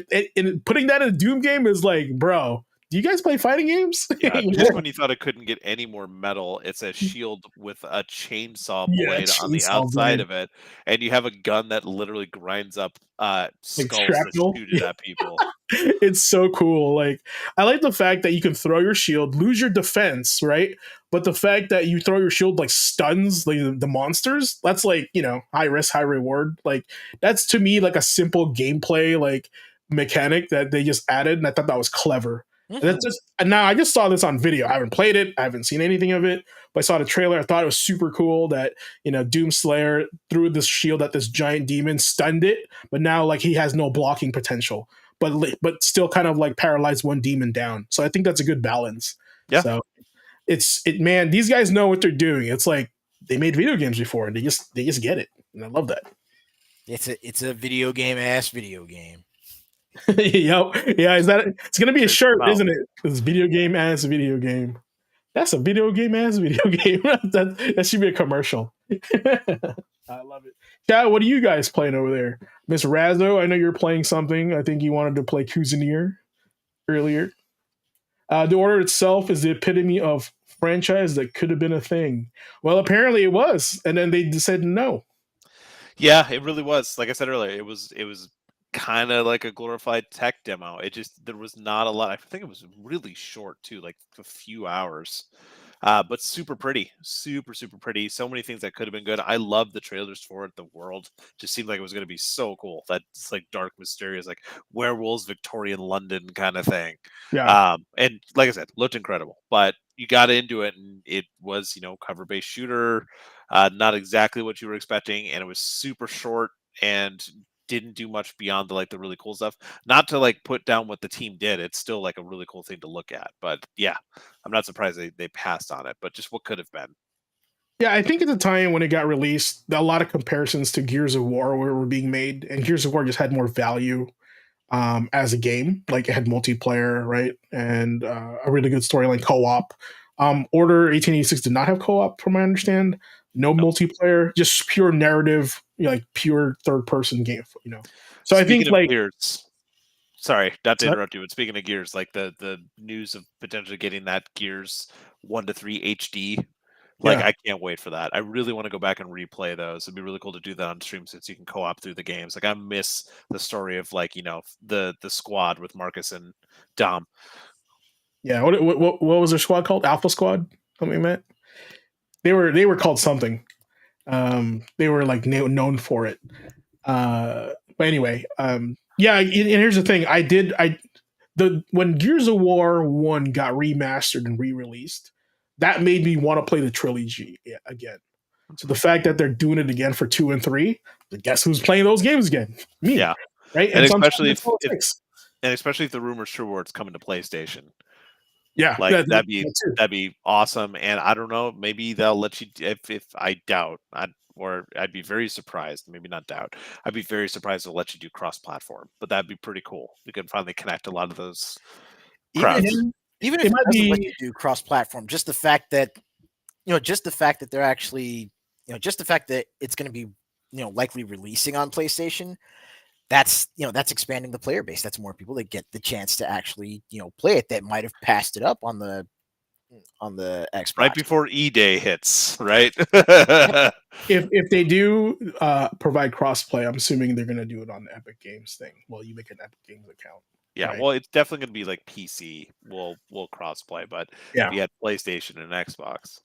putting that in a Doom game is like, bro, do you guys play fighting games? Yeah, just when you thought it couldn't get any more metal, it's a shield with a chainsaw Yeah, blade on the chainsaw outside blade, of it, and you have a gun that literally grinds up like skulls to shrapnel. shoot it at people. It's so cool. Like I like the fact that you can throw your shield, lose your defense, right? But the fact that you throw your shield like stuns like the monsters, that's like, high risk, high reward. Like that's to me like a simple gameplay like mechanic that they just added, and I thought that was clever. And Mm-hmm. that's just, and now I just saw this on video. I haven't played it, I haven't seen anything of it, but I saw the trailer. I thought it was super cool that Doomslayer threw this shield at this giant demon, stunned it, but now like he has no blocking potential, but still kind of like paralyzed one demon down. So I think that's a good balance. Yeah. So man, these guys know what they're doing. It's like they made video games before and they just get it. And I love that. It's a video game ass video game. Yo, yeah, it's gonna be a Check shirt, them out. isn't it? It's video game ass video game. That's a video game ass video game. that should be a commercial. I love it. Chad, what are you guys playing over there? Miss Razzo, I know you're playing something. I think you wanted to play Cuisinier earlier. The order itself is the epitome of franchise that could have been a thing. Well, apparently it was, and then they said no. Yeah, it really was. Like I said earlier, it was kind of like a glorified tech demo. There was not a lot. I think it was really short too, like a few hours. But super pretty, super super pretty. So many things that could have been good. I love the trailers for it. The world just seemed like it was going to be so cool. That's like dark, mysterious, like werewolves, Victorian London kind of thing. Yeah, And like I said, looked incredible. But you got into it, and it was cover based shooter, not exactly what you were expecting, and it was super short and didn't do much beyond the really cool stuff. Not to like put down what the team did. It's still like a really cool thing to look at. But yeah, I'm not surprised they passed on it, but just what could have been. Yeah, I think at the time when it got released, a lot of comparisons to Gears of War were being made, and Gears of War just had more value as a game. Like it had multiplayer, right, and a really good storyline co-op. Order 1886 did not have co-op, from my understand. No multiplayer, just pure narrative, like pure third-person game. So I think Speaking of like Gears, sorry, not to so- interrupt you, but speaking of Gears, like the news of potentially getting that Gears 1 to 3 HD, like yeah, I can't wait for that. I really want to go back and replay those. It'd be really cool to do that on stream since you can co-op through the games. Like I miss the story of like the squad with Marcus and Dom. yeah. What was their squad called? Alpha Squad, something like that. They were called something. They were like known for it. But anyway, yeah. And here's the thing: when Gears of War 1 got remastered and re-released, that made me want to play the trilogy again. So the fact that they're doing it again for 2 and 3, guess who's playing those games again? Me, Yeah, right? and Sometimes especially it's all it takes. if the rumors true where it's coming to PlayStation. Yeah, Like that too. that'd be awesome, and I don't know, maybe they'll let you. If I doubt, I'd be very surprised. Maybe not doubt. I'd be very surprised they'll let you do cross-platform, but that'd be pretty cool. You can finally connect a lot of those Even crowds. even It if it might doesn't let be. you do cross-platform, just the fact that they're actually, just the fact that it's going to be, likely releasing on PlayStation, that's expanding the player base. That's more people that get the chance to actually, play it that might have passed it up on the Xbox. Right before E-Day hits, right? If they do provide crossplay, I'm assuming they're going to do it on the Epic Games thing. Well, you make an Epic Games account. Yeah, Right. well, it's definitely going to be like PC will crossplay, but Yeah. if you had PlayStation and Xbox,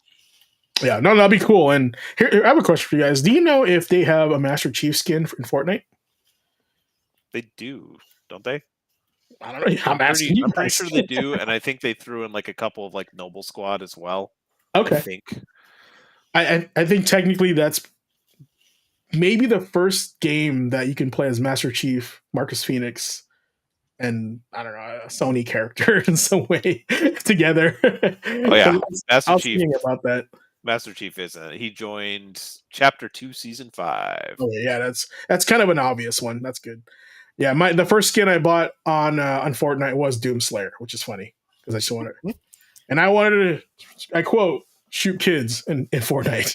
Yeah, no, that'd be cool. And here, I have a question for you guys. Do you know if they have a Master Chief skin in Fortnite? they do, don't they? I don't know. I'm asking you I'm pretty guys. sure they do, and I think they threw in like a couple of like Noble Squad as well. I Okay. think. I think technically that's maybe the first game that you can play as Master Chief, Marcus Phoenix, and I don't know, a Sony character in some way together. Oh yeah, I was thinking about that. Master Chief isn't. He joined Chapter 2, Season 5. Oh yeah, that's kind of an obvious one. That's good. Yeah, the first skin I bought on Fortnite was Doomslayer, which is funny because I just wanted, and I wanted to, I quote, shoot kids in Fortnite.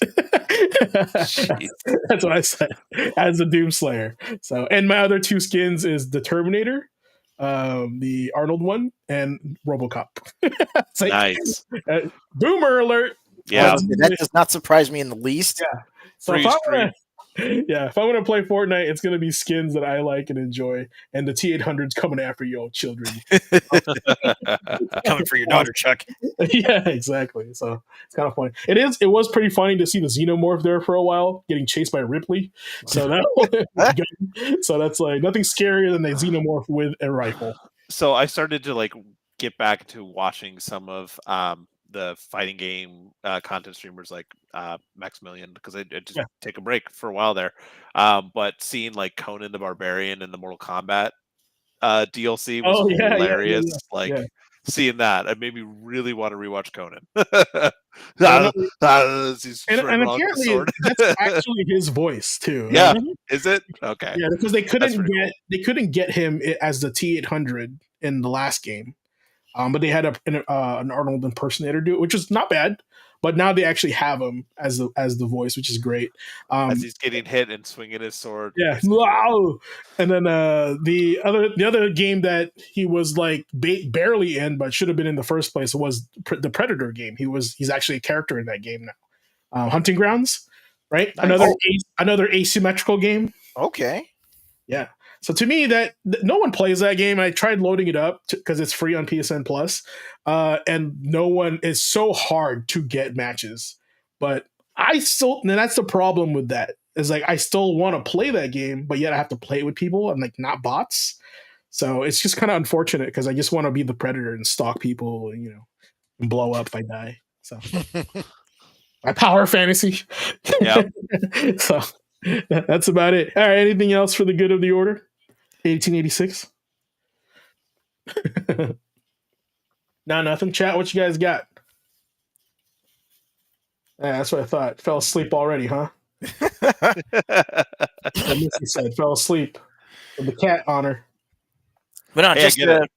That's what I said as a Doomslayer. So, and my other two skins is the Terminator, the Arnold one, and RoboCop. It's like, Nice. boomer alert. Yeah. That does not surprise me in the least. Yeah. So Free stream. if I want to play Fortnite, it's going to be skins that I like and enjoy, and the T800's coming after you, old children. Coming for your daughter, Chuck. Yeah, exactly. So it's kind of funny. It was pretty funny to see the Xenomorph there for a while, getting chased by Ripley. So so that's like nothing scarier than a Xenomorph with a rifle. So I started to like get back to watching some of the fighting game content streamers like Maximilian because I just take a break for a while there. But seeing like Conan the Barbarian and the Mortal Kombat DLC was hilarious. Seeing that, it made me really want to rewatch Conan. And apparently that's actually his voice too. Yeah, is it? Okay. Yeah, because they couldn't get him as the T800 in the last game. But they had an Arnold impersonator do it, which is not bad. But now they actually have him as the voice, which is great. As he's getting hit and swinging his sword. Yeah, wow. And then the other game that he was like barely in, but should have been in the first place was the Predator game. He's actually a character in that game now. Hunting Grounds, right? Nice. Another asymmetrical game. Okay. Yeah. So to me, that no one plays that game. I tried loading it up because it's free on PSN Plus, and no one. It's so hard to get matches. But and that's the problem with that. Is like I still want to play that game, but yet I have to play it with people and like not bots. So it's just kind of unfortunate because I just want to be the predator and stalk people, and blow up if I die. So my power fantasy. Yeah. So that's about it. All right. Anything else for the good of the order? 1886. No, nothing. Chat. What you guys got? Yeah, that's what I thought. Fell asleep already, huh? What Missy said. Fell asleep with the cat on her. But no, Hey, I get it.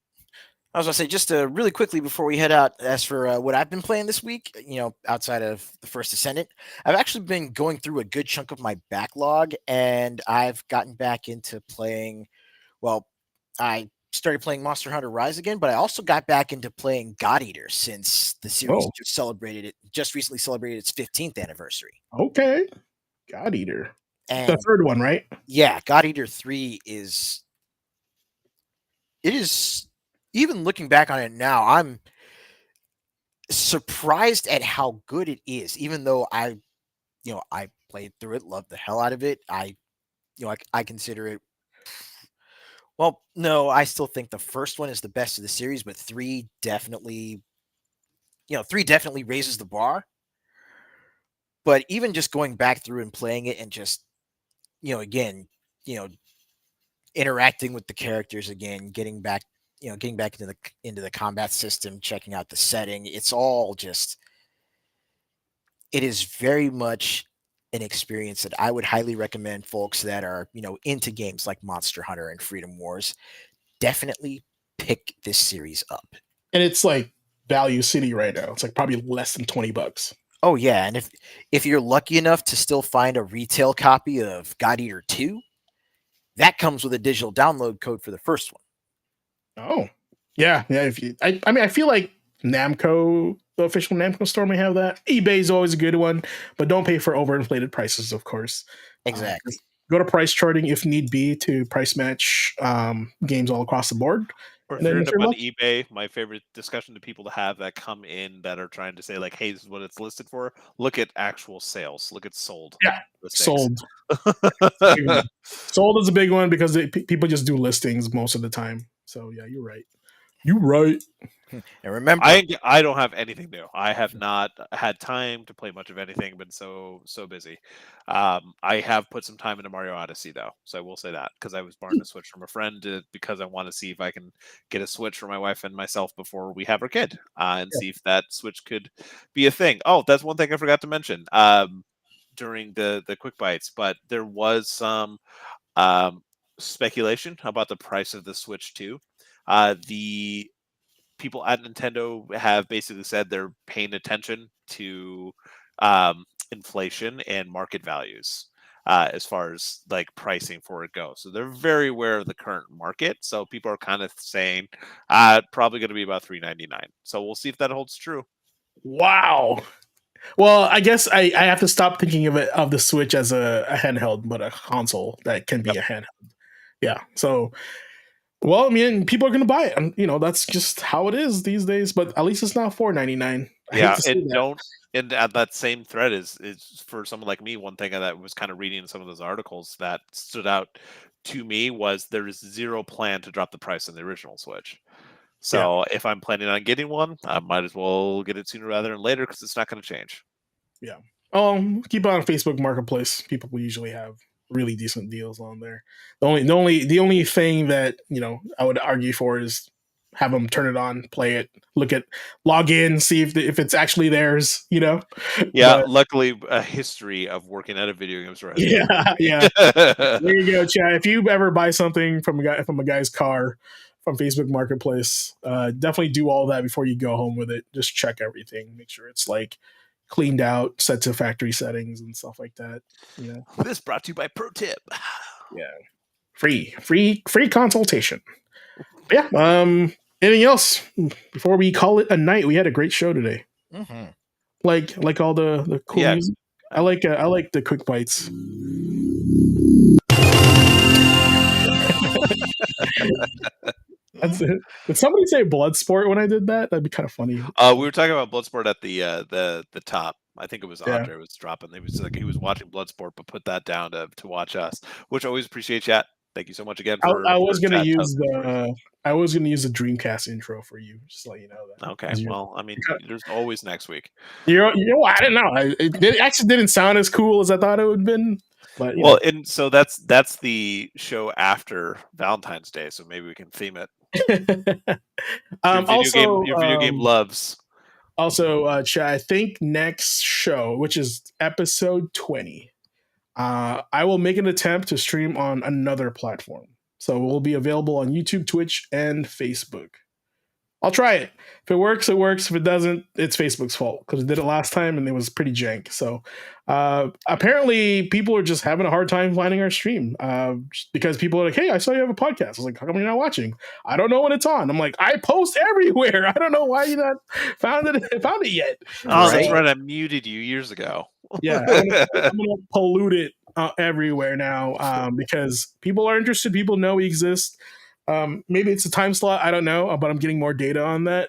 I was gonna say just really quickly before we head out. As for what I've been playing this week, outside of the First Ascendant, I've actually been going through a good chunk of my backlog, and I've gotten back into playing. Well, I started playing Monster Hunter Rise again, but I also got back into playing God Eater since the series Oh. just recently celebrated its 15th anniversary. Okay. God Eater. And The third one, right? yeah, God Eater 3 is even looking back on it now, I'm surprised at how good it is, even though I played through it, loved the hell out of it. I consider it. Well, no, I still think the first one is the best of the series, but three definitely raises the bar. But even just going back through and playing it and just, again, interacting with the characters again, getting back into the combat system, checking out the setting, it's all just, it is very much an experience that I would highly recommend folks that are, into games like Monster Hunter and Freedom Wars. Definitely pick this series up. And it's like Value City right now. It's like probably less than $20. Oh yeah, and if you're lucky enough to still find a retail copy of God Eater 2, that comes with a digital download code for the first one. Oh. Yeah. I mean, I feel like Namco, the official Namco store, may have that. eBay is always a good one, but don't pay for overinflated prices, of course. Exactly. Go to price charting if need be to price match games all across the board. Or if And you're then end if up you're on lucky, eBay, my favorite discussion to people to have that come in that are trying to say like, "Hey, this is what it's listed for." Look at actual sales. Look at sold yeah, listings. sold. Sold is a big one because people just do listings most of the time. So yeah, you're right. You're right. And remember, I don't have anything new. I have not had time to play much of anything. Been so busy. I have put some time into Mario Odyssey though, so I will say that because I was borrowing a Switch from a friend because I want to see if I can get a Switch for my wife and myself before we have our kid, and see if that Switch could be a thing. Oh, that's one thing I forgot to mention during the quick bites, but there was some speculation about the price of the Switch 2. The people at Nintendo have basically said they're paying attention to inflation and market values as far as like pricing for it goes. So they're very aware of the current market. So people are kind of saying probably going to be about $399. So we'll see if that holds true. Wow. Well, I guess I have to stop thinking of the Switch as a handheld, but a console that can be Yep. a handheld. Yeah. So, well, I mean, people are going to buy it, and that's just how it is these days. But at least it's not $499. I hate Yeah, to say and that. don't and at that same thread is for someone like me, one thing that was kind of reading some of those articles that stood out to me was there is zero plan to drop the price on the original Switch. So if I'm planning on getting one, I might as well get it sooner rather than later because it's not going to change. Yeah. Keep it on Facebook Marketplace. People will usually have really decent deals on there. The only thing that I would argue for is have them turn it on, play it, log in, see if it's actually theirs. Yeah, But luckily a history of working at a video game store. yeah. There you go, Chad. If you ever buy something from a guy's car from Facebook Marketplace, definitely do all that before you go home with it. Just check everything, make sure it's like cleaned out, set to factory settings and stuff like that. This brought to you by Pro Tip. Yeah, free consultation. Yeah. Anything else before we call it a night? We had a great show today. mm-hmm. Like all the cool Yeah. music. I like the quick bites. That's it. Did somebody say Bloodsport when I did that? That'd be kind of funny. We were talking about Bloodsport at the top. I think it was Yeah. Andre was dropping. He was watching Bloodsport, but put that down to watch us, which I always appreciate. Chat. Thank you so much again. I was for gonna chat use telling the Dreamcast intro for you, just to let you know that. Okay, well, I mean, there's always next week. I didn't know. It actually didn't sound as cool as I thought it would have been. But Well, and so that's the show after Valentine's Day, so maybe we can theme it. also, Your video game loves. Also, chat, I think next show, which is episode 20, I will make an attempt to stream on another platform. So it will be available on YouTube, Twitch, and Facebook. I'll try it. If it works, it works. If it doesn't, it's Facebook's fault because it did it last time and it was pretty jank. So apparently people are just having a hard time finding our stream because people are like, hey, I saw you have a podcast. I was like, how come you're not watching? I don't know when it's on. I'm like, I post everywhere. I don't know why you not found it yet. Oh, that's right. I muted you years ago. Yeah, I'm gonna pollute it everywhere now because people are interested. People know we exist. Maybe it's a time slot. I don't know, but I'm getting more data on that.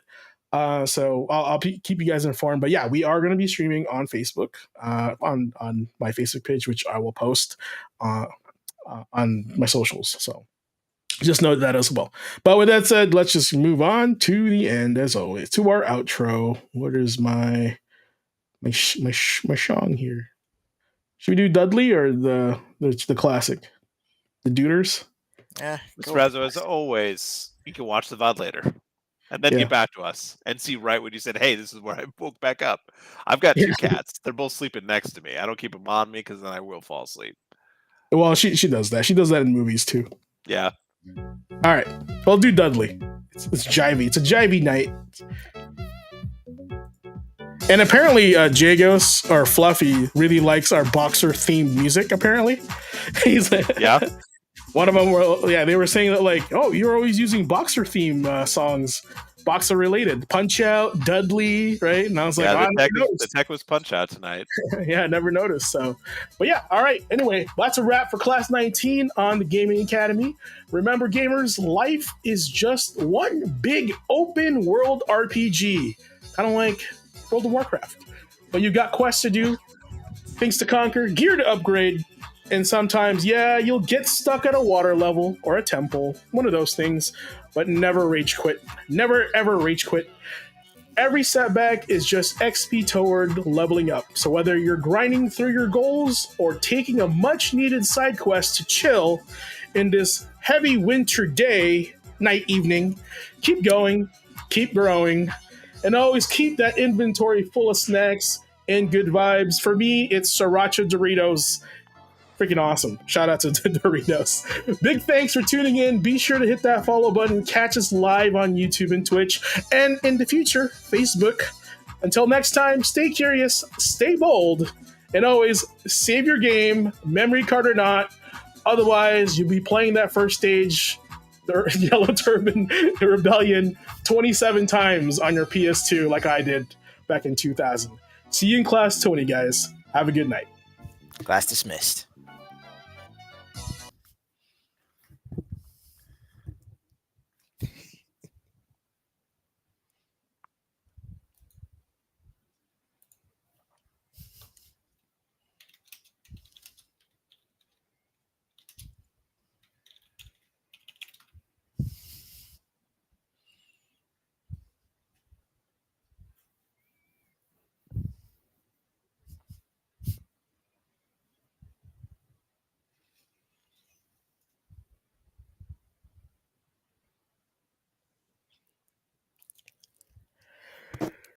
So I'll keep you guys informed. But yeah, we are going to be streaming on Facebook, on my Facebook page, which I will post on my socials. So just note that as well. But with that said, let's just move on to the end, as always, to our outro. What is my song here? Should we do Dudley or the classic, the Duders? Yeah, Mr. Razzo, as always, you can watch the VOD later and then get back to us and see right when you said, hey, this is where I woke back up. I've got 2 cats. They're both sleeping next to me. I don't keep them on me because then I will fall asleep. Well, she does that. She does that in movies too. Yeah. All right. I'll do Dudley. It's jivey. It's a jivey night. And apparently Jagos, or Fluffy, really likes our boxer-themed music, apparently. He's yeah. One of them they were saying that, like, oh, you're always using boxer theme songs, boxer related, Punch Out, Dudley, right? And I was like, the tech was Punch Out tonight. Yeah, I never noticed. So, but yeah, all right. Anyway, that's a wrap for Class 19 on the Gaming Academy. Remember, gamers, life is just one big open world RPG, kind of like World of Warcraft. But you've got quests to do, things to conquer, gear to upgrade. And sometimes, you'll get stuck at a water level or a temple, one of those things, but never rage quit. Never, ever rage quit. Every setback is just XP toward leveling up. So whether you're grinding through your goals or taking a much-needed side quest to chill in this heavy winter day, night, evening, keep going, keep growing, and always keep that inventory full of snacks and good vibes. For me, it's Sriracha Doritos. Freaking awesome. Shout out to Doritos. Big thanks for tuning in. Be sure to hit that follow button. Catch us live on YouTube and Twitch. And in the future, Facebook. Until next time, stay curious, stay bold, and always save your game, memory card or not. Otherwise, you'll be playing that first stage, the Yellow Turban the Rebellion, 27 times on your PS2 like I did back in 2000. See you in Class 20, guys. Have a good night. Class dismissed.